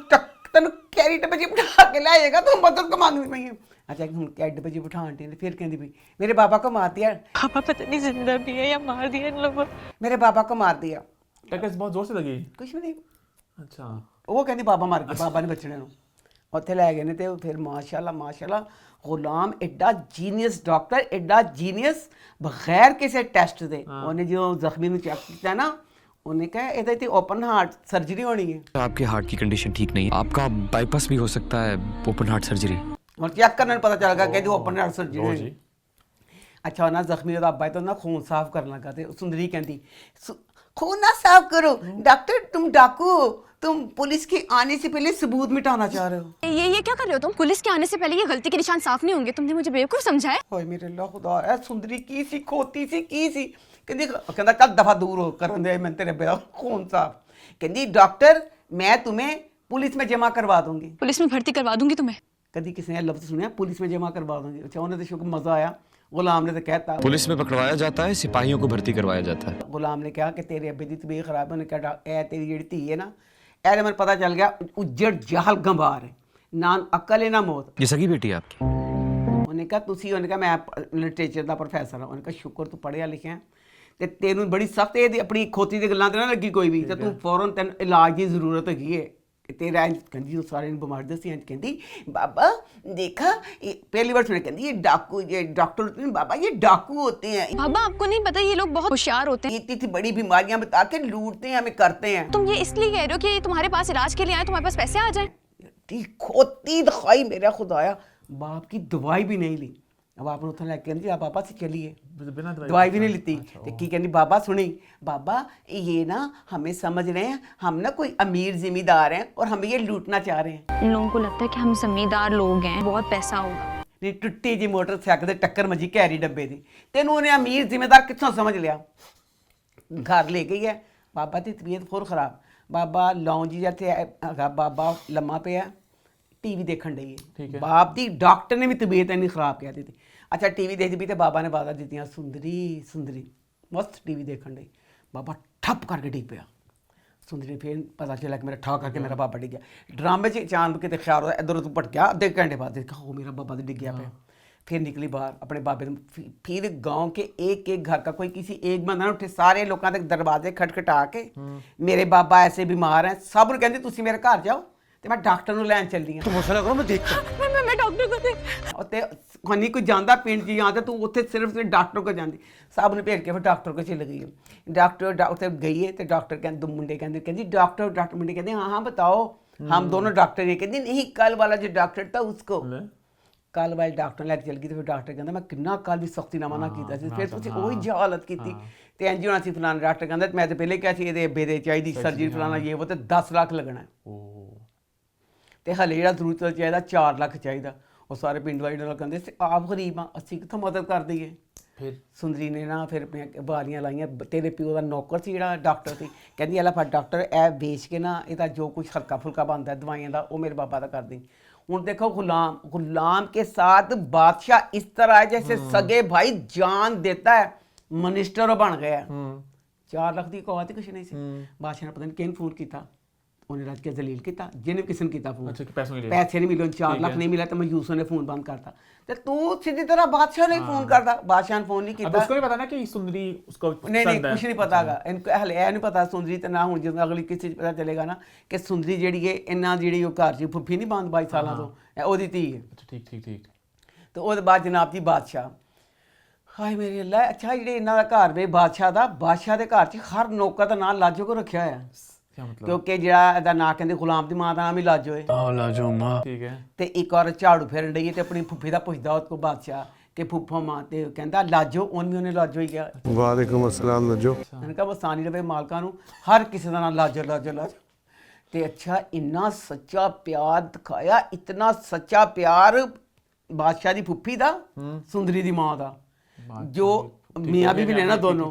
तेन कैरी डब्बे च बिठा के लाएगा तो मदद को मांगनी पई है। अच्छा हम कैरी डब्बे च बिठा दी, फिर कहती भी मेरे पापा को मार दिया। पापा पता नहीं जिंदा भी है या मार दिया इन लोगों। मेरे पापा को मार दिया। टक्कर बहुत जोर से लगी? कुछ भी नहीं। अच्छा ਉਹ ਕਹਿੰਦੀ ਬਾਬਾ ਮਰ ਗਿਆ, ਬਾਬਾ ਨੇ ਬਚਣੇ ਨੂੰ। ਉੱਥੇ ਲੈ ਗਏ ਨੇ ਤੇ ਫਿਰ ਮਾਸ਼ਾਅੱਲਾ ਗੁਲਾਮ ਐਡਾ ਜੀਨੀਅਸ ਡਾਕਟਰ, ਐਡਾ ਜੀਨੀਅਸ ਬਗੈਰ ਕਿਸੇ ਟੈਸਟ ਦੇ। ਉਹਨੇ ਜਦੋਂ ਜ਼ਖਮੀ ਨੂੰ ਚੈੱਕ ਕੀਤਾ ਨਾ, ਉਹਨੇ ਕਿਹਾ ਇਹਦੇ ਤੇ ਓਪਨ ਹਾर्ट सर्जरी होनी है। आपके हार्ट की कंडीशन ठीक नहीं है, आपका बाईपास भी हो सकता है, ओपन हार्ट सर्जरी। और चेक करने पता चल गया कहती ओपन हार्ट सर्जरी होनी। अच्छा ना जख्मी का अब्बा तो ना खून साफ करने लगा, तो सुंदरी कहती खून ना साफ करो डॉक्टर, तुम डाकू हो, तुम पुलिस के आने से पहले सबूत मिटाना चाह रहे हो। ये क्या कर रहे हो तुम? पुलिस के आने से पहले ये गलती के निशान साफ नहीं होंगे। तुमने मुझे बेवकूफ समझा है? होए मेरे अल्लाह खुदा, ए सुंदरी की सी खोती सी की सी। कहता चल दफा दूर हो कर दे, मैं तेरे बेटा खून साफ। कहती डॉक्टर मैं तुम्हें पुलिस में जमा करवा दूंगी, पुलिस में भर्ती करवा दूंगी तुम्हें। कभी किसी ने लफ्ज सुने पुलिस में जमा करवा दूंगी? अच्छा उन्हें तो शुक्र मजा आया। गुलाम ने तो कहता पुलिस में पकड़वाया जाता है, सिपाहियों को भर्ती करवाया जाता है। गुलाम ने कहा कि तेरे अब्बे की तबीयत खराब है। उन्हें कहा ए तेरी जी धी है ना, ए मैंने पता चल गया उज्जड़ जहल गंवार है, ना अकल है ना मौत। ये सगी बेटी है आपकी? उन्हें कहा तुसी, उन्हें कहा मैं लिटरेचर का प्रोफैसर हाँ। उन्हें कहा शुक्र तू पढ़िया लिखिया ते तेनू बड़ी सख्त अपनी खोती की गल्लां ते ना लगी कोई भी, तो तू फौरन तेन इलाज की जरूरत हैगी है। तेरा कहती जो सारे बीमारी दसी कहती बाबा देखा पहली बार सुने, कहती ये डाकू, ये डॉक्टर होते हैं बाबा, ये डाकू होते हैं। बाबा आपको नहीं पता ये लोग बहुत होशियार होते हैं, इतनी बड़ी बीमारियां बता के लूटते हैं हमें, करते हैं। तुम ये इसलिए कह रहे हो कि तुम्हारे पास इलाज के लिए आए, तुम्हारे पास पैसे आ जाए। खोती दिखाई मेरा खुदाया, बाप की दवाई भी नहीं ली। अब आप उत्थे लैके कहती आप पापा से चलिए, दवाई भी नहीं लीती। की कहती बाबा सुनी बाबा ये ना हमें समझ रहे हैं हम ना कोई अमीर जिम्मेदार हैं और हमें ये लूटना चाह रहे हैं। इन लोगों को लगता है कि हम जमींदार लोग हैं, बहुत पैसा होगा। नहीं टुट्टी जी मोटरसाइकिल से टक्कर मजी कैरी डब्बे की, तेनों उन्हें अमीर जिम्मेदार कितों समझ लिया। घर ले गई है, बाबा की तबीयत होर खराब, बाबा लौंजी जैसे बाबा लम्मा पे टीवी देखन डई है। बाप दी डॉक्टर ने भी तबीयत इन्नी खराब कह दी थी। अच्छा टीवी देखती भी तो बाबा ने बाधा दी सुंदरी सुंदरी मस्त टीवी देखन डई। बाबा ठप करके डिग पिया। सुंदरी फिर पता चला कि मेरा ठा करके मेरा बाबा डिग गया। ड्रामे से चांद के ख्याल होता इधर उधर भट गया। आधे घंटे बाद देखा हो मेरा बाबा तो डिग गया पे। फिर निकली बाहर अपने बाबे ने, फिर गांव के एक एक घर का कोई किसी एक बंदा उठे, सारे लोगों तक दरवाजे खटखटा के मेरे बाबा ऐसे बीमार हैं, सब ਨੂੰ ਕਹਿੰਦੇ ਤੁਸੀਂ ਮੇਰੇ ਘਰ ਜਾਓ ਤੇ ਮੈਂ ਡਾਕਟਰ ਨੂੰ ਲੈਣ ਚੱਲੀ ਆ। ਤੂੰ ਹੌਸਲਾ ਕਰੋ ਮੈਂ ਦੇਖ मैं डॉक्टर को देख ਤੇ ਖਾਨੀ ਕੋਈ ਜਾਂਦਾ ਪਿੰਡ 'ਚ ਜਾਂ ਤੇ ਤੂੰ ਉੱਥੇ ਸਿਰਫ ਡਾਕਟਰ ਕੋਲ ਜਾਂਦੀ। ਸਭ ਨੂੰ ਭੇਜ ਕੇ ਫਿਰ ਡਾਕਟਰ ਕੋਲ ਚਲੀ ਗਈ। डॉक्टर ਉੱਥੇ ਗਈ ਹੈ ਤੇ ਡਾਕਟਰ ਕਹਿੰਦੇ ਮੁੰਡੇ ਕਹਿੰਦੀ डॉक्टर मुंडे कहते हाँ हाँ बताओ हम दोनों डॉक्टर हैं। कहती नहीं कल वाला जो डॉक्टर था उसको, कल वाले डॉक्टर लैके चल गई। तो फिर डॉक्टर कहता मैं कितना कल भी सख्ती नामा ना किया, फिर तुम वही जहालत की तो इंज होना सी। फलाना डॉक्टर कहता मैं तो पहले क्या ये बेदे चाहिए सर्जरी फलाना ये वो, तो 10 लाख लगना तो हले जो जरूरत चाहिए 4 लाख चाहिए। वो सारे पिंड वाले लोग कहते आप गरीब हाँ असी कितों मदद कर दईए। फिर सुंदरी ने ना फिर अपनी बालियाँ लाइया। तेरे प्यो का नौकर से जो डॉक्टर थी, कहती अला फट डॉक्टर ए बेच के ना ये जो कुछ हल्का फुल्का बनता है दवाइयाँ का वो मेरे बाबा का कर दी। हूँ देखो गुलाम के साथ बादशाह इस तरह है जैसे सगे भाई जान देता है, मिनिस्टर बन गया। 4 ਲੱਖ ਦੀ ਕੌਤ ਹੀ ਕੁਛ ਨਹੀਂ ਸੀ। ਬਾਦਸ਼ਾਹ ਨੇ ਪਤਾ ਨਹੀਂ ਕਿਹਨੂੰ ਫੋਨ ਕੀਤਾ, ਉਹਨੇ ਰੱਜ ਕੇ ਜ਼ਲੀਲ ਕੀਤਾ, ਜਿਹਨੇ ਕਿਸੇ ਨੂੰ ਕੀਤਾ ਫੋਨ। अच्छा कि पैसों के लिए ਪੈਸੇ ਨਹੀਂ ਮਿਲੇ, 4 ਲੱਖ ਨਹੀਂ ਮਿਲਿਆ, ਤੇ ਮਯੂਸੋਂ ਨੇ ਫੋਨ ਬੰਦ ਕਰਤਾ। ਤੇ ਤੂੰ ਸਿੱਧੀ ਤਰ੍ਹਾਂ ਬਾਦਸ਼ਾਹ ਨੇ ਫੋਨ ਕਰਦਾ, ਬਾਦਸ਼ਾਹ ਨੇ ਫੋਨ ਨਹੀਂ अब ਕੀਤਾ। उसको नहीं पता ना कि सुंदरी उसको नहीं पसंद है। कुछ नहीं पता गा इनको हले ਇਹ नहीं पता सुंदरी ਤੇ ਨਾ ਹੁਣ ਜਦੋਂ ਅਗਲੀ ਕਿਸੇ ਚ ਪਤਾ ਚੱਲੇਗਾ ਨਾ ਕਿ ਸੁੰਦਰੀ ਜਿਹੜੀ ਹੈ ਇੰਨਾ ਜਿਹੜੀ ਉਹ ਘਰ ਚ ਫੁੱਫੀ ਨਹੀਂ ਬੰਦ 22 ਸਾਲਾਂ ਤੋਂ, ਇਹ ਉਹਦੀ ਧੀ ਹੈ। अच्छा ठीक ठीक ठीक। ਤੇ ਉਹਦੇ ਬਾਅਦ ਜਨਾਬ ਜੀ ਬਾਦਸ਼ਾਹ, ਹਾਏ ਮੇਰੇ ਅੱਲਾ, ਅੱਛਾ ਜਿਹੜੇ ਇਹਨਾਂ ਦਾ ਘਰ ਵੇ ਬਾਦਸ਼ਾਹ ਦਾ, ਬਾਦਸ਼ਾਹ ਦੇ ਘਰ ਚ ਹਰ ਨੌਕਰ ਦਾ ਨਾਂ ਲਾਜੋ ਕੋ ਰੱਖਿਆ ਹੋਇਆ, क्या मतलब? ਕਿਉਂਕਿ ਜਿਹੜਾ ਇਹਦਾ ਨਾਂ ਕਹਿੰਦੇ ਗੁਲਾਮ ਦੀ ਮਾਂ ਦਾ ਨਾਮ ਹੀ ਲਾਜੋ ਹੈ। लाजो माँ ठीक है। ਤੇ ਇੱਕ ਔਰਤ ਝਾੜੂ ਫੇਰਨ ਡਈ ਹੈ ਤੇ ਆਪਣੀ ਫੁੱਫੀ ਦਾ ਪੁੱਛਦਾ ਉਹ ਕੋ ਬਾਦਸ਼ਾਹ ਕਿ ਫੁੱਫਾ ਮਾਂ, ਤੇ ਕਹਿੰਦਾ ਲਾਜੋ, ਉਹਨੇ ਲਾਜੋ ਹੀ ਕਿਹਾ। वालेकुम अस्सलाम लाजो मैंने कहा वो सानी रवे मालका नू हर किसी का नाम लाजो लाजो लाजो। ते अच्छा इन्ना सच्चा प्यार दिखाया, इतना सच्चा प्यार बादशाह दी फुफ्फी दा सुंदरी दी माँ दा, जो मियाँ बीवी ने ना दोनों,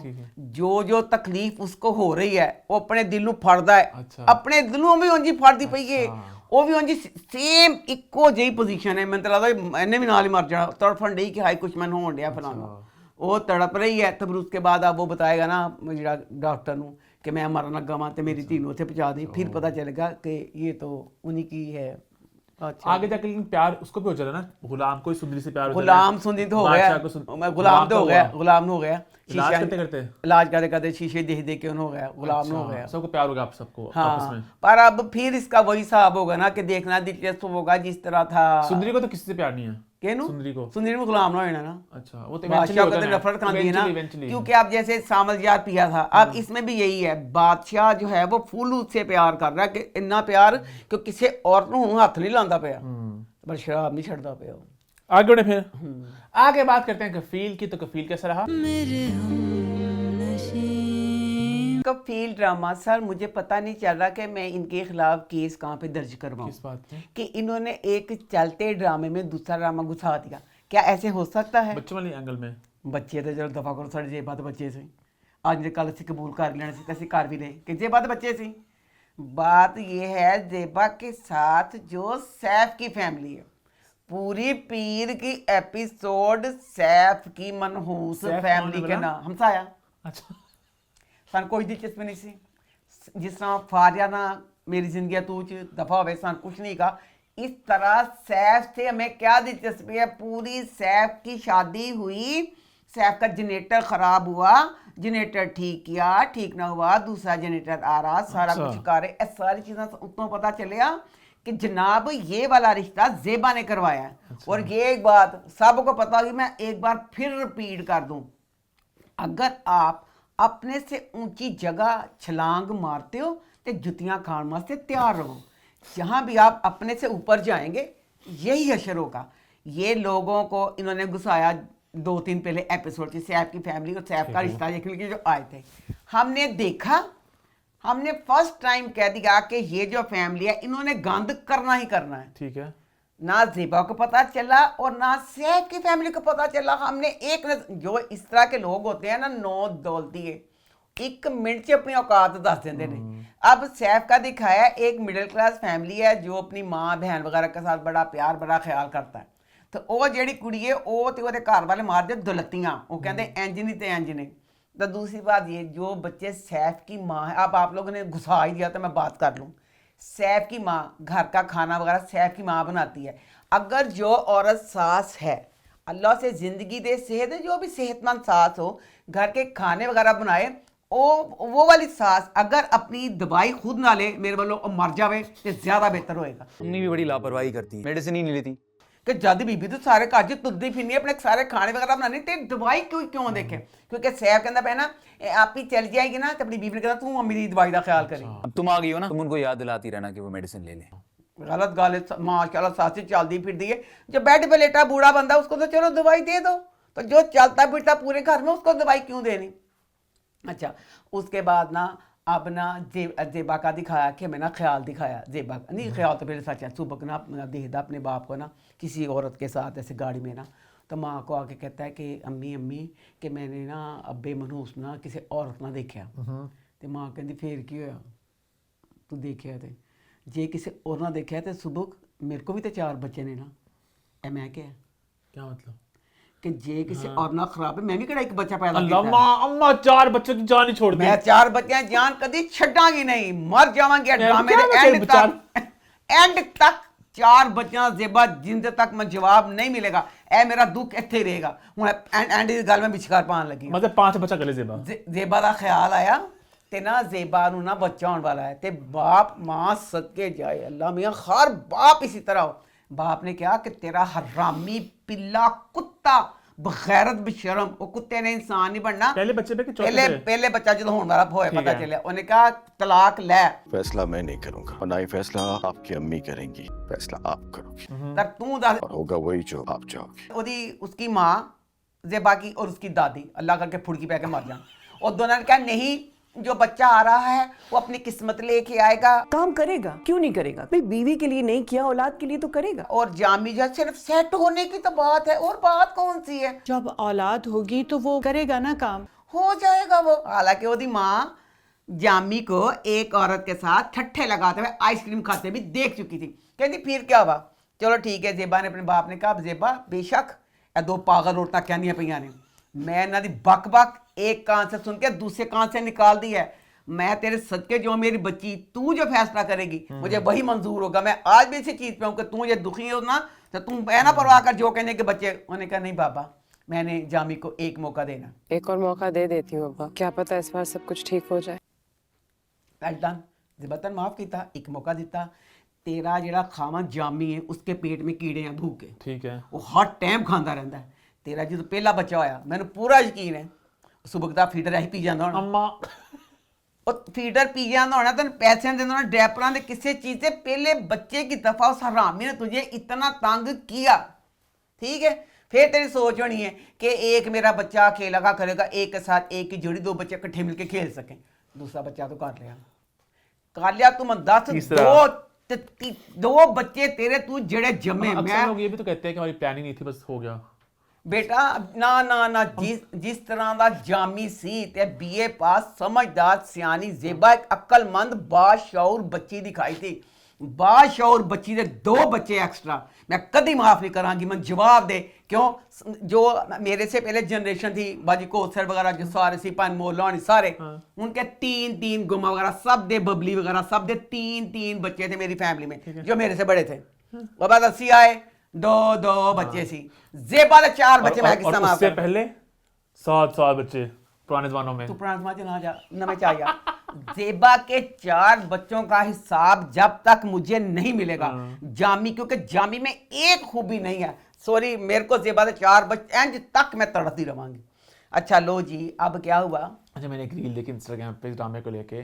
जो जो तकलीफ उसको हो रही है वो अपने दिल नू फड़दा है। अच्छा। अपने दिल नू भी उंजी फड़दी पई है, ਉਹ ਵੀ ਉਂਝ ਸੇਮ ਇੱਕੋ ਜਿਹੀ ਪੋਜੀਸ਼ਨ ਹੈ। ਮੈਨੂੰ ਤਾਂ ਲੱਗਦਾ ਇਹਨੇ ਵੀ ਨਾਲ ਹੀ ਮਰ ਜਾਣਾ, ਤੜਫਣ ਡਈ ਕਿ ਹਾਈ ਕੁਛ ਮੈਨੂੰ ਹੋਣ ਡਿਆ ਫਲਾਣਾ। ਉਹ ਤੜਪ ਰਹੀ ਹੈ। ਤਬ ਉਸਕੇ ਬਾਅਦ ਆਪ ਉਹ ਬਤਾਏਗਾ ਨਾ ਜਿਹੜਾ ਡਾਕਟਰ ਨੂੰ ਕਿ ਮੈਂ ਮਰਨ ਲੱਗਾ ਵਾਂ ਤੇ ਮੇਰੀ ਧੀ ਨੂੰ ਉੱਥੇ ਪਹੁੰਚਾ ਦੇ, ਫਿਰ ਪਤਾ चलेगा कि ये तो उन्हीं की है। अच्छा। आगे जाके लेकिन प्यार उसको भी हो जाता है ना, गुलाम को सुंदरी से प्यार हो जाता है। गुलाम सुंदरी तो हो गया, बादशाह को मैं गुलाम तो हो गया, हुआ। गुलाम हो गया। इलाज शीशा- करते करते इलाज करते करते शीशे देख देख के उन्हें हो गया, गुलाम हो गया। सबको प्यार होगा आप सबको आपस हाँ, में। पर अब फिर इसका वही हिसाब होगा ना कि देखना दिलचस्प होगा जिस तरह था सुंदरी को तो किसी से प्यार नहीं है। केनू सुंदरी को। सुंदरी में गुलाम ना होना ना। अच्छा वो तो बादशाह eventually को तो होगा नफरत खाती है ना, eventually। क्योंकि आप जैसे सामलजार पिया था, अब इसमें भी यही है। बादशाह जो है वो फुल उससे प्यार कर रहा है, कि इतना प्यार कि किसी औरत ਨੂੰ ਹੱਥ ਨਹੀਂ ਲਾਉਂਦਾ ਪਿਆ, पर शराब नहीं छड़ता पिया। आगे बढ़े फिर आगे बात करते हैं कफील की। तो कफील कैसा रहा? कफील ड्रामा सर, मुझे पता नहीं चल रहा कि मैं इनके खिलाफ केस कहाँ पे दर्ज करवाऊं। किस बात पे? कि इन्होंने एक चलते ड्रामे में दूसरा ड्रामा घुसा दिया, क्या ऐसे हो सकता है? बच्चों वाले एंगल में ਬੱਚੇ ਤੇ ਚਲੋ ਦਫਾ ਕਰੋ, ਸਾਡੇ ਜੇ ਬਾਤ ਬੱਚੇ ਸੀ, ਅੱਜ ਦੇ ਕੱਲ ਅਸੀਂ ਕਬੂਲ ਕਰ ਲੈਣੇ ਸੀ ਤੇ ਅਸੀਂ ਕਰ ਵੀ ਲਏ ਕਿ ਜੇ ਬਾਤ बच्चे ਸੀ। बात ये है जेबा के साथ जो सैफ की फैमिली है, पूरी पीर की एपिसोड सैफ की मनहूस सैफ फैमिली कौन है के बोला? नाम हमसाया। अच्छा सन कोई दिलचस्पी नहीं सी, जिस तरह फारिया ना मेरी जिंदगी तू च दफा होवे, सन कुछ नहीं कहा। इस तरह सैफ से हमें क्या दिलचस्पी है? पूरी सैफ की शादी हुई, सैफ का जनरेटर खराब हुआ, जनरेटर ठीक किया, ठीक ना हुआ, दूसरा जनरेटर आ रहा, सारा अच्छा। कुछ कर रहे, सारी चीज़ें उतना पता चलिया कि जनाब ये वाला रिश्ता जेबा ने करवाया है। अच्छा। और ये एक बात सबको पता होगी, मैं एक बार फिर रिपीट कर दूं, अगर आप अपने से ऊंची जगह छलांग मारते हो तो जुतियां खान वास्ते तैयार रहो। जहां भी आप अपने से ऊपर जाएंगे यही हशर होगा। ये लोगों को इन्होंने घुसाया 2-3 पहले एपिसोड से, सैफ की फैमिली और सैफ का रिश्ता देखने के जो आए थे, हमने देखा, हमने फर्स्ट टाइम कह दिया कि ये जो फैमिली है इन्होंने गंद करना ही करना है। ठीक है। ना ज़ेबा को पता चला और ना सैफ की फैमिली को पता चला। हमने एक जो इस तरह के लोग होते हैं ना, नौ दौलती है, 1 मिनट से अपनी औकात दस देते हैं। अब सैफ का दिखाया एक मिडिल क्लास फैमिली है जो अपनी माँ बहन वगैरह के साथ बड़ा प्यार बड़ा ख्याल करता है। तो वो ਜਿਹੜੀ कुड़ी है वो तो घर वाले मार दे दौलतियाँ, वो कहते इंज नहीं तो इंज नहीं। तो दूसरी बात ये, जो बच्चे सैफ की माँ है, अब आप लोगों ने घुसा ही दिया तो मैं बात कर लूँ। सैफ की माँ घर का खाना वगैरह सैफ की माँ बनाती है। अगर जो औरत सास है, अल्लाह से ज़िंदगी दे, सेहत जो भी सेहतमंद सास हो, घर के खाने वगैरह बनाए, वो वाली सास अगर अपनी दवाई खुद ना ले, मेरे वालों मर जावे तो ज़्यादा बेहतर होएगा। मम्मी भी बड़ी लापरवाही करती है, मेडिसिन ही नहीं लेती। कि जद बीबी तो सारे घर च तुरदी फिरनी, अपने सारे खाने वगैरह बनाने, ते दवाई क्यों देखे? क्योंकि सैफ कहता पे ना आप ही चल जाएगी ना, तो अपनी बीबी ने कहना तू मम्मी की दवाई का ख्याल करी। अब तुम आ गई हो ना, तुम उनको याद दिलाती रहना कि वो मेडिसिन ले लें। गलत गल है, माशाल्लाह सासी चलती फिरती है। जो बेड पे लेटा बूढ़ा बंदा उसको तो चलो दवाई दे दो, तो जो चलता फिरता पूरे घर में उसको दवाई क्यों देनी? अच्छा, उसके बाद ना अब ना जेबा का दिखाया कि मैं ना ख्याल दिखाया, जेबा नहीं ख्याल तो पहले सच है। सुबह ना देखता अपने बाप को ना किसी औरत के साथ ऐसे गाड़ी में ना, तो माँ को आके कहता है कि अम्मी अम्मी कि मैंने ना अब्बे मनहूस ना किसी औरत ना देखा। तो माँ कहती फिर की होया, तू देखा तो जे किसी और ना देखा तो सुबह मेरे को भी तो 4 बच्चे ने ना, ए मैं क्या क्या मतलब? कि जे किसी और ना खराब है मैं भी किहड़ा एक बच्चा पैदा अल्लाह कीता मां अम्मा 4 बच्चों की जान ही छोड़ दी मैं 4 बच्चे जान कदी छड्डांगी नहीं मर जावांगे ड्रामे क्या दे बच्चे एंड तक 4 बच्चा जेबा जिंदे तक मैं जवाब नहीं मिलेगा ए मेरा दुख इत्थे ही रहेगा हुण एंड दी गल में विचकार पान लगी मतलब 5 बच्चा गले ज़ेबा जेबा दा ख्याल आया ते ना जेबा नू ना बच्चा होने वाला है ते बाप मां सदके जाए अल्लाह मियां हर बाप इसी तरह हो बाप ने कहा कि तेरा हरामी पिल्ला कुत्ता बगैरत बेशरम वो कुत्ते ने इंसान नहीं बनना पहले बच्चे पे कि चौथे पे पहले बच्चा जो होने वाला होए ठीक पता है। चले उन्हें कहा तलाक ले फैसला मैं नहीं करूंगा और ना ही फैसला आपकी अम्मी करेंगी फैसला आप करोगे तर तू दस और होगा वही जो आप चाहोगे ओदी उसकी माँ जेबा की और उसकी दादी अल्लाह करके फुड़की पै के मर जाए और दोनों ने कहा नहीं जो बच्चा आ रहा है वो अपनी किस्मत लेके आएगा काम करेगा क्यों नहीं करेगा भाई बीवी के लिए नहीं किया औलाद के लिए तो करेगा और जामी जा सिर्फ सेट होने की तो बात है और बात कौन सी है जब औलाद होगी तो वो करेगा ना काम हो जाएगा वो हालांकि ओदी माँ जामी को एक औरत के साथ ठट्ठे लगाते हुए आइसक्रीम खाते भी देख चुकी थी कहती फिर क्या हुआ चलो ठीक है जेबा ने अपने बाप ने कहा जेबा बेशक ए 2 पागल औरतां कहनियां पईयां ने मैं इन्हां दी बक बक एक कान से सुन के दूसरे कान से निकाल दी है मैं तेरे सदके जो मेरी बच्ची तू जो फैसला करेगी मुझे वही मंजूर होगा मैं आज भी इसी चीज पे हूँ कि तू ये दुखी हो ना तो तुम है ना परवाह कर जो कहने के बच्चे उन्होंने कहा नहीं बाबा मैंने जामी को एक मौका देना एक और मौका दे देती हूँ अब्बा क्या पता इस बार सब कुछ ठीक हो जाए डन जिबतन माफ किया एक मौका दिता तेरा जेड़ा खावा जामी है उसके पेट में कीड़े हैं भूखे ठीक है वो हर टाइम खांदा रहता है तेरा जो पहला बच्चा होया मैंने पूरा यकीन है सुबह का फीडर ऐसी पी जाता होना अम्मा और फीडर पी जाता होना तेन पैसे देना होना डैपरां दे किसी चीज़ से पहले बच्चे की दफा उस हरामी ने तुझे इतना तंग किया ठीक है फिर तेरी सोच होनी है कि एक मेरा बच्चा खेलेगा करेगा एक के साथ एक की जोड़ी 2 बच्चे इकट्ठे मिलके खेल सकें दूसरा बच्चा तो कर लिया तुम 10 दो बच्चे तेरे तू जड़े जमे अक्सर मैं लोग ये भी तो कहते हैं कि हमारी प्लानिंग नहीं थी बस हो गया बेटा ना ना ना जिस तरह का जामी सी ते बीए पास समझदार सियानी जेबा एक अक्लमंद बाशऊर बच्ची दिखाई थी बाशऊर बच्ची दे 2 बच्चे एक्स्ट्रा मैं कभी माफ नहीं करांगी मैं जवाब दे क्यों जो मेरे से पहले जनरेशन थी बाजी कोसर वगैरह जो सारे सी पान मोलानी सारे उनके 3 गुमा वगैरह सब दे बबली वगैरह सब दे 3 बच्चे थे मेरी फैमिली में जो मेरे से बड़े थे वो बाद 80 आए 2 बच्चे सी जेबा दे 4 बच्चे मैं किस्सा माफ उससे पहले 7 बच्चे पुराने जमानों में तू पुराने जमाने ना जा नवे चा जा जेबा के 4 बच्चों का हिसाब जब तक मुझे नहीं मिलेगा जामी क्योंकि जामी में एक खूबी नहीं है सॉरी मेरे को जेबा के 4 बच्चे एंड तक मैं तड़पती रवांगी अच्छा लो जी अब क्या हुआ अच्छा मैंने एक रील देखी इंस्टाग्राम पे इस ड्रामे को लेके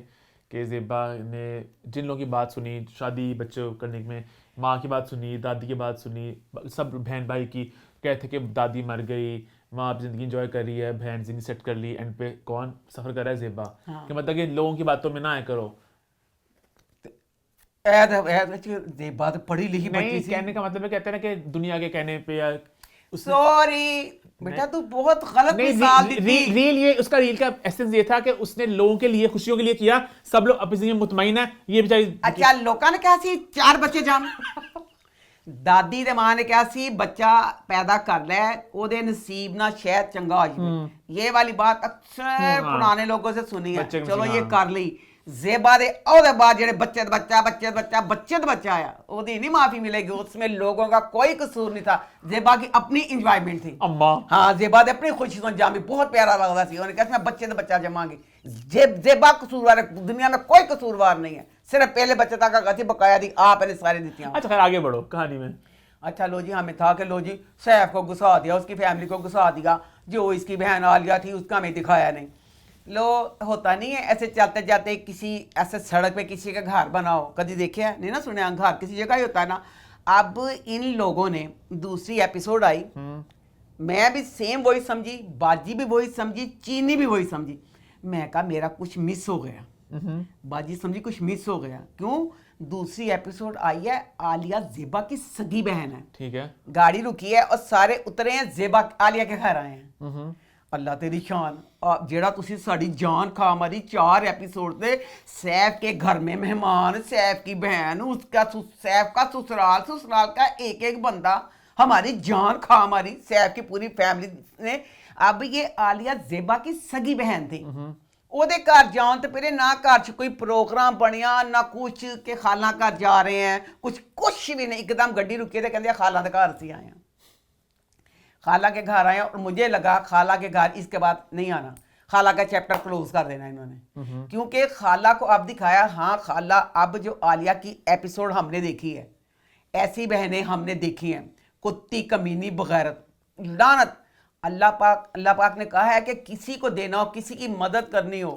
कि जेबा ने जिन लोगों की बात सुनी शादी बच्चों करने में माँ की बात सुनी दादी की बात सुनी सब बहन भाई की कहते कि दादी मर गई माँ अब जिंदगी इंजॉय कर रही है बहन जिंदगी सेट कर ली एंड पे कौन सफर कर रहा है जेबा कि मतलब कि लोगों की बातों में ना आया करो जेबा तो पढ़ी लिखी बच्ची नहीं सी कहने का मतलब है कहते हैं ना कि दुनिया के कहने पे या सॉरी बेटा तू बहुत गलत नहीं मिसाल दी थी रील ये उसका रील का एसेंस ये था कि उसने लोगों के लिए खुशियों के लिए किया सब लोग अपनी जिंदगी में मुतमईन है ये बेचारी अच्छा लोगों ने क्या सी 4 बच्चे जान दादी दे मां ने क्या सी बच्चा पैदा कर ले ओदे नसीब ना शायद चंगा हो जाए ये वाली बात अक्सर पुराने लोगों से सुनी है बच्चे के चलो नसीब, ये हाँ। कर ली जेबा दे ओदे बाद जेड़े बच्चे दा बच्चा आया ओदी नहीं माफी मिलेगी उसमें लोगों का कोई कसूर नहीं था जेबा की अपनी इंजॉयमेंट थी अम्मा हाँ जेबा दे अपनी खुशी तो जामी बहुत प्यारा लगता सी उन्होंने कहा मैं बच्चे दा बच्चा जमांगी जेबा कसूरवार है दुनिया में कोई कसूरवार नहीं है सिर्फ पहले बच्चे तक का बकाया दी आप ने सारे दी अच्छा खैर आगे बढ़ो कहानी में अच्छा लो जी हमें था कि लो जी सैफ को घुसा दिया उसकी फैमिली को घुसा दिया जो इसकी बहन आलिया थी उसका हमें दिखाया नहीं लो होता नहीं है ऐसे चलते जाते किसी ऐसे सड़क पे किसी का घर बनाओ कभी देखे है नहीं ना सुने घर किसी जगह ही होता है ना अब इन लोगों ने दूसरी एपिसोड आई मैं भी सेम वही समझी बाजी भी वही समझी चीनी भी वही समझी मैं कहा मेरा कुछ मिस हो गया बाजी समझी कुछ मिस हो गया क्यों दूसरी एपिसोड आई है आलिया जेबा की सगी बहन है ठीक है गाड़ी रुकी है और सारे उतरे हैं जेबा आलिया के घर आए हैं अल्लाह तेरी शान जेड़ा तुसी साड़ी जान खा मारी 4 एपिसोड से सैफ के घर में मेहमान सैफ की बहन उसका सैफ का ससुराल का एक बंदा हमारी जान खा हमारी सैफ की पूरी फैमिली ने। अब ये आलिया जेबा की सगी बहन थी, ਉਹਦੇ ਘਰ ਜਾਣ ਤੇ ਪਹਿਲੇ ਨਾ ਘਰ 'ਚ ਕੋਈ ਪ੍ਰੋਗਰਾਮ ਬਣਿਆ ਨਾ ਕੁਛ ਕਿ ਖਾਲਾਂ ਘਰ ਜਾ ਰਹੇ हैं कुछ भी नहीं। एकदम गड्डी रुकी तो कहते खाला के घर से आए हैं, खाला के घर आए और मुझे लगा खाला के घर इसके बाद नहीं आना, खाला का चैप्टर क्लोज कर देना इन्होंने, क्योंकि खाला को अब दिखाया। हाँ खाला, अब जो आलिया की एपिसोड हमने देखी है, ऐसी बहनें हमने देखी हैं, कुत्ती कमीनी बगैरत लानत। अल्लाह पाक ने कहा है कि किसी को देना हो, किसी की मदद करनी हो,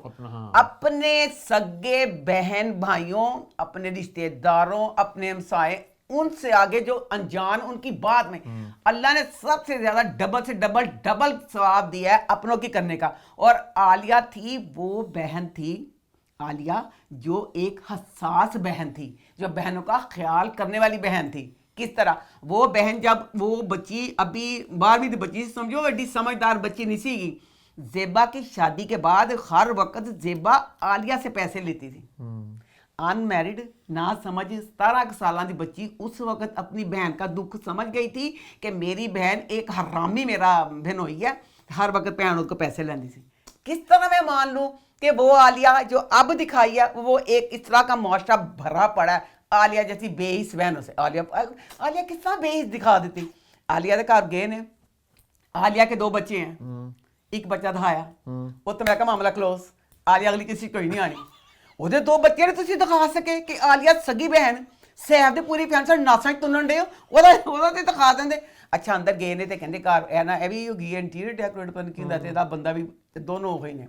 अपने सगे बहन भाइयों, अपने रिश्तेदारों, अपने हमसाए, उनसे आगे जो अनजान उनकी बात में अल्लाह ने सबसे ज्यादा डबल से डबल सवाब दिया है अपनों की करने का। और आलिया थी वो बहन थी, आलिया जो एक हसास बहन थी, जो बहनों का ख्याल करने वाली बहन थी। किस तरह वो बहन, जब वो बच्ची अभी 12वीं बच्ची, समझो एडी समझदार बच्ची नहीं सी, जेबा की शादी के बाद हर वक्त जेबा आलिया से पैसे लेती थी। अनमैरिड ना समझ 17 साल की बच्ची उस वक्त अपनी बहन का दुख समझ गई थी कि मेरी बहन एक हरामी मेरा बहन हुई है, हर वक्त बहन उसको पैसे लेती थी। किस तरह मैं मान लूँ कि वो आलिया जो अब दिखाई है वो एक इस तरह का मुआशरा भरा पड़ा है आलिया जैसी बेहिस बहनों से। आलिया किस तरह बेहिस दिखा देती। आलिया के घर गए ने, आलिया के 2 बच्चे हैं, एक बच्चा दिखाया वो तो मैं कहा मामला क्लोज, आलिया अगली किसी कोई नहीं आनी। ਉਹਦੇ 2 ਬੱਚੇ ਨੇ ਤੁਸੀਂ ਦਿਖਾ ਸਕੇ ਕਿ ਆਲੀਆ ਸਗੀ ਬਹਿਨ ਸੈਫ ਦੀ ਪੂਰੀ ਫੈਮਿਲੀ ਨਾਸਾਂ 'ਚ ਤੁੰਨਣ ਡੇ ਉਹਦਾ ਤੇ ਦਿਖਾ ਦਿੰਦੇ। ਅੱਛਾ ਅੰਦਰ ਗਏ ਨੇ ਤੇ ਕਹਿੰਦੇ ਘਰ ਇਹ ਨਾ ਇਹ ਵੀ ਹੋ ਗਈ ਇੰਟੀਰੀਅਰ ਡੈਕੋਰੇਟ ਕਰਨ ਕੀ ਹੁੰਦਾ ਤੇ ਇਹਦਾ ਬੰਦਾ ਵੀ ਦੋਨੋਂ ਹੋਏ ਨੇ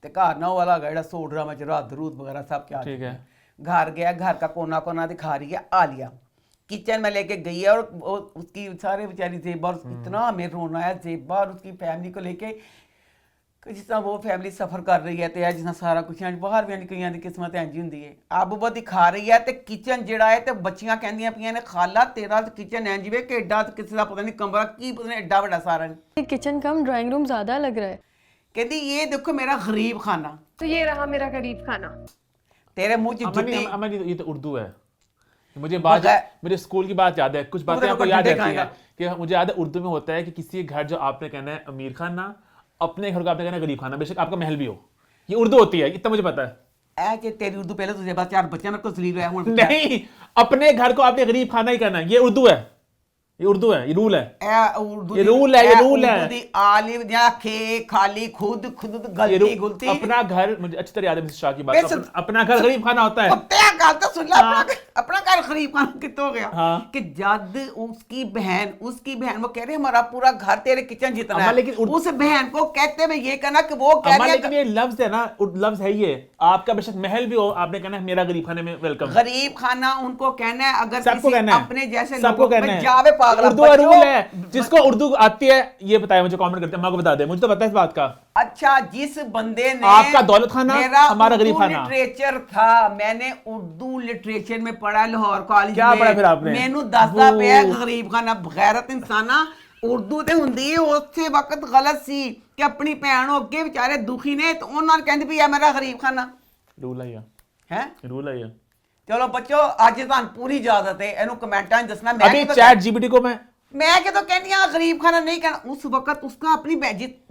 ਤੇ ਘਰ ਨਾ ਉਹ ਵਾਲਾ ਹੈਗਾ ਜਿਹੜਾ ਸੋ ਡਰਾਮਾ ਚ ਰਾਤ ਰੂਤ ਵਗੈरह सब क्या ठीक है। घर गया, घर का कोना कोना दिखा रही है आलिया, किचन में लेके गई है और उसकी सारे बेचारी जेबा, इतना हमें रोना है जेबा और उसकी फैमिली को लेके, जिस तरह वो फैमिली सफ़र कर रही है तो जिस सारा कुछ बाहर भी कई की किस्मत इंज होंगी है। अब वो दिखा रही है तो किचन जड़ा है तो बच्चियां कहदियां पियां ने खाला तेरा किचन इंज वे कि एडा किसी का पता नहीं कमरा की पता नहीं एडा बड़ा सारा किचन कम ड्राइंग रूम ज्यादा लग रहा है। कहती ये देखो मेरा गरीब खाना, तो ये रहा मेरा गरीब खाना। तेरे मुंह अमन ये तो उर्दू है। मुझे बात मेरे स्कूल की बात याद है, कुछ बातें आपको याद रहती हैं कि मुझे याद है उर्दू में होता है कि किसी घर जो आपने कहना है अमीर खाना, अपने घर को आपने कहना गरीब खाना, बेशक आपका महल भी हो, ये उर्दू होती है, इतना मुझे पता है। ऐसे तेरी उर्दू पहले तुझे बस 4 बच्चे मेरे को जलील है नहीं, अपने घर को आपने गरीब खाना ही कहना, ये उर्दू है, ये उर्दू है, ये रूल है, ये रूल है, ये रूल है। आलिम या खे खाली खुद गलती गुलती अपना घर, मुझे अच्छी तरह याद है मिस्टर शाह की बात, अपना घर गरीब खाना होता है। तो सुन ला, अपना घर गरीब खाना कितना हो गया कि जद उसकी बहन वो कह रही हमारा पूरा घर तेरे किचन जितना है, लेकिन उस बहन को कहते हुए ये कहना कि वो कह रही है, लेकिन ये लफ्ज है ना, लफ्ज है ये, आपका बेशक महल भी हो, आपने कहना है मेरा गरीब खाने में वेलकम। गरीब खाना उनको कहना है, अगर सबको कहना है, अपने जैसे सबको कहना है, जावे उर्दू रूल है। जिसको उर्दू आती है ये बताए मुझे, कमेंट करते हैं, आपको बता दे, मुझे तो पता है इस बात का। अच्छा, जिस बंदे ने आपका दौलत खाना, हमारा गरीब खाना, लिटरेचर था, मैंने उर्दू लिटरेचर में पढ़ा लाहौर कॉलेज में, क्या पढ़ा फिर आपने? मैनू दसदा पिया गरीब खाना गैरत इंसाना उर्दू ते हुंदी है उसे वक्त गलत सी कि अपनी भैन अगे बेचारे दुखी ने तो उन्होंने कहंदे भी है मेरा गरीब खाना। रूल है हैं रूल है। चलो बच्चों अज तुहानू पूरी इजाजत है, इनू कमेंटां च दसना। अभी चैट जीपीटी को मैं कि तो कहनी हाँ गरीब खाना नहीं कहना, उस वक्त उसका अपनी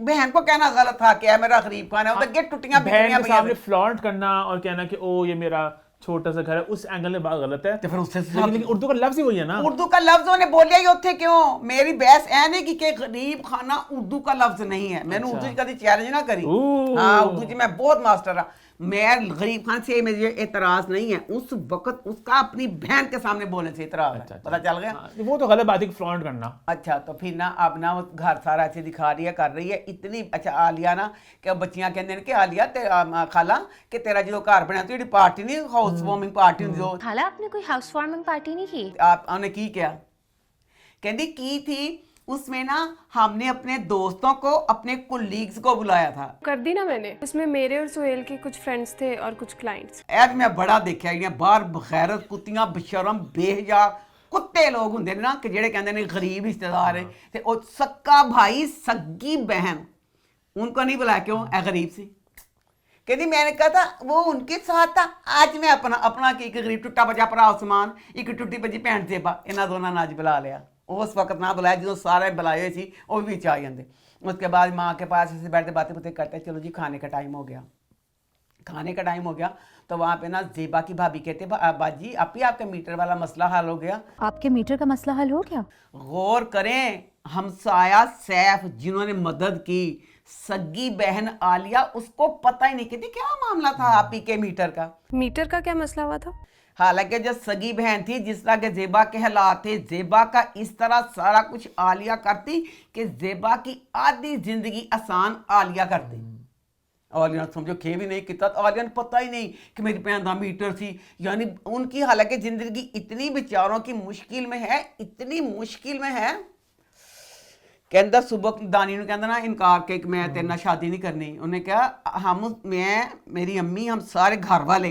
बहन को कहना गलत था कि मेरा गरीब खाना है, तो टुटियां बहन के सामने फ्लॉन्ट करना और कहना कि ओ ये मेरा छोटा सा घर है, उस एंगल में बात गलत है। तो फिर उससे लेकिन उर्दू का लफ्ज ही वही है ना, उर्दू का लफ्ज उन्हें बोलिया ही होते क्यों? मेरी बहस ऐ नहीं कि गरीब खाना उर्दू का लफ्ज नहीं है, मैंने उर्दू कभी चैलेंज ना करी। हाँ उर्दू मैं बहुत मास्टर रहा, मैं गरीब खान से मुझे एतराज नहीं है, उस वक्त उसका अपनी बहन के सामने बोलने से एतराज है। पता चल गया? वो तो गलत बात है, फ्लॉन्ट करना। अच्छा तो फिर ना अब ना वो घर सारा ऐसे दिखा रही है, कर रही है इतनी। अच्छा आलिया ना कि बच्चियां कहते हैं कि आलिया खाला कि तेरा जो घर बना तो पार्टी नहीं, हाउस वार्मिंग पार्टी जो खाला आपने कोई हाउस वार्मिंग पार्टी नहीं की? आपने की क्या? कहती की थी, उसमें ना हमने अपने दोस्तों को, अपने कुलीग्स को बुलाया था। कर दी ना मैंने, उसमें मेरे और सुहेल के कुछ फ्रेंड्स थे और कुछ क्लाइंट्स। ऐड मैं बड़ा देखा है बाहर बगैरत कुत्तियां बेशरम बेहजा कुत्ते लोग होंगे ना कि जेड़े कहते हैं गरीब रिश्तेदार है ते ओ सक्का भाई सगी बहन उनको नहीं बुलाया, क्यों? ए गरीब सी। कहती मैंने कहा था वो उनके साथ था, आज मैं अपना एक गरीब टुट्टा बजा भरा उस्मान, एक टुट्टी बजी भैन जेबा, इन्होंने दोनों ने आज बुला लिया। उस वक्त ना बुलाया जो सारे बुलाए हुए सी वो भी आ जाते। उसके बाद माँ के पास ऐसे बैठते बातें बातें करते, चलो जी खाने का टाइम हो गया। खाने का टाइम हो गया तो वहाँ पे ना ज़ेबा की भाभी कहते बाजी आप ही आपके मीटर वाला मसला हल हो गया। आपके मीटर का मसला हल हो गया? गौर करें, हमसाया सैफ जिन्होंने मदद की, सगी बहन आलिया, उसको पता ही नहीं कहती क्या मामला था आप ही के मीटर का। मीटर का क्या मसला हुआ था? हालांकि जो सगी बहन थी, जिस तरह के ज़ेबा के हालात थे, ज़ेबा का इस तरह सारा कुछ आलिया करती कि ज़ेबा की आधी जिंदगी आसान आलिया करती। आलिया समझो खे भी नहीं किता, तो आलिया ने पता ही नहीं कि मेरी भैन का मीटर थी। यानी उनकी हालांकि जिंदगी इतनी बेचारों की मुश्किल में है, इतनी मुश्किल में है। कहता सुबह दानी ने कहता ना इनकार के कि मैं तेरे नाल शादी नहीं करनी। उन्हें कहा मैं मेरी अम्मी हम सारे घर वाले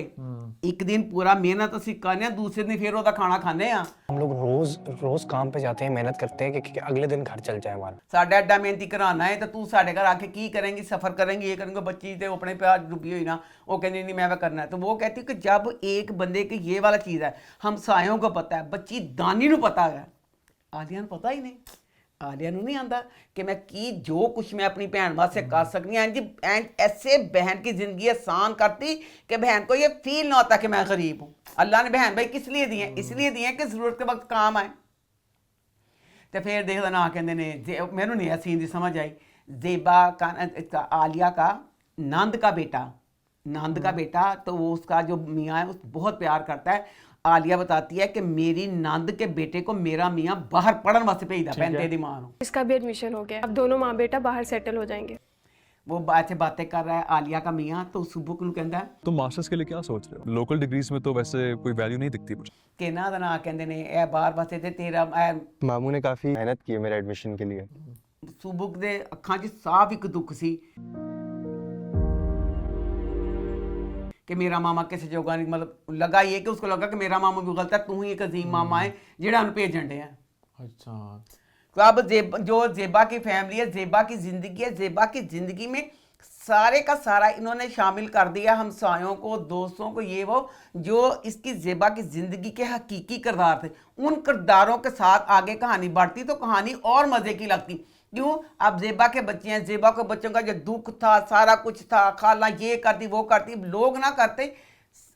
एक दिन पूरा मेहनत असी करने, दूसरे दिन फिर ओदा खाना खाने। हम लोग रोज रोज काम पे जाते हैं, मेहनत करते हैं कि अगले दिन घर चल जाए हमारा। साढ़े एडा मेहनती कराना है तो तू साढ़े घर आके की करेंगी, सफर करेंगी, ये करेंगे। बच्ची तो अपने प्यार डूबी हुई ना, वो कहती नहीं मैं करना है। तो वो कहती कि जब एक बंदे की ये वाला चीज़ है, हम सायों को पता है, बच्ची दानी को पता है, आलिया को पता ही नहीं। आलिया नहीं आता कि मैं की जो कुछ मैं अपनी भैन वास्ते कर सकनी है जी। ऐसे बहन की जिंदगी आसान करती कि बहन को ये फील ना होता कि मैं गरीब हूँ। अल्लाह ने बहन भाई किस लिए दिए? इसलिए दिए कि जरूरत के वक्त काम आए। तो फिर देखो ना कहते ने मैनू नहीं सीन की समझ आई। ज़ेबा का आलिया का नंद का बेटा तो वो उसका जो मियाँ है उस बहुत प्यार करता है। आलिया बताती है कि मेरी नंद के बेटे को मेरा मियाँ बाहर पढ़ने वास्ते भेजता पैंते दी मां। इसका भी एडमिशन हो गया, अब दोनों माँ बेटा बाहर सेटल हो जाएंगे। वो ऐसे बातें कर रहा है आलिया का मियाँ। तो सुबह को कहता है तुम मास्टर्स के लिए क्या सोच रहे हो? लोकल डिग्रीज में तो वैसे कोई वैल्यू नहीं दिखती मुझे। कि ना ना कहते ने ए बाहर बसे ते तेरा मामू ने काफी मेहनत की है मेरे एडमिशन के लिए। सुबह दे अखां च साफ एक दुख सी कि मेरा मामा किसी जोगा नहीं। मतलब लगा ये कि उसको लगा कि मेरा मामा भी गलत है, तू ही एक अजीम मामा है जेड़ा उन भेजन डे है। अच्छा तो अब जो ज़ेबा की फैमिली है, ज़ेबा की ज़िंदगी है, ज़ेबा की ज़िंदगी में सारे का सारा इन्होंने शामिल कर दिया, हमसायों को, दोस्तों को, ये वो जो इसकी ज़ेबा की ज़िंदगी के हकीकी किरदार थे। उन किरदारों के साथ आगे कहानी बढ़ती तो कहानी और मज़े की लगती। क्यों? अब ज़ेबा के बच्चे हैं, ज़ेबा के बच्चों का जो दुख था, सारा कुछ था, खाला ये करती वो करती, लोग ना करते,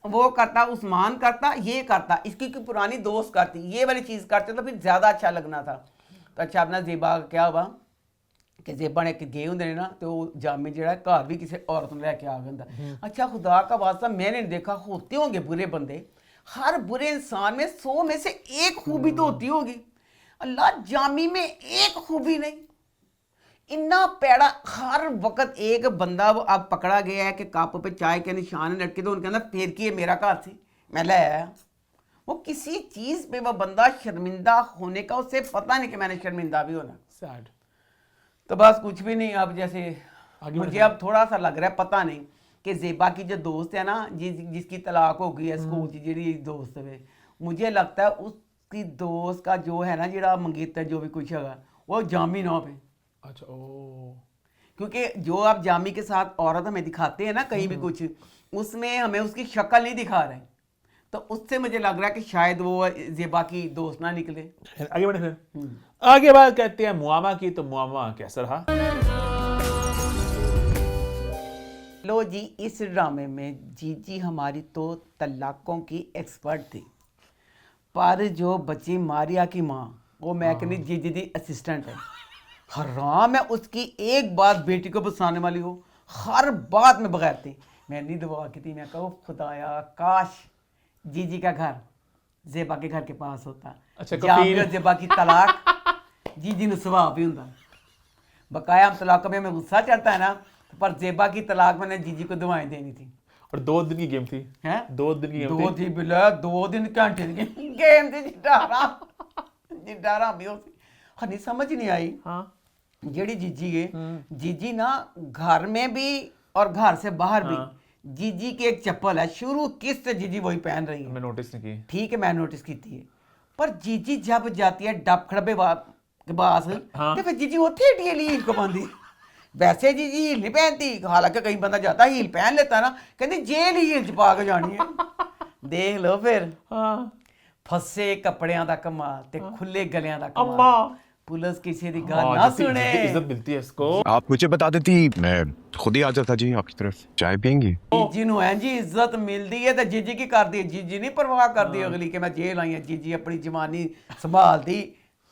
वो करता, उस्मान करता, ये करता, इसकी की पुरानी दोस्त करती, ये वाली चीज़ करते तो फिर ज़्यादा अच्छा लगना था। तो अच्छा अपना ज़ेबा क्या हुआ कि ज़ेबा ने गए होंगे ना तो जामी जो घर भी किसी औरत ने लैके आ गया। अच्छा खुदा का वास्ता मैंने देखा होते होंगे बुरे बंदे, हर बुरे इंसान में 100 में से एक खूबी तो होती होगी। अल्लाह जामी में एक खूबी नहीं, इन्ना पैड़ा। हर वक्त एक बंदा अब पकड़ा गया है कि कप पे चाय के निशान लटके तो उनके अंदर फेर की मेरा घर थी मैं ले आया। वो किसी चीज़ पे वो बंदा शर्मिंदा होने का उसे पता नहीं कि मैंने शर्मिंदा भी होना। सैड। तो बस कुछ भी नहीं। अब जैसे मुझे अब थोड़ा सा लग रहा है, पता नहीं कि ज़ेबा की जो दोस्त है ना जिसकी तलाक हो गई है स्कूल की जी दोस्त है, मुझे लगता है उसकी दोस्त का जो है ना जरा मंगेतर जो भी कुछ है वो जामी ना पे। अच्छा ओ, क्योंकि जो आप जामी के साथ औरत हमें दिखाते हैं ना कहीं भी कुछ, उसमें हमें उसकी शक्ल नहीं दिखा रहे, तो उससे मुझे लग रहा है कि शायद वो ज़ेबा की दोस्त ना निकले। आगे बढ़े फिर आगे बात कहते हैं मुआमा की। तो मुआमा कैसा रहा? लो जी, इस ड्रामे में जीजी हमारी तो तलाकों की एक्सपर्ट थी, पर जो बच्ची मारिया की माँ वो मैं कहनी जीजी दी असिस्टेंट है। हराम है उसकी एक बात बेटी को बसाने वाली हो, हर बात में बगैर थी। मैंने दुआ की थी, मैं कहूँ खुदाया काश जीजी का घर ज़ेबा के घर के पास होता। अच्छा ज़ेबा की तलाक जीजी ने स्वभाव भी होता। बकाया हम तलाक में हमें गुस्सा चढ़ता है ना, पर ज़ेबा की तलाक मैंने जीजी को दुआएं देनी थी। और 2 दिन की गेम थी हैं? 2 दिन की गेम थी। 2 थी बिला 2 दिन घंटे की गेम थी। जिडारा भी होती हनी समझ नहीं आई। हाँ जेड़ी जीजी है, जीजी ना घर में भी और घर से बाहर भी जीजी की एक चप्पल है, शुरू किस से जीजी वही पहन रही है। मैं नोटिस नहीं की। ठीक है मैं नोटिस की थी, पर जीजी जब जाती है डब खड़बे के पास तो फिर जीजी उथे हील हील को पाती। वैसे जीजी हील नहीं पहनती, हालांकि कई बंदा जाता हील पहन लेता ना, कहती जेल हील च पा के जानी है। देख लो फिर। ਫਸੇ ਕੱਪੜਿਆਂ ਦਾ ਕਮਾਲ ਤੇ ਖੁੱਲੇ ਗਲਿਆਂ ਦਾ अम्मा ਕਮਾਲ ਪੁਲਿਸ ਕਿਸੇ ਦੀ ਗੱਲ ਨਾ जितनी सुने इज्जत मिलती है इसको आप मुझे बता देती मैं खुद ही आ जाता जी आपकी तरफ चाय पियेंगी ਜੀਜੀ ਨੂੰ ਐਂ ਜੀ ਇੱਜ਼ਤ ਮਿਲਦੀ ਹੈ ਤੇ ਜੀਜੀ ਕੀ ਕਰਦੀ ਹੈ ਜੀਜੀ ਨਹੀਂ ਪਰਵਾਹ ਕਰਦੀ ਅਗਲੀ ਕਿ ਮੈਂ ਜੇਲ੍ਹ ਆਈ ਹਾਂ ਜੀਜੀ ਆਪਣੀ ਜਵਾਨੀ ਸੰਭਾਲਦੀ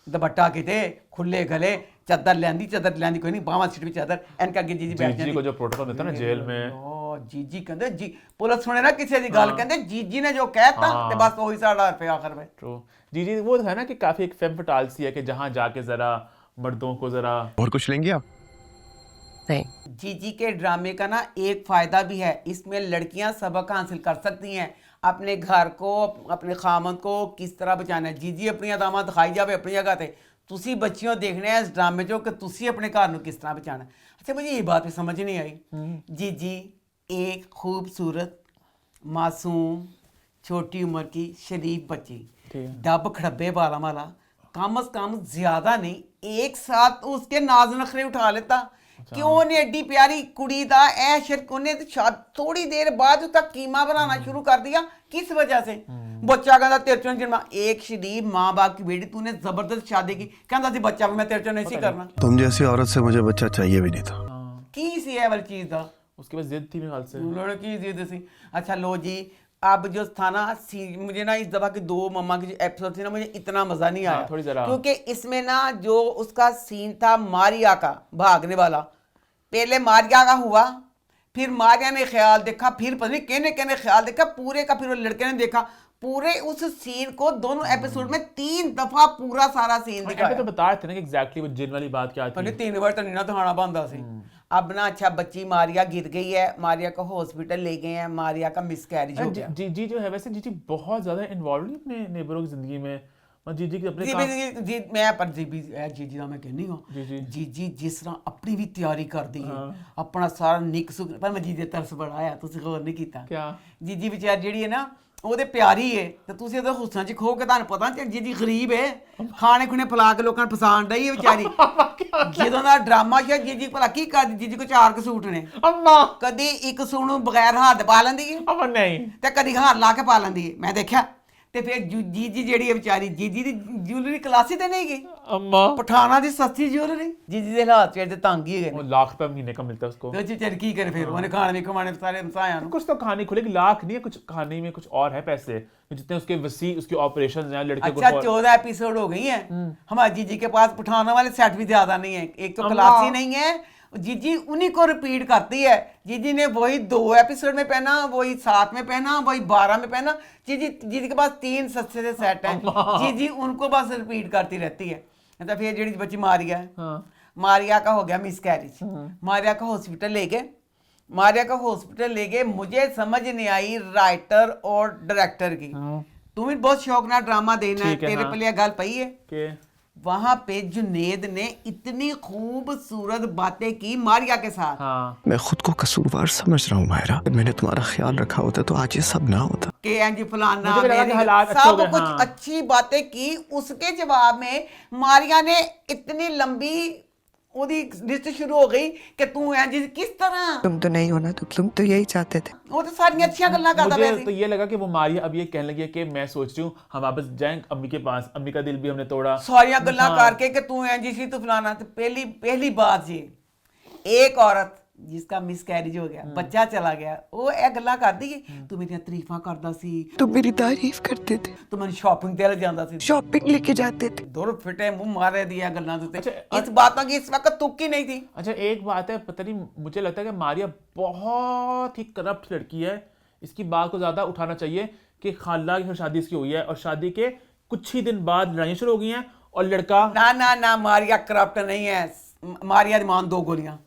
ਦੁਪੱਟਾ ਕਿਤੇ ਖੁੱਲੇ ਗਲੇ ਚਾਦਰ ਲੈਂਦੀ ਕੋਈ ਨਹੀਂ ਬਾਹਾਂ ਸਿੱਟ ਵੀ ਚਾਦਰ ਐਨਕ ਅੱਗੇ ਜੀਜੀ ਬੈਠ जीजी ਜਾਂਦੀ को जो प्रोटोकॉल मिलता है ना जेल में ਓ ਜੀਜੀ ਕਹਿੰਦੇ ਜੀ ਪੁਲਿਸ ਸੁਣੇ ਨਾ ਕਿਸੇ ਦੀ ਗੱਲ ਕਹਿੰਦੇ ਜੀਜੀ ਨੇ ਜੋ ਕਹਿਤਾ ਤੇ ਬਸ ਉਹੀ ਸਾਡਾ ਰੁਪਏ ਆਖਰ ਵਿੱਚ ट्रू जीजी वो है ना कि काफी एक फेम फटाल सी है कि जहाँ जाके जरा मर्दों को जरा और कुछ लेंगे आप नहीं जीजी के ड्रामे का ना एक फ़ायदा भी है इसमें लड़कियां सबक हासिल कर सकती हैं अपने घर को अपने खामन को किस तरह बचाना है जीजी अपनी अदामा दिखाई जाए अपनी जगह पे तुसी बच्चियों देखने हैं इस ड्रामे चो कि तुसी अपने घर को किस तरह बचाना है अच्छा मुझे ये बात भी समझ नहीं आई जीजी एक खूबसूरत मासूम छोटी उम्र की शरीफ बच्ची डब खड़ब्बे वाला वाला कम से कम ज्यादा नहीं एक साथ तो उसके नाज नखरे उठा लेता क्यों ने एडी प्यारी कुड़ी दा ऐ शिरक उन्हें थोड़ी देर बाद उसका कीमा बनाना शुरू कर दिया किस वजह से बच्चा कहता तेरे चो जन्मा एक शरीफ माँ बाप की बेटी तूने जबरदस्त शादी की कहता सी बच्चा भी मैं तेरे चो नहीं सी करना तुम जैसी औरत से मुझे बच्चा चाहिए भी नहीं था की सी है वाली चीज दा उसके बाद जिद थी मेरे ख्याल से उन्होंने की जिद सी अच्छा लो जी अब जो था ना मुझे ना इस दफ़ा की 2 मम्मा की जो एपिसोड थी ना मुझे इतना मज़ा नहीं आया थोड़ी जरा क्योंकि इसमें ना जो उसका सीन था मारिया का भागने वाला पहले मारिया का हुआ फिर मारिया ने ख्याल देखा फिर पता नहीं कहने ख्याल देखा पूरे का फिर वो लड़के ने देखा पूरे उस सीन को दोनों एपिसोड में 3 दफ़ा पूरा सारा सीन दिखाया तो बता रहे थे ना कि एग्जैक्टली वो जिन वाली बात क्या थी 3 बार तो नहीं ना दिखाना बनता सी अब ना अच्छा बच्ची मारिया गिर गई है मारिया को हॉस्पिटल ले गए हैं मारिया का मिसकैरेज हो गया जीजी जो है वैसे जीजी बहुत ज्यादा इन्वॉल्व नहीं अपने नेबरों की जिंदगी में और जीजी की अपने जी मैं पर जीजी का मैं कहनी हूँ जीजी जिस तरह अपनी भी तैयारी कर दी है अपना सारा निक सुख पर मैं जीजी तरस बड़ा आया तुझे गौर नहीं किया क्या जीजी बेचारी ਜਿਹੜੀ ਹੈ ਨਾ ਉਹਦੇ ਪਿਆਰੀ ਹੈ ਤੇ ਤੁਸੀਂ ਉਹਦੇ ਹੁਸਨ 'ਚ ਖੋ ਕੇ ਤੁਹਾਨੂੰ ਪਤਾ ਤੇ ਜੀਜੀ ਗਰੀਬ ਹੈ ਖਾਣੇ ਖੁਣੇ ਫਲਾ ਕੇ ਲੋਕਾਂ ਨੂੰ ਫਸਾਣ ਡਈ ਹੈ ਵਿਚਾਰੀ ਜਦੋਂ ਦਾ ਡਰਾਮਾ ਸ਼ਾ ਜੀਜੀ ਭਲਾ ਕੀ ਕਰਦੀ ਜੀਜੀ ਕੋ 4 ਕ ਸੂਟ ਨੇ ਅੰਮਾ ਕਦੀ ਇੱਕ ਸੂਟ ਨੂੰ ਬਗੈਰ ਹੱਥ ਪਾ ਲੈਂਦੀ ਹੈ ਅੰਮਾ ਨਹੀਂ ਤੇ ਕਦੀ ਹਾਰ ਲਾ ਕੇ ਪਾ ਲੈਂਦੀ ਹੈ ਮੈਂ ਦੇਖਿਆ ਤੇ ਫਿਰ ਜੀਜੀ ਜਿਹੜੀ ਹੈ ਵਿਚਾਰੀ ਜੀਜੀ ਦੀ ਜੁਐਲਰੀ ਕਲਾਸੀ ਤੇ ਨਹੀਂ ਗਈ ਅੰਮਾ ਪਠਾਣਾ ਦੀ ਸਸਤੀ ਜੁਐਲਰੀ ਜੀਜੀ ਦੇ ਹਾਲਾਤ ਜਿਹੜੇ ਤੰਗ ਹੀ ਹੈਗੇ वो लाख रुपए महीने का मिलता है उसको ਤੇ ਚਰ ਕੀ ਕਰੇ ਫਿਰ ਉਹਨੇ ਖਾਣੇ ਵੀ ਕਮਾਣੇ ਸਾਰੇ ਮਸਾਇਆ ਨੂੰ कुछ तो खाने खुलेगी लाख नहीं है कुछ खाने में कुछ और है पैसे जितने उसके वसी उसके ऑपरेशन हैं लड़के अच्छा को 14 एपिसोड हो गई है हमारी जीजी के पास पठाना वाले सेट भी ज्यादा नहीं है एक तो क्लासी नहीं है जीजी उन्हीं को रिपीट करती है जीजी ने वही 2 एपिसोड में पहना वही 7 में पहना वही 12 में पहना जीजी के पास 3 सस्ते से सेट हैं जीजी उनको बस रिपीट करती रहती है तो फिर जी बच्ची मारिया है मारिया का हो गया मिसकैरेज मारिया का हॉस्पिटल ले गए मारिया का हॉस्पिटल ले गए मुझे समझ नहीं आई राइटर और डायरेक्टर की तुम भी बहुत शौक ना ड्रामा देना है तेरे पे लिया गल पई है वहां पे जुनेद ने इतनी खूबसूरत बातें की मारिया के साथ मैं खुद को कसूरवार समझ रहा हूँ मायरा मैंने तुम्हारा ख्याल रखा होता तो आज ये सब ना होता के एंजी फलाना हालात सब कुछ अच्छी बातें की उसके जवाब में मारिया ने इतनी लंबी ओदी लिस्ट शुरू हो गई कि तू एंजी किस तरह तुम तो नहीं होना तो तुम तो यही चाहते थे वो तो सारी अच्छी गल्ला करता मुझे वैसे तो ये लगा कि वो मारिया अब ये कहने लगी है कि मैं सोच रही हूँ हम वापस जाएं अम्मी के पास अम्मी का दिल भी हमने तोड़ा सारियां गल्ला करके कि तू एंजी सी तू फलाना तो पहली बात जी एक औरत जिसका मिसकैरेज हो गया बच्चा चला गया वो ए गल्ला करदी तू मेरी तारीफा करदा सी तुम मेरी तारीफ करते थे तू मैं शॉपिंग ते जांदा सी शॉपिंग लेके जाते थे दूर फिटे मुंह मारे दिया गल्ला ते इस बातों की इस वक्त तुक ही नहीं थी अच्छा एक बात है पता नहीं मुझे लगता है कि मारिया बहुत ही करप्ट लड़की है इसकी बात को ज्यादा उठाना चाहिए कि खाला की शादी इसकी हुई है और शादी के कुछ ही दिन बाद लड़ाइयां शुरू हो गई हैं और लड़का ना मारिया करप्ट नहीं है मारिया दी मान 2 गोलियां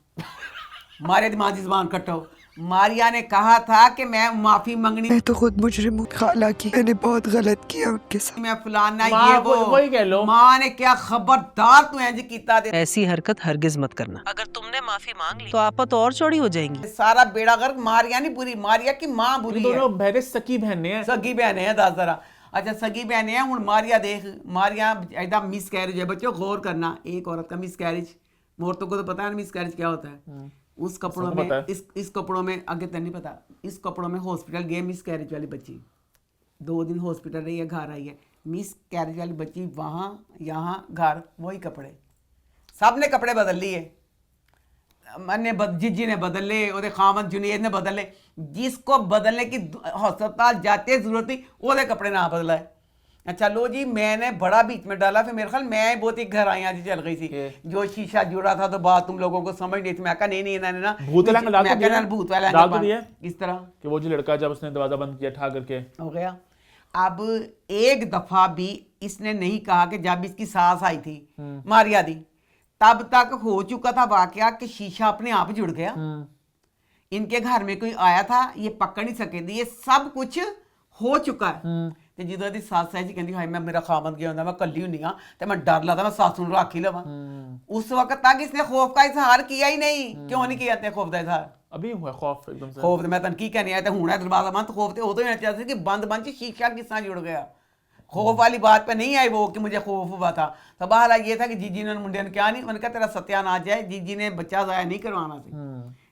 मारिया दी मान की जुबान कटो मारिया ने कहा था कि मैं माफी मांगनी मैं तो खुद मुजरिम हूँ खाला की मैंने बहुत गलत किया उनके साथ मैं फलाना ये वही कह लो माँ ने क्या खबरदार तू इंज कीता दे ऐसी हरकत हरगिज मत करना अगर तुमने माफी मांग ली तो आपा तो और चौड़ी हो जाएंगी सारा बेड़ा गर्क मारिया नहीं बुरी मारिया की माँ बुरी है दोनों बहनें सकी बहनें हैं सगी बहनें हैं दस जरा अच्छा सगी बहनें हैं हुन मारिया देख मारिया एकदम मिसकैरेज है बच्चों गौर करना एक औरत का मिसकैरेज औरतों को तो पता है मिसकैरेज क्या होता है उस कपड़ों में इस कपड़ों में आगे तो नहीं पता इस कपड़ों में हॉस्पिटल गए मिसकैरेज वाली बच्ची 2 दिन हॉस्पिटल रही है घर आई है मिस कैरेज वाली बच्ची वहाँ यहाँ घर वही कपड़े, सब ने कपड़े बदल लिए। जिज्जी ने बदल ले, ਉਹਦੇ खामन जुनेद ने बदल ले, जिसको बदलने की हस्पताल जाते जरूरत थी ਉਹਦੇ कपड़े ना बदला है। अच्छा लो जी, मैंने बड़ा बीच में डाला, फिर मेरे ख्याल मैं बहुत ही घर आई आज चल गई थी, जो शीशा जुड़ा था तो बात तुम लोगों को समझ नहीं थी। मैं कहा नहीं इन्होंने ना भूत वाला एंगल भूत वाला एंगल इस तरह कि वो जो लड़का जब उसने दरवाजा बंद किया ठा करके हो गया। अब एक दफा भी इसने नहीं कहा कि जब इसकी सास आई थी मारिया दी तब तक हो चुका था वाकया कि शीशा अपने आप जुड़ गया। इनके घर में कोई आया था, ये पकड़ नहीं सके थे, ये सब कुछ हो चुका है। ਤੇ ਜਦੋਂ ਦੀ ਸੱਸ ਆਈ ਸੀ ਕਹਿੰਦੀ ਹਾਏ ਮੈਂ ਮੇਰਾ ਖਾਮਦ ਗਿਆ ਹੁੰਦਾ मैं कल्ली हुई हाँ तो मैं डर लगता मैं सासू ਨੂੰ ਰੱਖ ही लवा। उस वक्त तक इसने खौफ का इजहार किया ही नहीं। क्यों नहीं किया खौफ का इजहार? अभी हुआ खौफ एकदम से। खौफ मैं तन की कहने आया हूं दरवाजा बंद, खौफ तो उदो ही चाहते कि बंद बंद शीशा किस तरह जुड़ गया। खौफ वाली बात पे नहीं आई वो कि मुझे खौफ हुआ था। तो बहरहाल ये था कि जीजी ने मुंडे ने क्या नहीं, उन्होंने कहा तेरा सत्यानाश है, जीजी ने बच्चा ज़ाया नहीं करवाना सी।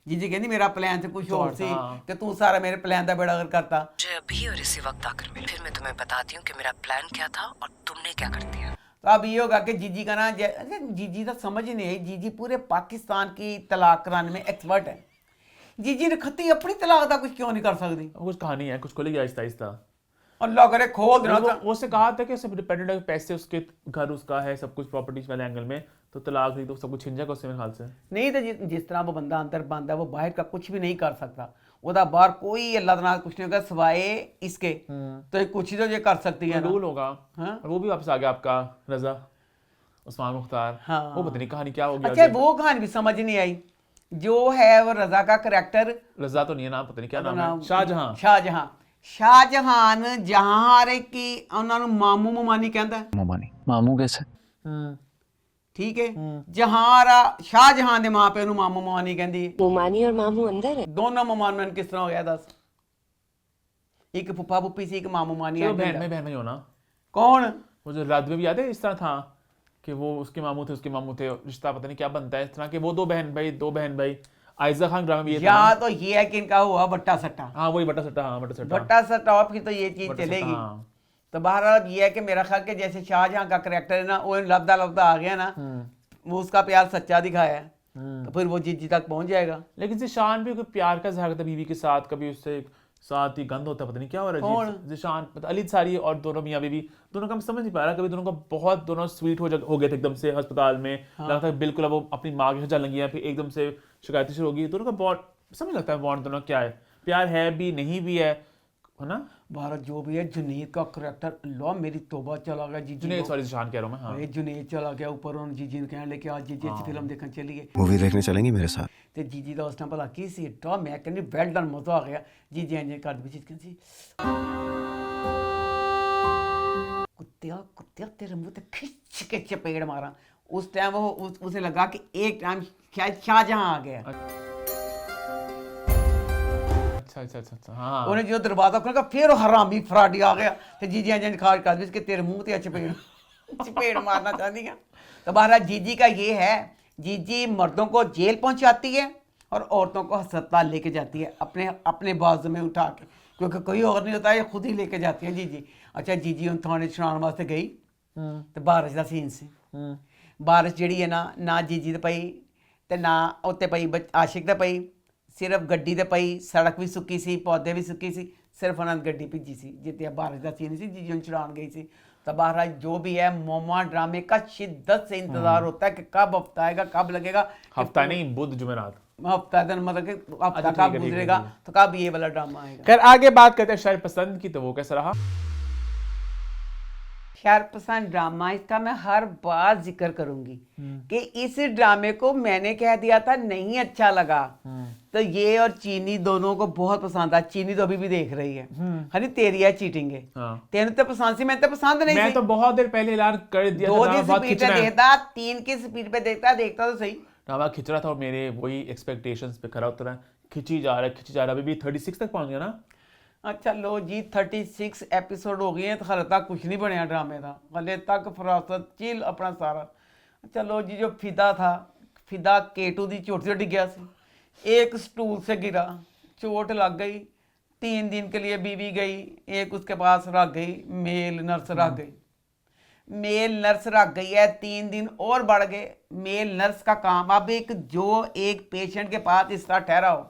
जीजी कहती मेरा प्लान से कुछ और सी कि तू सारा मेरे प्लान का बेड़ा करता। मुझे अभी और इसी वक्त आकर मिल, फिर मैं तुम्हें बताती हूँ कि मेरा प्लान क्या था और तुमने क्या कर दिया। तो अब ये होगा कि जीजी का ना जीजी तो समझ ही नहीं आई। जीजी पूरे पाकिस्तान की तलाक कराने में एक्सपर्ट है। जीजी ने खत्ती अपनी तलाक का कुछ क्यों नहीं कर सकती? कुछ कहानी है, कुछ खुलेगी आहिस्ता आहिस्ता। अल्लाह करे खोल देना। वो उससे कहा था कि सब डिपेंडेंट है, पैसे उसके घर उसका है, सब कुछ प्रॉपर्टीज वाले एंगल में, तो तलाक हुई तो सब कुछ छिन जाएगा उससे मेरे ख्याल से। नहीं तो जिस तरह वो बंदा अंदर बंद है वो बाहर का कुछ भी नहीं कर सकता। उदा बाहर कोई अल्लाह ताला कुछ नहीं होगा सिवाय इसके, तो कुछ ही तो ये कर सकती है। रूल होगा। वो भी वापस आ गया आपका रजा उस्मान मुख्तार। हाँ वो पता नहीं कहानी क्या हो गया। अच्छा वो कहानी भी समझ नहीं आई। जो है वो रजा का करैक्टर, रजा तो नहीं है नाम, पता नहीं क्या नाम है, शाहजहां। शाहजहां शाहजहान जहां की उन्होंने मामू ममानी कहता है। ममानी मामू कैसे? ठीक है, जहारा शाहजहां दे मां पे उन्होंने मामू ममानी कहती है। मोमानी और मामू अंदर है, दोनों ममान में किस तरह हो गया दस? एक फुफा फुप्पी सी, एक मामू मानी है। बहन में होना कौन? वो जो रात में भी याद है इस तरह था कि वो उसके मामू थे, उसके मामू थे, रिश्ता पता नहीं क्या बनता है इस तरह के। वो दो बहन भाई आयजा खान ड्रामा भी या तो ये है कि इनका हुआ बट्टा सट्टा। हाँ वही बट्टा सट्टा। हाँ बट्टा सट्टा और फिर तो ये चीज चलेगी। तो बहरहाल ये है कि मेरा ख्याल के जैसे शाहजहां का करैक्टर है ना, वो लब्दा आ गया ना, वो उसका प्यार सच्चा दिखाया है, तो फिर वो जीजी तक पहुंच जाएगा। लेकिन जिशान भी कोई प्यार का इजहार करता बीवी के साथ, कभी उससे साथ ही गंद होता है, पता नहीं क्या हो रहा है। जिशान अली सारी और दोनों मियाँ बीवी दोनों का समझ नहीं पा रहा। कभी दोनों का बहुत दोनों स्वीट हो गए थे एकदम से अस्पताल में। लगता है बिल्कुल अब वो अपनी माँ के साथ लगी है, फिर एकदम से शिकायतें शुरू होगी। दोनों का बॉन्ड समझ लगता है, बॉन्ड दोनों क्या है, प्यार है भी नहीं भी है ना। भारत जो भी है जुनेद का करैक्टर, अल्लाह मेरी तौबा चला गया। जी जुनेद सॉरी जिशान कह रहा हूं मैं। हाँ जुनेद चला गया ऊपर, उन्होंने जीजी ने कहने लगे आज जीजी अच्छी फिल्म देखने चलिए, मूवी देखने चलेंगी मेरे साथ। ਤੇ ਜੀਜੀ ਦਾ ਉਸ ਟਾਈਮ ਭਲਾ ਕੀ ਸੀ ਏਡਾ ਮੈਂ ਕਹਿੰਦੀ ਵੈਲ ਡਨ ਮਜ਼ਾ ਆ ਗਿਆ। ਜੀਜੀ ਇੰਜ ਕਰਦੀ ਵੀ ਚੀਜ਼ ਕਹਿੰਦੀ ਕੁੱਤਿਆ ਤੇਰੇ ਮੂੰਹ ਤੇ ਖਿੱਚ ਕੇ ਚਪੇੜ ਮਾਰਾਂ। उस टाइम वो उसे लगा कि एक टाइम शायद शाहजहां आ गया। अच्छा हाँ। उन्हें जो दरवाजा खोला फिर हरामी फराडी आ गया, तो जीजी इंज खाज कर दी कि तेरे मुंह ते चपेड़ मारना चाहती है। तो बहरहाल जीजी का ये है, जीजी मर्दों को जेल पहुंचाती है और औरतों को अस्पताल लेके जाती है अपने बाजू में उठा के, क्योंकि कोई और नहीं होता है, खुद ही लेके जाती है जीजी। अच्छा जीजी उन थाने छुड़ाने वास्ते गई तो बारिश का सीन से बारिश जी है ना जीजी ते पई ते ना उत्ते पई आशिक ते पई, सिर्फ गड्डी ते पई, सड़क भी सुक्की सी, पौधे भी सुक्की सी, सिर्फ उन्होंने गड्डी भेजी सी जितने बारिश का सीन सी जीजी उन छुड़ान गई सी। तो बहरहाल जो भी है मोमा ड्रामे का शिद्दत से इंतजार होता है कि कब हफ्ता आएगा, कब लगेगा। हफ्ता नहीं, बुध जुमेरात हफ्ता दिन मतलब कि हफ्ता कब गुजरेगा, तो कब ये वाला ड्रामा आएगा। खैर आगे बात करते हैं शायर पसंद की, तो वो कैसा रहा? शायर पसंद ड्रामा इसका मैं हर बार जिक्र करूंगी कि इस ड्रामे को मैंने कह दिया था नहीं अच्छा लगा, तो ये और चीनी दोनों को बहुत पसंद था। चीनी तो अभी भी देख रही है, हनी तेरी है चीटिंग है। तेन तो पसंद सी, मैं तो पसंद नहीं। मैं तो बहुत देर पहले ऐलान कर दिया था, 2 दिन स्पीड पे देखता, 3 की स्पीड पे देखता तो सही। ड्रामा खिंच रहा था और मेरे वही एक्सपेक्टेशंस पे खरा उतरा, खिंची जा रहा है। अभी भी 36 तक पहुंच गया ना। अच्छा लो जी 36 एपिसोड हो गए हैं, तो हले तक कुछ नहीं बनया ड्रामे का, हले तक फरासत चिल अपना सारा। अच्छा लो जी जो फिदा था, फिदा केटू दी चोट से डिग्या सी, एक स्टूल से गिरा, चोट लग गई, 3 दिन के लिए बीवी गई, एक उसके पास रख गई, मेल नर्स रख गई। मेल नर्स रख गई है, 3 दिन और बढ़ गए। मेल नर्स का काम, अब एक पेशेंट के पास इस तरह ठहरा हो,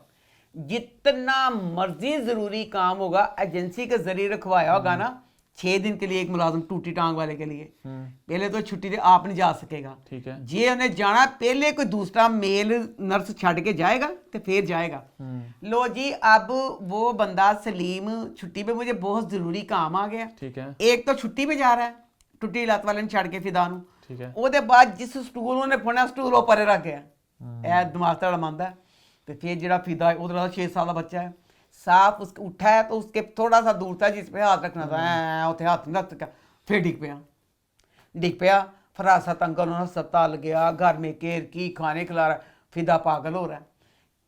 जितना मर्जी ज़रूरी काम होगा एजेंसी के ज़रिए रखवाया होगा ना, 6 दिन के लिए एक मुलाजिम टूटी टांग वाले के लिए पहले तो छुट्टी आप नहीं जा सकेगा, ठीक है। जे उन्हें जाना पहले कोई दूसरा मेल नर्स छड़ के जाएगा तो फिर जाएगा। लो जी, अब वो बंदा सलीम छुट्टी पे, मुझे बहुत ज़रूरी काम आ गया, ठीक है। एक तो छुट्टी पे जा रहा है टुट्टी लत्त वाले ने छड़ के फिदा नूं, ठीक है। ਉਹਦੇ ਬਾਅਦ जिस स्टूल ਉਹਨੇ ਫੜਨਾ स्टूल ਉਹ ਪਰੇ ਰੱਖ ਗਿਆ, ਇਹ ਦਿਮਾਗ ਤੇ ਲਮਾਂਦਾ। ਤੇ ਫਿਰ ਜਿਹੜਾ फिदा है ਉਹਦਾ 6 साल का बच्चा है, साफ उसके उठा है तो उसके थोड़ा सा दूर था जिस पे हाथ रखना था, उत्थे हाथ नहीं रख सका, फिर डिग पिया। फरासत अंकल उन्होंने अस्पताल गया, घर में केयर की, खाने खिला रहा, फिदा पागल हो रहा है।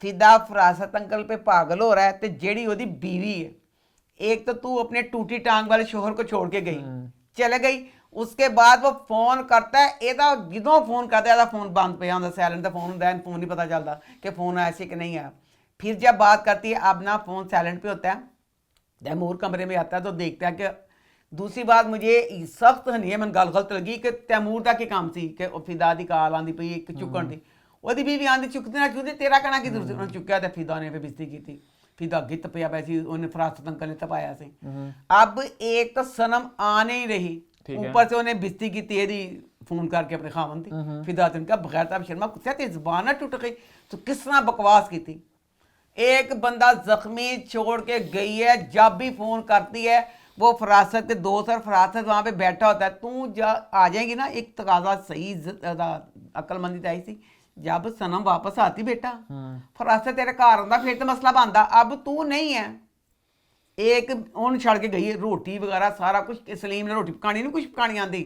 फिदा फरासत अंकल पे पागल हो रहा है, तो जेड़ी ओदी बीवी है, एक तो तू अपने टूटी टांग वाले शोहर को छोड़ के गई, चले गई, उसके बाद वो फोन करता है, एदा जिदों फोन करता है फोन बंद पे आंदा, साइलेंट फोन होंदा, फोन नहीं पता चलता कि फोन आया से कि नहीं आया। फिर जब बात करती है, अब ना फोन साइलेंट पे होता है, तैमूर कमरे में आता है तो देखता है कि दूसरी बात मुझे सख्त नहीं है, मैंने गलत लगी कि तैमूर का की काम सी कि फिदा दी कॉल आंदी पई एक चुकन थी, ओदी बीवी आंदी चुकते ना क्यों, तेरा कहना कि जरूरत उन्होंने चुक्या तो फिदा ने फिर बिस्ती की थी, फिदा अगे तपया वैसी उन्हें फरासत अंकल ने तपाया से। अब एक तो सनम आ नहीं रही, ऊपर से उन्हें बिस्ती की तेरी फोन करके अपने खामन थी, फिदा ने कहा बगैर तब शर्मा कुत्ते तेरी जुबान ना टूट गई, तो किस तरह बकवास की थी। एक बंदा जख्मी छोड़ के गई है, जब भी फोन करती है वो फरासत के दोस्त और फरासत वहाँ पे बैठा होता है, तू जा आ जाएगी ना, एक तकाजा सही अक्लमंदी तो आई सी, जब सनम वापस आती बेटा फरासत तेरे घर आंदा फिर तो मसला बनता, अब तू नहीं है। एक उन छड़ के गई है, रोटी वगैरह सारा कुछ, सलीम ने रोटी पकानी नहीं कुछ पकानी आती,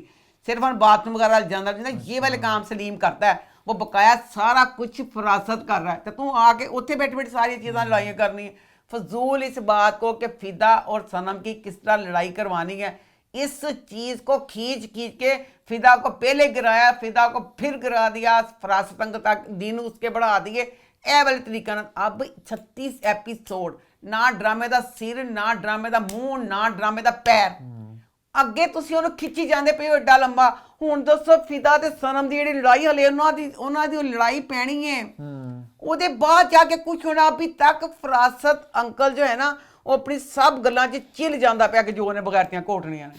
सिर्फ हम बाथरूम वगैरह जाना, ये वाले काम सलीम करता है, वो बकाया सारा कुछ फरासत कर रहा है, तो तू आके उत्थे बैठे बैठे सारी चीज़ें लड़ाइयाँ करनी है। फजूल इस बात को कि फिदा और सनम की किस तरह लड़ाई करवानी है, इस चीज़ को खींच के फिदा को पहले गिराया, फिदा को फिर गिरा दिया, फरासत तक दिन उसके बढ़ा दिए, ए वाले तरीका ना। अब 36 एपीसोड, ना ड्रामे का सिर, ना ड्रामे का मूँह, ना ड्रामे का पैर, ਅੱਗੇ ਤੁਸੀਂ ਉਹਨੂੰ ਖਿੱਚੀ ਜਾਂਦੇ ਪਏ ਹੋ ਏਡਾ ਲੰਬਾ। ਹੁਣ ਦੱਸੋ ਫਿਦਾ ਤੇ ਸਨਮ ਦੀ ਜਿਹੜੀ ਲੜਾਈ ਹਲੇ ਉਹਨਾਂ ਦੀ ਲੜਾਈ ਪੈਣੀ ਹੈ, ਉਹਦੇ ਬਾਅਦ ਜਾ ਕੇ ਕੁਝ ਹੋਣਾ। ਅਭੀ ਤੱਕ ਫਰਾਸਤ ਅੰਕਲ ਜੋ ਹੈ ਨਾ, ਉਹ ਆਪਣੀ ਸਭ ਗੱਲਾਂ 'ਚ ਚਿਲ ਜਾਂਦਾ ਪਿਆ ਕਿ ਜੋ ਉਹਨੇ ਬਗੈਰਤੀਆਂ ਘੋਟਣੀਆਂ ਨੇ।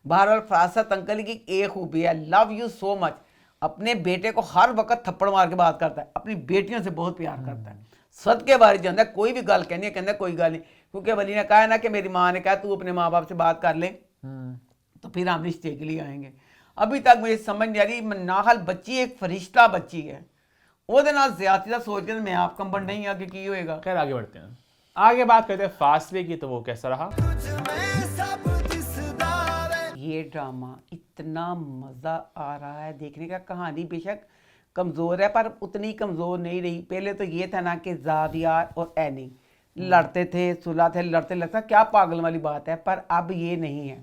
बहरहाल फरासत अंकल की एक खूबी है, लव यू सो मच, अपने बेटे को हर वक्त थप्पड़ मार के बात करता है, अपनी बेटियों से बहुत प्यार करता है, सदके बारी जाता है, कोई भी गल कहनी है कहता कोई गल नहीं, क्योंकि वली ने कहा ना कि मेरी माँ ने कहा तू अपने माँ बाप से बात कर ले तो फिर हम रिश्ते के लिए आएंगे। अभी तक मुझे समझ नहीं आ रही, नाहल बच्ची एक फरिश्ता बच्ची है, ਉਹਦੇ ਨਾਲ ਜ਼ਿਆਦਤੀ ਦਾ सोच के मैं आप कंबन नहीं आगे की होएगा। खैर आगे बढ़ते हैं, आगे बात करते हैं फासले की, तो वो कैसा रहा। ये ड्रामा इतना मज़ा आ रहा है देखने का, कहानी बेशक कमज़ोर है पर उतनी कमज़ोर नहीं रही। पहले तो ये था ना कि ज़ावियार और एनी लड़ते थे, सुलह थे, लड़ते लगता क्या पागल वाली बात है, पर अब ये नहीं है।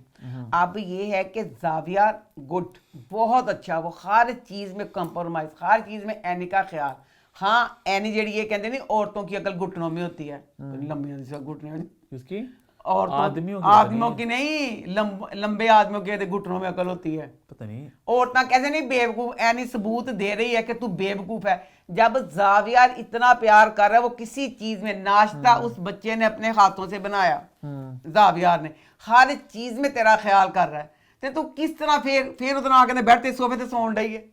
अब ये है कि ज़ावियार गुड, बहुत अच्छा, वो हर चीज़ में कंप्रोमाइज़, हर चीज़ में एनी का ख्याल। हाँ एनी जी ये कहते नहीं औरतों की अकल घुटनों में होती है, लंबी घुटने किसकी, और आदमियों की नहीं, लंबे आदमियों के घुटनों में अकल होती है, पता नहीं औरतें कैसे नहीं बेवकूफ। एनी सबूत दे रही है कि तू बेवकूफ है। जब ज़ावियार इतना प्यार कर रहा है, वो किसी चीज में नाश्ता उस बच्चे ने अपने हाथों से बनाया, ज़ावियार ने हर चीज में तेरा ख्याल कर रहा है, तो तू किस तरह फिर उधर आके बैठते सोफे से सौन रही है,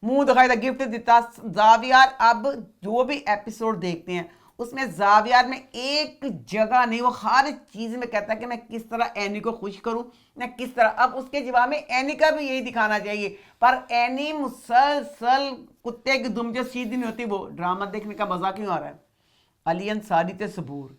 मुंह दिखाई था, गिफ्ट दिता ज़ावियार। अब जो भी एपिसोड देखते हैं उसमें ज़ावियार में एक जगह नहीं, वो हर चीज़ में कहता है कि मैं किस तरह एनी को खुश करूं, मैं किस तरह। अब उसके जवाब में एनी का भी यही दिखाना चाहिए, पर एनी मुसलसल कुत्ते की दुम जो सीधी नहीं होती, वो ड्रामा देखने का मजा क्यों आ रहा है। अली अंसारी ते सबूर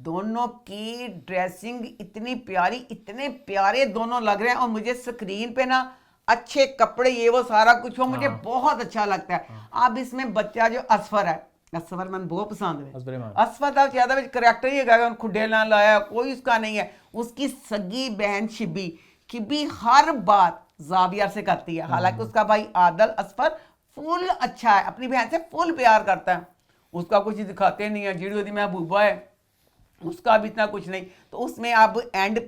दोनों की ड्रेसिंग इतनी प्यारी, इतने प्यारे दोनों लग रहे हैं, और मुझे स्क्रीन पे ना अच्छे कपड़े ये वो सारा कुछ हो मुझे बहुत अच्छा लगता है। अब इसमें बच्चा जो असफर है, असफर मैंने बहुत पसंद है, असफर का ज्यादा करैक्टर ही है, खुडे ना लाया कोई उसका नहीं है। उसकी सगी बहन शिबी हर बात ज़ावियार से करती है, हालांकि उसका भाई आदल असफर फुल अच्छा है, अपनी बहन से फुल प्यार करता है, उसका कुछ दिखाते नहीं है। जीड़ी ओदी महबूबा है उसका भी इतना कुछ नहीं। तो उसमें अब एंड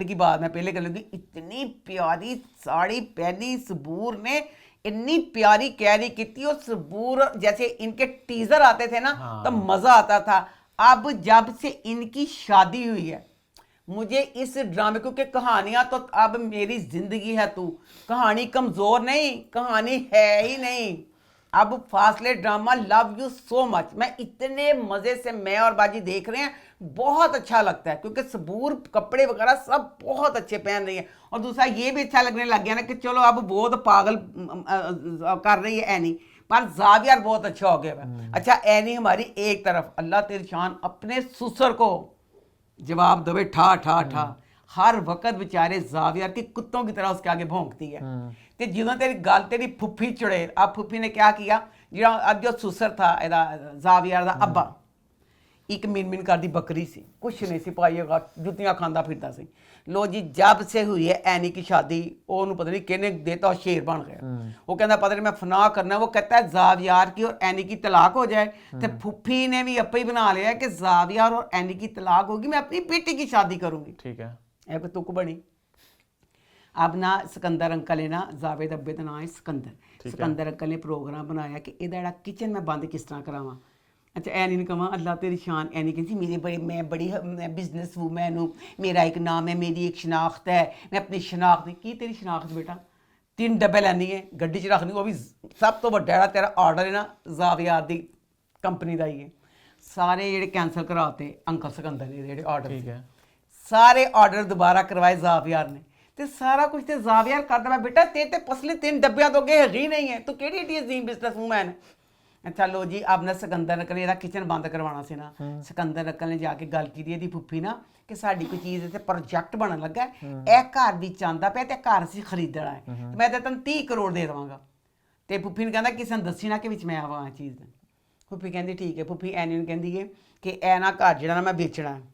की बात मैं पहले कर लूँगी, इतनी प्यारी साड़ी पहनी सबूर ने, इतनी प्यारी कैरी की थी। और सबूर जैसे इनके टीजर आते थे ना तो मज़ा आता था। अब जब से इनकी शादी हुई है, मुझे इस ड्रामे, क्योंकि कहानियाँ तो अब मेरी ज़िंदगी है तू, कहानी कमज़ोर नहीं, कहानी है ही नहीं। अब फासले drama love you so much, मैं इतने मज़े से मैं और बाजी देख रहे हैं, बहुत अच्छा लगता है क्योंकि सबूर कपड़े वगैरह सब बहुत अच्छे पहन रही है। और दूसरा ये भी अच्छा लगने लग गया ना कि चलो अब बहुत पागल कर रही है एनी, पर जावियर बहुत अच्छा हो गया है। अच्छा एनी हमारी एक तरफ, अल्लाह तेरी शान, अपने ससुर को जवाब दबे ठा ठा ठा, हर वक्त बेचारे जावियर की कुत्तों की तरह उसके आगे भौंकती है। तो ਜਦੋਂ तेरी गल तेरी फुफी चुड़ेल, अब फुफी ने क्या किया, ਜਿਹੜਾ अब जो सुसर था ਇਹਦਾ जावियर ਦਾ ਅੱਬਾ, ਇੱਕ ਮਿੰਨ ਕਰਦੀ ਬੱਕਰੀ ਸੀ, ਕੁਛ ਨਹੀਂ ਸੀ ਪਾਈਏਗਾ, ਜੁੱਤੀਆਂ ਖਾਂਦਾ ਫਿਰਦਾ ਸੀ। लो जी जब से हुई है एनी की शादी, ਉਹਨੂੰ पता नहीं किने देता शेर बन गया। वो कहता पता नहीं मैं फना करना, वो कहता है जावियार की और एनी की तलाक हो जाए। तो फुफी ने भी अपने ही बना लिया कि जावियार और एनी की तलाक होगी, मैं अपनी बेटी की शादी करूंगी। ठीक है, ਇਹ ਕੋਈ ਤੁਕ ਬਣੀ। अब ना सिकंदर अंकल ने ना, जावेद अब्बे का नाम है सिकंदर, सिकंदर अंकल ने प्रोग्राम बनाया कि ਇਹਦਾ ਜਿਹੜਾ किचन मैं बंद किस तरह करावां। अच्छा एनी ने कहा अल्लाह तेरी शान, एनी कहती मेरे बड़े मैं बड़ी बिजनेस वूमैन हूँ, मेरा एक नाम है, मेरी एक शनाख्त है, मैं अपनी शनाख्त की तेरी शनाख्त बेटा 3 डब्बे लैनी है गड्डी च रखनी, वो भी सब तो वड्डा तेरा ऑर्डर है ना जावियार दी कंपनी का ही है। सारे जेह्ड़े कैंसल कराते अंकल सिकंदर ने जेह्ड़े ऑर्डर, ठीक है, सारे ऑर्डर दोबारा करवाए जावियार ने। तो सारा कुछ तो जावियार करता मैं बेटा ते ते पसले 3 डब्बियां तो अगे ही नहीं है, तो केड़ी एडी अजीम बिजनेस वूमैन। अच्छा लो जी अब ना सिकंदर नकल ਇਹਦਾ किचन बंद करवाना ਸੀ ना, सिकंदर नकल ने जाके गल की ਇਹਦੀ फुफी ना कि साड़ी कोई चीज़ इत्थे प्रोजेक्ट बनन लगा है, ਇਹ घर ਵਿੱਚ ਆਂਦਾ ਪਿਆ ਤੇ ਘਰ ਅਸੀਂ ਖਰੀਦਣਾ ਹੈ, ਤੇ ਮੈਂ ਤੇ ਤੈਨੂੰ 30 ਕਰੋੜ ਦੇ ਦੇਵਾਂਗਾ। ਤੇ ਫੁੱਫੀ ਨੇ ਕਹਿੰਦਾ ਕਿਸੇ ਨੂੰ ਦੱਸੀ ਨਾ ਕਿ ਵਿੱਚ ਮੈਂ ਆਵਾਂ ਚੀਜ਼। ਫੁੱਫੀ ਕਹਿੰਦੀ ਠੀਕ ਹੈ। ਫੁੱਫੀ ਐਨੀ ਨੂੰ ਕਹਿੰਦੀ ਹੈ ਕਿ ਇਹ ਨਾ ਘਰ ਜਿਹੜਾ ਨਾ मैं बेचना है।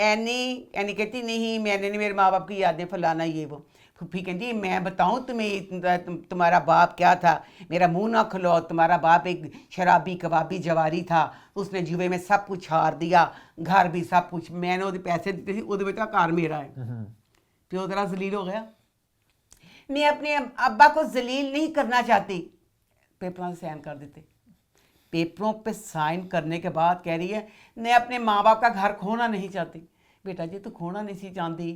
एनी कहती नहीं मैंने नहीं, मेरे माँ बाप की यादें फलाना ये वो। फुफी कहती मैं बताऊँ तुम्हें तुम्हारा बाप क्या था, मेरा मुंह ना खुलो, तुम्हारा बाप एक शराबी कबाबी जवारी था, उसने जुए में सब कुछ हार दिया, घर भी सब कुछ, मैंने वो पैसे दिते थे, वो बेटा घर मेरा है। प्यो तेरा जलील हो गया। मैं अपने अब्बा को जलील नहीं करना चाहती। पेपरों से साइन कर देते, पेपरों पे साइन करने के बाद कह रही है मैं अपने माँ बाप का घर खोना नहीं चाहती। बेटा जी तू खोना नहीं सी चाहती,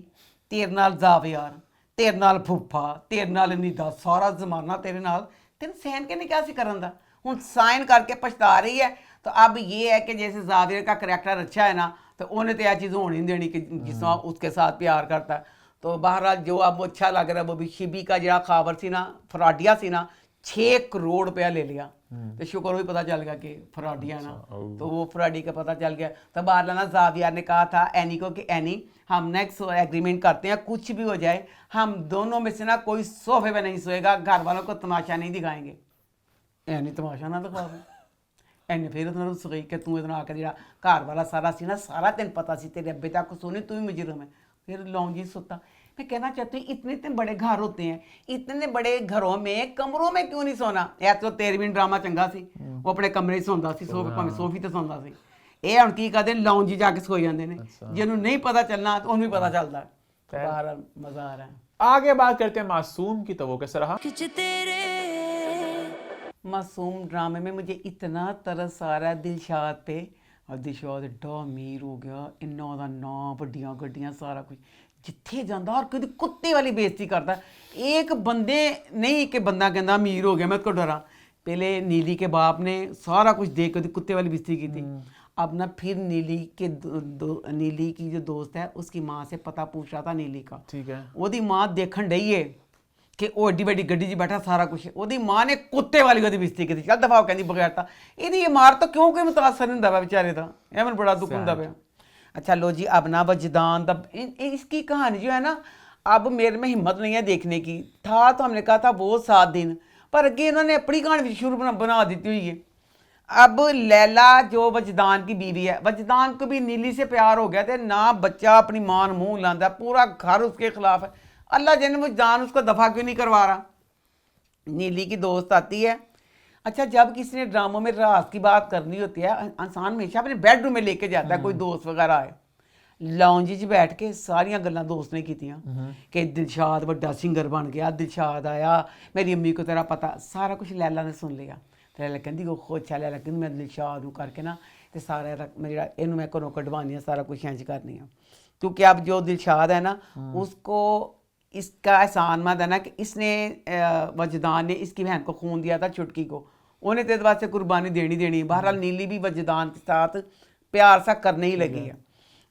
तेरे नाल जावियार, तेरे नाल फुफा, तेरे नाल निदा, सारा जमाना तेरे नाल, तेन साइन कहने क्या सी करन दा, हुण साइन करके पछता रही है। तो अब ये है कि जैसे जावियर का करैक्टर अच्छा है ना, तो उन्हें तो यह चीज़ होनी नहीं देनी कि जिस तरह उसके साथ प्यार करता है। तो बहरहाल जो अब अच्छा लग रहा है वो भी शिबी का जरा खबर सी ना, फराडिया सी ना, 6 करोड़ रुपया ले लिया। तो शुक्र भी पता चल गया कि फ्रॉडिया ना, तो वो फ्रॉडी का पता चल गया। तो बाहर ना जावियार ने कहा था एनी को कि एनी हम नेक्स्ट एग्रीमेंट करते हैं, कुछ भी हो जाए हम दोनों में से ना कोई सोफे पे नहीं सोएगा, घर वालों को तमाशा नहीं दिखाएंगे। एनी तमाशा ना दिखावे, एनी फिर उतना रुस गई कि तू इतना आकर जरा घर वाला सारा सी ना, सारा तेन पता सी तेरे अब्बे तक सोने तू भी मुजरम है। फिर लौंग जी सुता। मैं कहना चाहती हूँ इतने इतने बड़े घर होते हैं, इतने बड़े घरों में कमरों में क्यों नहीं सोना। या तो 13वीं ड्रामा चंगा सी, वो अपने कमरे सौंदा सी, सोफे भावें सोफी ते सौंदा सी। ਇਹ ਹੁਣ ਕੀ ਕਰਦੇ ਲੌਂਜ ਜੀ ਜਾ ਕੇ ਸੋ ਜਾਂਦੇ ਨੇ, ਜਿਹਨੂੰ नहीं पता चलना तो ਉਹਨੂੰ भी पता चलता है। बहरहाल मजा आ रहा है। आगे बात करते हैं मासूम की, तो वो कैसा रहा। मासूम ड्रामे में मुझे इतना तरस आ रहा है दिलशाद पे, और दिलशाद एडा अमीर हो गया, इन्ना ਉਹਦਾ ਨਾਂ, ਵੱਡੀਆਂ ਗੱਡੀਆਂ, सारा कुछ, जिथे जाता और कभी कुत्ते वाली बेइज्जती करता। एक बंदे नहीं कि बंदा कहता अमीर हो गया मैं तो डरा। पहले नीली के बाप ने सारा कुछ देख कर कुत्ते वाली बेइज्जती की थी। अब ना फिर नीली के नीली की जो दोस्त है उसकी माँ से पता पूछ रहा था नीली का, ठीक है, ओदी माँ देखन डई है कि वो एड्डी बड़ी गड्डी 'च बैठा सारा कुछ, ओदी माँ ने कुत्ते वाली ओदी बेइज्जती की थी। चल दफा कहती बगैर था ਇਹਦੀ इमारत क्यों कोई मुतासर नहीं होंदा बेचारे का, ਇਹ ਮੈਨੂੰ बड़ा दुख होंदा पिया। अच्छा लो जी अब ना वजदान तब इसकी कहानी जो है ना, अब मेरे में हिम्मत नहीं है देखने की। था तो हमने कहा था वो 7 दिन, पर अगे इन्होंने अपनी कहानी शुरू बना दी हुई है। अब लैला जो वजदान की बीवी है, वजदान को भी नीली से प्यार हो गया थे ना, बच्चा अपनी मां मुंह लाता, पूरा घर उसके खिलाफ है। अल्लाह जन वजदान उसको दफ़ा क्यों नहीं करवा रहा। नीली की दोस्त आती है, अच्छा, जब किसी ने ड्रामों में राज की बात करनी होती है, इंसान हमेशा अपने बेडरूम में लेके जाता है, कोई दोस्त वगैरह आए, लाउंज 'ਚ बैठ के सारियां गल्लां दोस्त ने कीतियां कि दिलशाद बड़ा सिंगर बन गया, दिलशाद आया, मेरी अम्मी को तेरा पता, सारा कुछ लैला ने सुन लिया। ते लैला कहंदी वो खुश है, लैला कहंदी मैं दिलशाद हूँ करके ना, ते सारा मेरा इनू मैं घरों कढवानी है, सारा कुछ इंज करनी है, क्योंकि अब जो दिलशाद है ना उसको इसका एहसानमंद है ना कि इसने वजदान ने इसकी बहन को खून दिया था, छुटकी को, उन्हें तेरे वास्ते कुर्बानी देनी। बहरहाल नीली भी वजदान के साथ प्यार सा करने ही लगी है।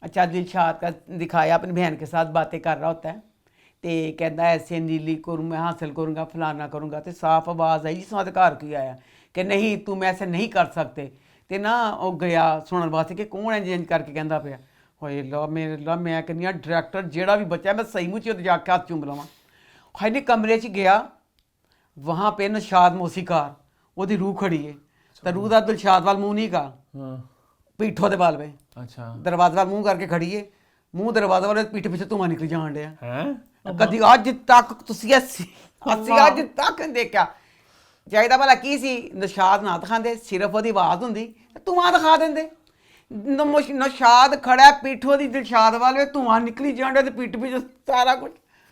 अच्छा, दिलशाद का दिखाया अपनी बहन के साथ बातें कर रहा होता है, तो कहता है ऐसे नीली को मैं हासिल करूँगा, फलाना करूँगा, तो साफ आवाज़ आई जिस वहाँ घर की आया कि नहीं तुम ऐसे नहीं कर सकते, तो ना वो गया सुनने वास्ते कि कौन है इंज करके कहता पाया, होए ला मेरे ला मैं कहनी डायरैक्टर जेड़ा भी बच्चा मैं सही मुँह च जाके हाथ चूम लवां। हाय नहीं कमरे च गया, वहाँ पे नशाद मौसीकार ਉਹਦੀ रूह खड़ी है, तो रूह का दिलशाद वाल मुँह नहीं का, पीठों के बाल पे, अच्छा दरवाजे वाल मुँह करके खड़ी है, मुँह दरवाजे वाले पीठ पिछे धुआं निकल जान दिया। कभी अज तक तुसी अज तक देखा चाहिए भला की सी नशाद ना दिखाते, सिर्फ वो आवाज़ होंगी धुआं दिखा देंगे। नशाद खड़ा है पीठों की दिलशाद वाले, धुआं निकली जान दिया, पीठ पिछे सारा कुछ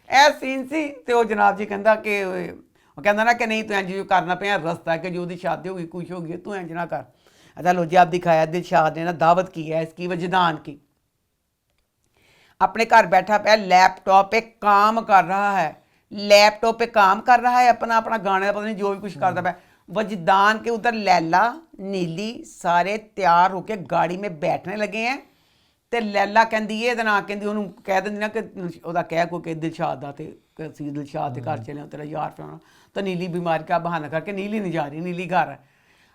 ए सीन सी। तो जनाब जी कहता कि कहता ना कि नहीं तू इंज जो करना पे रस्ता कि जो शादी होगी खुश होगी तू इंज ना कर। अच्छा लो जी, आप दिखाया दिलशाद ने ना दावत की है इसकी वजदान की, अपने घर बैठा पे लैपटॉप पे काम कर रहा है, लैपटॉप पे काम कर रहा है, अपना अपना गाने पता नहीं जो भी कुछ करता पे। वजदान के उधर लैला नीली सारे तैयार होके गाड़ी में बैठने लगे हैं, तो लैला कहती है ना कहती उन्होंने कह देंगी ना कि वह कह को कि दिलशाद का तो दिलशाद के घर चले तेरा यार फलाना, तो नीली बीमारी का बहाना करके नीली नहीं जा रही, नीली घर है।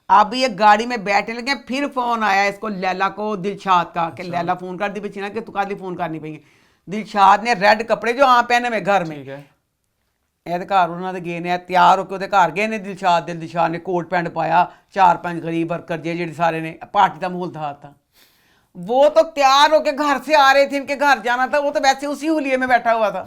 अब ये गाड़ी में बैठने लगे, फिर फोन आया इसको लैला को दिलशाद का कि लैला फोन कर दी बच्ची ना कि तू कल फोन करनी पई। दिलशाद ने रेड कपड़े जो हाँ पहने में घर में ਇਹਦੇ ਘਰ ਉਹਨਾਂ ਦੇ ਗਏ ਨੇ, ਤਿਆਰ ਹੋ ਕੇ ਉਹਦੇ ਘਰ ਗਏ ਨੇ ਦਿਲਸ਼ਾਦ ਨੇ ਕੋਟ पैंट पाया, 4-5 गरीब वर्कर जे सारे ने पार्टी का माहौल था। वो तो तैयार होके घर से आ रहे थे, इनके घर जाना था, वो तो वैसे उसी हुलिये में बैठा हुआ था।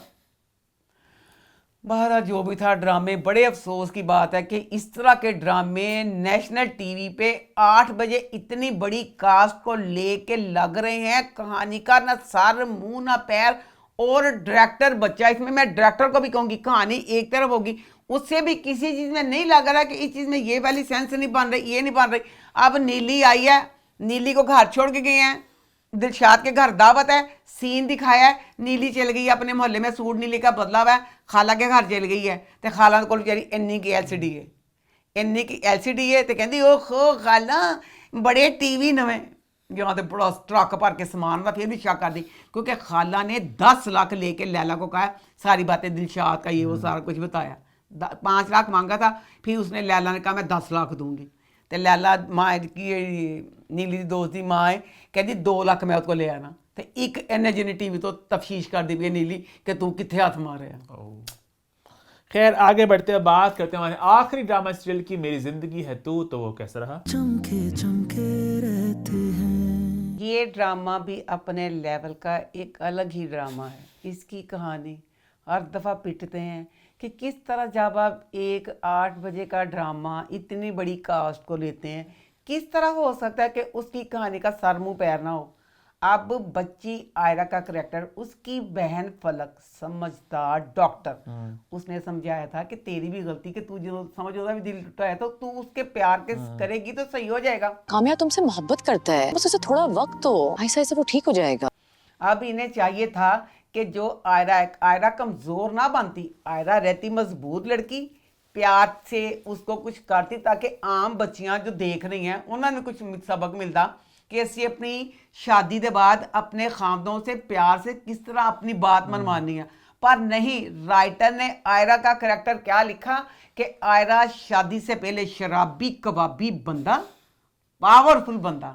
बहरहाल जो भी था ड्रामे, बड़े अफसोस की बात है कि इस तरह के ड्रामे नेशनल टीवी पे 8 बजे इतनी बड़ी कास्ट को लेके लग रहे हैं, कहानीकार ना सर मुंह ना पैर और डायरेक्टर बच्चा। इसमें मैं डायरेक्टर को भी कहूँगी कहानी एक तरफ होगी, उससे भी किसी चीज़ में नहीं लग रहा कि इस चीज़ में ये वाली सेंस नहीं बन रही, ये नहीं बन रही। अब नीली आई है, नीली को घर छोड़ के गए हैं, दिलशाद के घर दावत है, सीन दिखाया है, नीली चल गई है अपने मोहल्ले में, सूट नीली का बदला हुआ है, खाला के घर चल गई है, तो खाला को बेचारी इन्नी की LCD है, इन्नी की LCD है, तो कहती ओ खो खाला बड़े TV नवे यहाँ तो बड़ा ट्रक भर के सामान था। फिर भी शक कर दी क्योंकि खाला ने 10 लाख लेके लैला को कहा सारी बातें दिलशाद का ये वो सारा कुछ बताया। 5 लाख मांगा था, फिर उसने लैला ने कहा मैं 10 लाख दूंगी, तो लैला माँ की नीली की दोस्त की माँ है कहती 2 लाख मैं उसको ले आना, तो एक इन्हें जिन्हें टीवी तो तफ्शीश कर दी गई नीली कि तू कितने हाथ मारे। खैर आगे बढ़ते हैं, बात करते हैं हमारे आखिरी ड्रामा सीरियल की, मेरी जिंदगी है तू, तो वो कैसा रहा। चमके चमके रहते हैं। ये ड्रामा भी अपने लेवल का एक अलग ही ड्रामा है। इसकी कहानी हर दफ़ा पिटते हैं कि किस तरह जब आप एक 8 बजे का ड्रामा इतनी बड़ी कास्ट को लेते हैं, किस तरह हो सकता है कि उसकी कहानी का सर मुँह पैर ना हो। अब बच्ची आयरा का करैक्टर, उसकी बहन फलक समझदार डॉक्टर, उसने समझाया था कि तेरी भी गलती कि तू जो समझ होता भी दिल टूटा है तो तू उसके प्यार के करेगी तो सही हो जाएगा। काम्या तुमसे मोहब्बत करता है, बस उसे थोड़ा वक्त दो, ऐसा ऐसा वो ठीक हो जाएगा। अब इन्हें चाहिए था कि जो आयरा कमजोर ना बनती, आयरा रहती मजबूत लड़की, प्यार से उसको कुछ करती ताकि आम बच्चियां जो देख रही हैं उन्होंने कुछ सबक मिलता कि असी अपनी शादी के बाद अपने खामदों से प्यार से किस तरह अपनी बात मनवानी है। पर नहीं, राइटर ने आयरा का करैक्टर क्या लिखा कि आयरा शादी से पहले शराबी कबाबी बंदा, पावरफुल बंदा,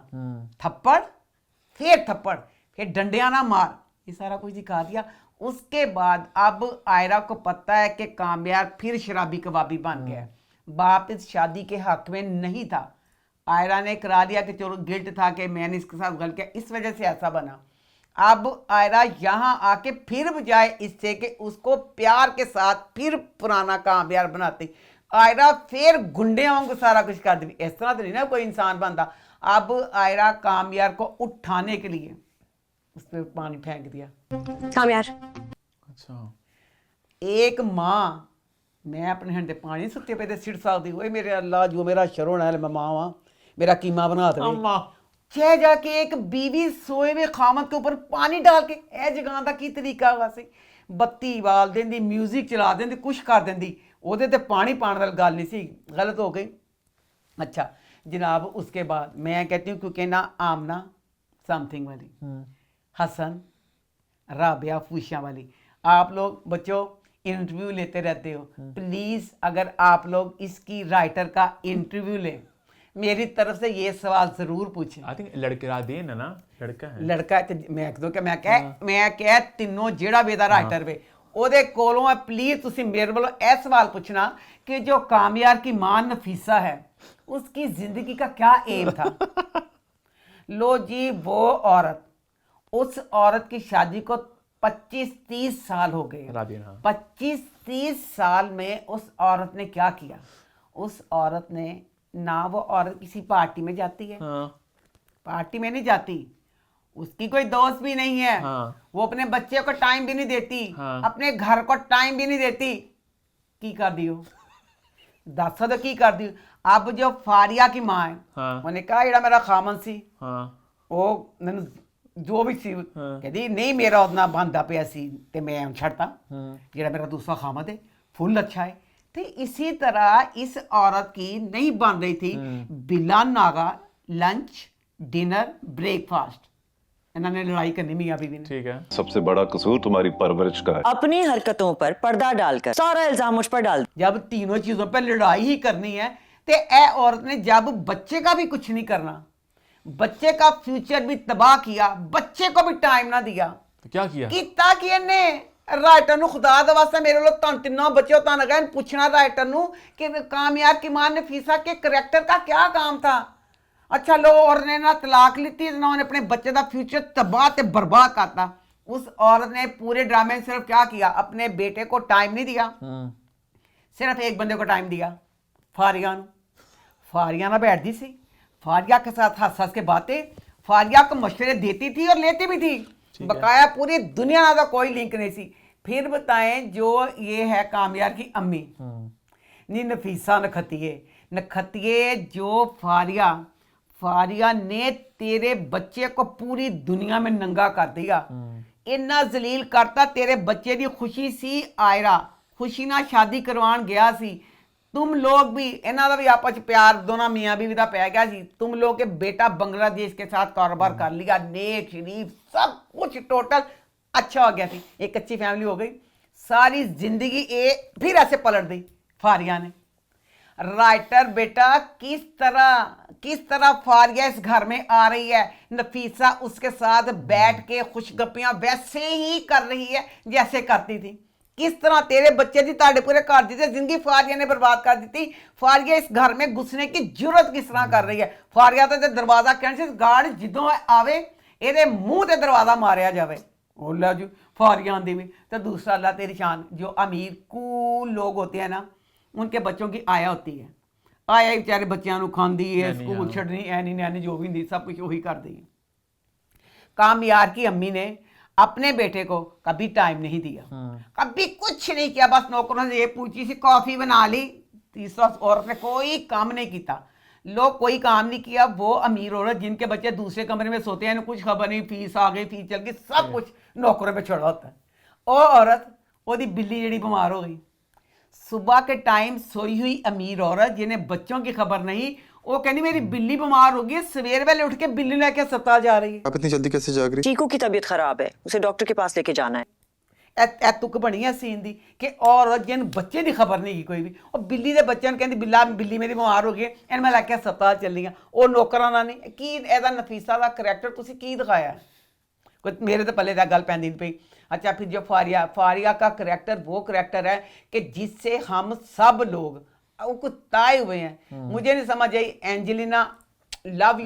थप्पड़ फिर डंडिया ना मार, ये सारा कुछ दिखा दिया। उसके बाद अब आयरा को पता है कि कामयाब फिर शराबी कबाबी बन गया। बाप इस शादी के हक में नहीं था, आयरा ने करा लिया कि चलो गिल्ट था कि मैंने इसके साथ गलत किया, इस वजह से ऐसा बना। अब आयरा यहाँ आके फिर बजाय इससे कि उसको प्यार के साथ फिर पुराना कामयाब बनाती, आयरा फिर गुंडे वांगू सारा कुछ कर दी। इस तरह तो नहीं ना कोई इंसान बनता। अब आयरा कामयार को उठाने के लिए उस पर पानी फेंक दिया। कामयार अच्छा एक माँ, मैं अपने हंडे पानी सुट्टे पे सिट सकती हुए मेरे अल्लाह जो मेरा शरण है मैं माँ वहाँ मेरा कीमा बना दे। चाहे जाके एक बीवी सोए हुए खामत के ऊपर पानी डाल के ए जगान का की तरीका वासे बत्ती बाल देंदी, म्यूजिक चला देंदी, कुछ कर देंदी, ਉਹਦੇ ਤੇ पानी पाने वाली गल नहीं सी, गलत हो गई। अच्छा जनाब उसके बाद मैं कहती हूँ क्योंकि ना आमना समथिंग वाली, हसन, राबिया फूशा वाली, आप लोग बच्चों इंटरव्यू लेते रहते हो, प्लीज़ अगर आप लोग इसकी राइटर का इंटरव्यू लें, मेरी तरफ से ये सवाल ज़रूर पूछें। आई थिंक लड़का देन है ना, लड़का है, लड़का है तो मैं दो क्या मैं कह तीनों जेड़ा बेदा राइटर वे ਉਹਦੇ ਕੋਲੋਂ है प्लीज़ ਤੁਸੀਂ ਮੇਰੇ ਵੱਲੋਂ ਇਹ सवाल पूछना कि जो कामयार की मां नफीसा है उसकी ज़िंदगी का क्या एम था। लो जी वो औरत, उस औरत की शादी को 25-30 साल हो गए। 25-30 साल में उस औरत ने क्या किया? उस औरत ने ना वो औरत किसी पार्टी में जाती है, पार्टी में नहीं जाती, उसकी कोई दोस्त भी नहीं है, वो अपने बच्चे को टाइम भी नहीं देती, अपने घर को टाइम भी नहीं देती। की कर दियो दस तो की कर दियो। अब जो फारिया की माँ है उन्हें कहा जेड़ा मेरा खामन सी वो मैनू जो भी सी कहती नहीं मेरा उतना बनता पिया सी ते मैं छड़ता जेड़ा मेरा दूसरा खामद है फुल अच्छा है। तो इसी तरह इस औरत की नहीं बन रही थी बिला नागा लंच डिनर ब्रेकफास्ट, इन्होंने लड़ाई करनी मियां बीवी ने। ठीक है, सबसे बड़ा कसूर तुम्हारी परवरिश का है। अपनी हरकतों पर पर्दा डालकर सारा इल्जाम मुझ पर डाल। जब तीनों चीजों पर लड़ाई ही करनी है तो ए औरत ने जब बच्चे का भी कुछ नहीं करना, बच्चे का फ्यूचर भी तबाह किया, बच्चे को भी टाइम ना दिया, तो क्या किया? किता कि इन्ने राइटर नु खुदा दा वास्ते मेरे लो तीनों बच्चे होता लगा पूछना राइटर नु कि कामयार की मां नफीसा के करैक्टर का क्या काम था। अच्छा लो और ने ना तलाक लीती, उन्होंने अपने बच्चे का फ्यूचर तबाह ते बर्बाद करता। उस औरत ने पूरे ड्रामे में सिर्फ क्या किया? अपने बेटे को टाइम नहीं दिया, सिर्फ एक बंदे को टाइम दिया, फारिया नु। फारिया ना बैठती सी, फारिया के साथ हंस हंस के बातें, फारिया को मशवरे देती थी और लेती भी थी, बकाया पूरी दुनिया का कोई लिंक नहीं सी। फिर बताएं जो ये है कामयार की अम्मी नी नफीसा नखतिए जो फारिया ने तेरे बच्चे को पूरी दुनिया में नंगा कर दिया, इन्ना जलील करता। तेरे बच्चे की खुशी सी आयरा खुशी ना शादी करवान गया सी, तुम लोग भी इन्हों का भी आपस प्यार दोनों मियाँ बीवी का पै गया सी, तुम लोग के बेटा बांग्लादेश के साथ कारोबार कर लिया, नेक शरीफ सब कुछ टोटल अच्छा हो गया थी, एक अच्छी फैमिली हो गई। सारी जिंदगी फिर ऐसे पलट दी फारिया ने। राइटर बेटा किस तरह फारिया इस घर में आ रही है, नफीसा उसके साथ बैठ के खुशगपियां वैसे ही कर रही है जैसे करती थी। किस तरह तेरे बच्चे की ताड़े पूरे कर दी थी, जिंदगी फारिया ने बर्बाद कर दी थी। फारिया इस घर में घुसने की जरूरत किस तरह कर रही है? फारिया तो दरवाजा कहने से गार्ड जिदों आवे ये मुंह ते दरवाजा मारिया जाए। ओला जी फारिया आंदी भी तो दूसरा अल्लाह तेरी शान, जो अमीर कूल लोग होते हैं ना उनके बच्चों की आया होती है, आया ही बेचारे बच्चों को खाती है, स्कूल छड़नी ऐनी नैनी जो भी नहीं सब कुछ वही कर दी है। कामयार की अम्मी ने अपने बेटे को कभी टाइम नहीं दिया, कभी कुछ नहीं किया, बस नौकरों से ये पूछी सी कॉफी बना ली, तीसरा औरत ने कोई काम नहीं किया, लोग कोई काम नहीं किया। वो अमीर औरत जिनके बच्चे दूसरे कमरे में सोते हैं, कुछ खबर नहीं, फीस आ गई फीस चल गई, सब कुछ नौकरों पे छोड़ा होता है। और औरत ओदी बिल्ली जड़ी बीमार हो गई, सुबह के टाइम सोई हुई अमीर औरत जिन्हें बच्चों की खबर नहीं, वो कहनी मेरी बिल्ली बीमार हो गई, सवेर वेले उठ के बिल्ली लेके अस्पताल जा रही है। आप इतनी जल्दी कैसे जाग रही? चीकू की तबीयत खराब है, उसे डॉक्टर के पास लेके जाना है। तुक बनी है सीन दी कि औरत जिन बच्चे की खबर नहीं की कोई भी, और बिल्ली के बच्चे कहती बिल्ली मेरी बीमार हो गई इन मैं लैके अस्पताल चली हाँ। वो नौकराना नहीं की एदा नफीसा का करैक्टर तुसी की दिखाया है? कोई मेरे तो पहले गल पैंदी नहीं पई। अच्छा फिर जो फारिया का करैक्टर वो करैक्टर है कि जिससे हम सब लोग उकताए हुए हैं। मुझे नहीं समझ आई Angelina, love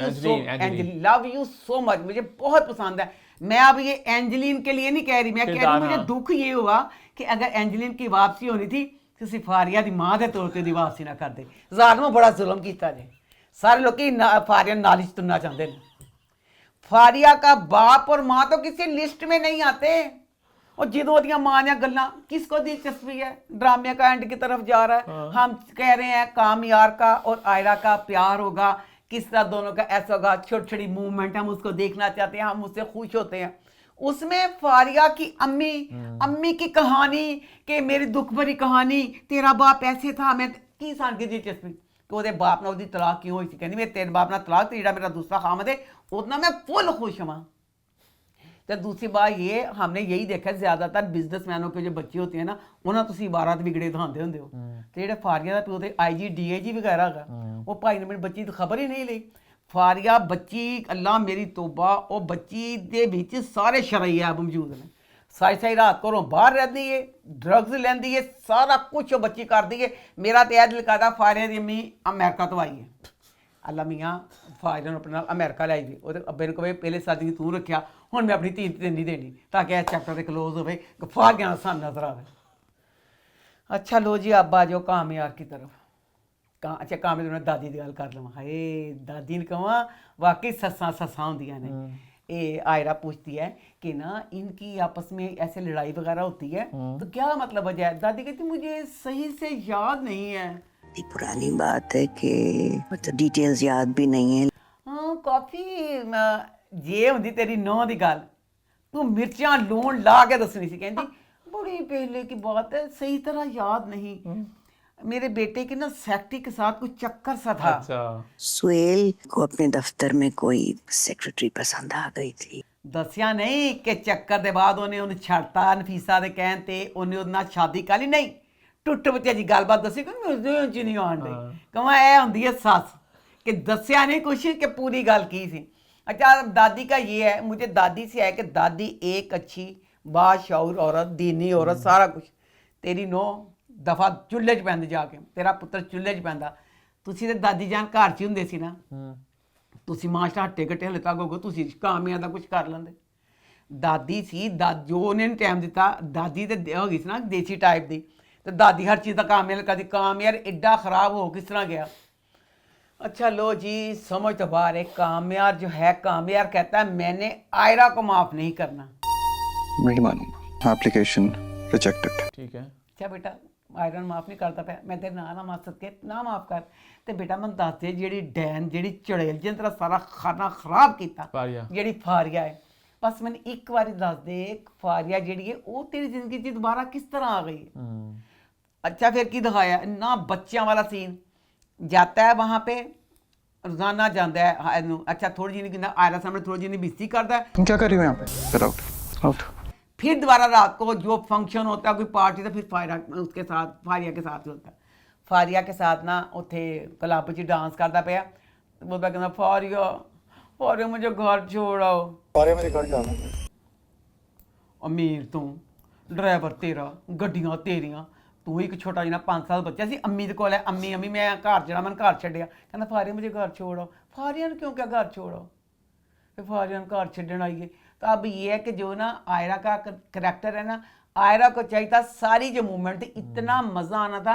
you so much, मुझे बहुत पसंद है। मैं अब ये एंजेलिन के लिए नहीं कह रही, मैं कह रही हूँ मुझे दुख ये हुआ कि अगर एंजेलिन की वापसी होनी थी ਤੁਸੀਂ ਫਾਰੀਆ ਦੀ ਮਾਂ ਦੇ ਤੌਰ ਤੇ ਦੀ ਵਾਪਸੀ ਨਾ ਕਰਦੇ। ਜ਼ਾਲਮੋ ਬੜਾ ਜ਼ੁਲਮ ਕੀਤਾ ਜੇ। सारे लोग फारिया नाली च तुरना चाहते हैं। फारिया का बाप और माँ तो किसी लिस्ट में नहीं आते। और जिदों दियां माँ ने गल्लां किसको दिलचस्पी है, ड्रामे का एंड की तरफ जा रहा है। हम कह रहे हैं कामयार का और आयरा का प्यार होगा, किस तरह दोनों का ऐसा होगा, छोटी छोटी मूवमेंट हम उसको देखना चाहते हैं, हम उससे खुश होते हैं। उसमें फारिया की अम्मी की कहानी कि मेरी दुख भरी कहानी, तेरा बाप ऐसे था, मैं की सान की दिलचस्पी कि ਉਹਦੇ ਬਾਪ ਨਾਲ ਉਹਦੀ ਤਲਾਕ ਕਿਉਂ ਹੋਈ ਸੀ। ਕਹਿੰਦੀ ਮੇਰੇ ਤੇਰੇ ਬਾਪ ਨਾਲ ਤਲਾਕ ਤੇ ਜਿਹੜਾ ਮੇਰਾ दूसरा खामद है उतना मैं फुल खुश हूँ। तो दूसरी बात ये हमने यही देखा ज़्यादातर बिजनेसमैनों के जो बच्चे होते हैं ना, उन्हें तुम इबारत बिगड़े दिखाते होंगे हो। तो जो फारिया का प्यो थे IG DAG वगैरह का, वो भाई ने मेरी बच्ची तो खबर ही नहीं ली। फारिया बच्ची अल्लाह मेरी तौबा, वो बच्ची दे विच सारे शरई ऐब मौजूद ने। सारी सारी रात घरों बाहर रहती है, ड्रग्स लैंदी है, सारा कुछ वो बच्ची करती है। मेरा तो यह दिल करता फारिया की अम्मी अमेरिका तो आई है। अल्लाह मियाँ फारिया ने अपने अमेरिका लाई भी, वो अब्बे ने कहे पहले शादी तू रखा, हुण मैं अपनी धी नहीं देनी, ताकि यह चैप्टर क्लोज हो फारिया सान नजर आए। अच्छा लो जी अब आ जाओ कामयार की तरफ। अच्छा कामयार ने दादी की गल कर लवां। हाय दादी ने कहा वाकई सस्सां सस्सां होंदियां ने। ये आयरा पूछती है कि ना इनकी आपस में ऐसे लड़ाई वगैरह होती है तो क्या मतलब वजह है। दादी कहती मुझे सही से याद नहीं है। पुरानी बात है कि मतलब डिटेल्स याद भी नहीं है। हाँ काफ़ी जे होंदी तेरी नौं दी गल, तू मिर्चां लूण ला के दसनी सी। कहती बड़ी पहले की बात है, सही तरह याद नहीं। मेरे बेटे के ना सेक्रेटरी के साथ कुछ चक्कर सा था। अच्छा। सुहेल को अपने दफ्तर में कोई सेक्रेटरी पसंद आ गई थी। दसिया नहीं कि चक्कर दे बाद उन्हें छड़ता नफीसा दे कहन ते उन्हें उन्हें शादी कर ली। नहीं टुट बच्चे जी गलबात दसी कि नहीं आन दे कमा ए होंदी है सस कि दसिया नहीं कुछ कि पूरी गल की सी। अच्छा दादी का ये है, मुझे दादी से है कि दादी एक अच्छी बाशऊर औरत, दीनी औरत, सारा कुछ। तेरी नो दफा चुल्हे च पैंदी जाके, तेरा पुत्र चुल्हे च पैंदा। तुसी ते दादी जान घर च हुंदे सी ना, तुसी माशा हट्टे कट्टे हले तक होगे, तुसी कामियां दा कुछ कर लेंदे। दादी सी जो उन्हें टाइम दिता, दादी ते हो गई सी ना देसी टाइप दी, तो दादी हर चीज़ का कामयार कभी कामयार एडा खराब हो किस तरह गया। अच्छा लो जी समझ तो बाहर है। कामयार जो है, कामयार कहता है मैंने आयरा को माफ़ नहीं करना। नहीं मानूंगा, एप्लीकेशन रिजेक्टेड। ठीक है। अच्छा बेटा आयरन माफ़ नहीं करता पाया, मैं तेरे ना माफ सके ना माफ़ कर। तो बेटा मैं दस दे जी डैन जी चुड़ैल जिन तरह सारा खाना खराब किया जी फारिया है, बस मैंने एक बार दस दे फारिया जी है वो तेरी जिंदगी च दोबारा किस तरह आ गई है। अच्छा फिर की दिखाया ना बच्चों वाला सीन, जाता है वहाँ पे रोजाना जाता है। अच्छा थोड़ी जी नहीं आयरा सामने थोड़ी जी नहीं बेइज्जती करता है। तुम क्या कर रही हो यहाँ पे? Get out out. फिर दोबारा रात को जो फंक्शन होता है कोई पार्टी, तो फिर फारिया के साथ होता है। फारिया के साथ ना उत्थे क्लब च डांस करता पाया, वो कहना फारिया मुझे घर छोड़ आओ। फारिया मेरे घर जाना। अमीर तू, ड्राइवर तेरा, गड्डियां तेरियां, तू एक छोटा जिहा 5 साल बच्चा सी। अम्मी दे कोल है, अम्मी मैं घर जाना, मैंने घर छड्डिया। कहना फारिया मुझे घर छोड़ आओ। फारिया ने क्यों क्या घर छोड़ आओ, फिर फारिया ने घर छड्डन आइए। तो अब ये है कि जो ना आयरा का करैक्टर है ना, आयरा को चाहिए था सारी जो मूवमेंट थी, इतना मज़ा आना था।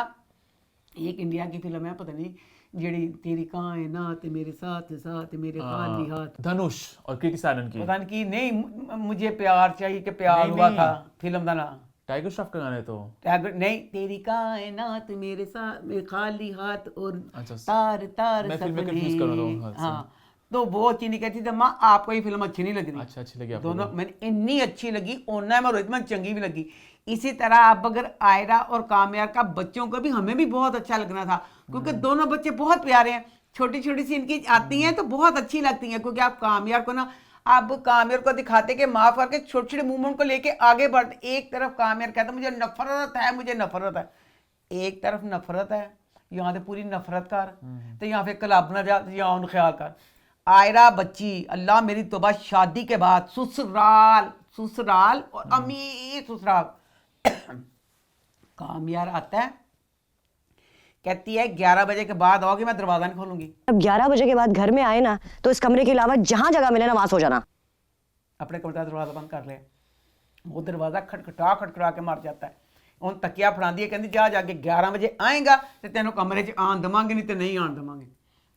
एक इंडिया की फिल्म है पता नहीं जेड़ी तेरी कायनात मेरे साथ साथ मेरे खाली हाथ, धनुष और कृति सैनन की, पता नहीं नहीं मुझे प्यार चाहिए कि प्यार हुआ था फिल्म का नाम। टाइगर श्रॉफ का गाना है तो टाइगर नहीं, तेरी कायनात मेरे साथ मेरे खाली हाथ और अच्छा, तार तार मैं फिल्म में कंफ्यूज कर रहा हूं। हाँ तो वो चीनी कहती थी माँ आपको ये फिल्म अच्छी नहीं लग रही। अच्छा अच्छी लगी आपको? दोनों मैंने इतनी अच्छी लगी, ओना में रोहित में चंगी भी लगी। इसी तरह अब अगर आयरा और कामयार का बच्चों को भी हमें भी बहुत अच्छा लगना था, क्योंकि दोनों बच्चे बहुत प्यारे हैं। छोटी छोटी सी इनकी आती हैं तो बहुत अच्छी लगती हैं, क्योंकि आप कामयार को ना अब कामयार को दिखाते कि माफ़ करके छोटे छोटे मूवमेंट को लेके आगे बढ़ते। एक तरफ कामयार कहता मुझे नफरत है, मुझे नफरत है, एक तरफ नफरत है, यहाँ से पूरी नफरत कर, तो यहाँ फिर क्लब न जा, यहाँ उन ख्याल कर। आयरा बच्ची अल्लाह मेरी तौबा शादी के बाद ससुराल और अमीर ससुराल। कामयार आता है कहती है 11 बजे के बाद आओगे मैं दरवाजा नहीं खोलूंगी। अब 11 बजे के बाद घर में आए ना तो इस कमरे के अलावा जहां जगह मिले ना वहां सो जाना। अपने कमरे का दरवाजा बंद कर ले। वो दरवाजा खटखटा के मर जाता है। उन तकिया फड़ा दिया, कहती जा जाके 11 बजे आएगा तो तेनों कमरे च आन देवांगे, नहीं तो नहीं आन देवांगे।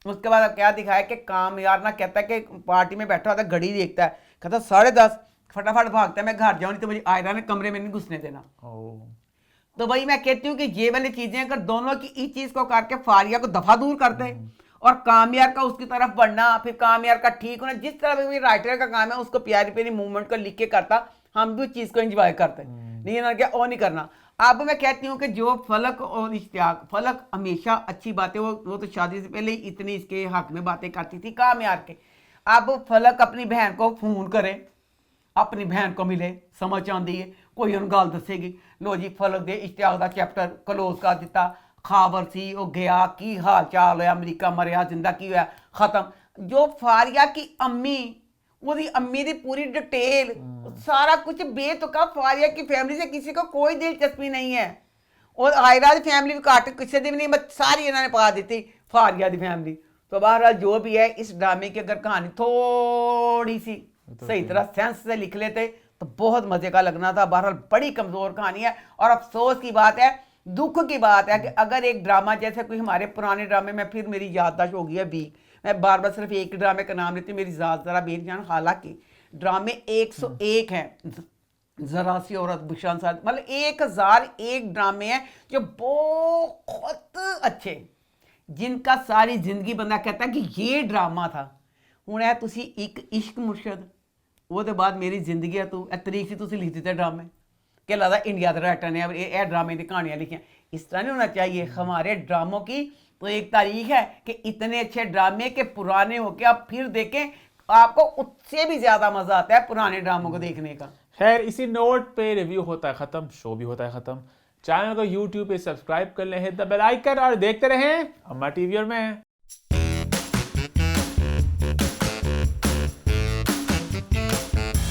उसके बाद अब क्या दिखाया कि काम यार ना कहता है कि पार्टी में बैठा होता है, घड़ी देखता है, कहता 10:30 फटाफट भागता है, मैं घर जाऊँ नहीं तो मुझे आयरा ने कमरे में नहीं घुसने देना। तो भाई मैं कहती हूँ कि ये वाली चीज़ें अगर दोनों की इस चीज़ को करके फारिया को दफा दूर करते हैं और कामयार का उसकी तरफ बढ़ना, फिर कामयार का ठीक होना, जिस तरह भी राइटर का काम है उसको प्यारी प्यारी मूवमेंट को लिख के करता, हम भी उस चीज़ को एंजॉय करते हैं। नहीं ना क्या और नहीं करना। अब मैं कहती हूँ कि जो फलक और इश्तियाक, फलक हमेशा अच्छी बातें, वो तो शादी से पहले ही इतनी इसके हक में बातें करती थी कामयार के। अब फलक अपनी बहन को फोन करे, अपनी बहन को मिले, समझ आती है कोई उन गल दसेगी, लो जी फलक दे इश्तियाक का चैप्टर क्लोज कर दिता, खबर सी वो गया की हाल चाल होया, अमरीका मरिया जिंदा की होया, खत्म। जो फारिया की अम्मी, ਉਹਦੀ अम्मी की पूरी डिटेल सारा कुछ बेतुका, फारिया की फैमिली से किसी को कोई दिलचस्पी नहीं है, और आयरा की फैमिली भी घट किसी की भी नहीं, सारी इन्होंने पा दी फारिया की फैमिली। तो बहरहाल जो भी है इस ड्रामे की अगर कहानी थोड़ी सी सही तरह सेंस से लिख लेते तो बहुत मजे का लगना था। बहरहाल बड़ी कमज़ोर कहानी है, और अफसोस की बात है, दुख की बात है कि अगर एक ड्रामा जैसे कोई हमारे पुराने ड्रामे में, फिर मेरी याददाश्त हो गई है वीक, मैं बार बार सिर्फ एक ड्रामे का नाम लेती हूँ, मेरी ज़्यादा ज़रा बेजान, हालांकि ड्रामे 101 हैं, ज़रा सी औरत बुशान साथ, मतलब 1001 ड्रामे हैं जो बहुत अच्छे, जिनका सारी जिंदगी बंदा कहता है कि ये ड्रामा था। हूँ है तुसी एक इश्क मुर्शद, वो बाद मेरी जिंदगी है तू, तरीक से तुसी लिख दिते ड्रामे कि लगता इंडिया के राइटर ने ये ड्रामे की कहानियाँ लिखी। इस तरह नहीं होना चाहिए। हमारे ड्रामों की तो एक तारीख है कि इतने अच्छे ड्रामे के पुराने होके आप फिर देखें, आपको उससे भी ज़्यादा मज़ा आता है पुराने ड्रामों को देखने का। खैर इसी नोट पे रिव्यू होता है ख़त्म, शो भी होता है ख़त्म। चैनल को यूट्यूब पे सब्सक्राइब कर लें, हिट द बेल आइकन और देखते रहें अम्मा टीवी और मैं।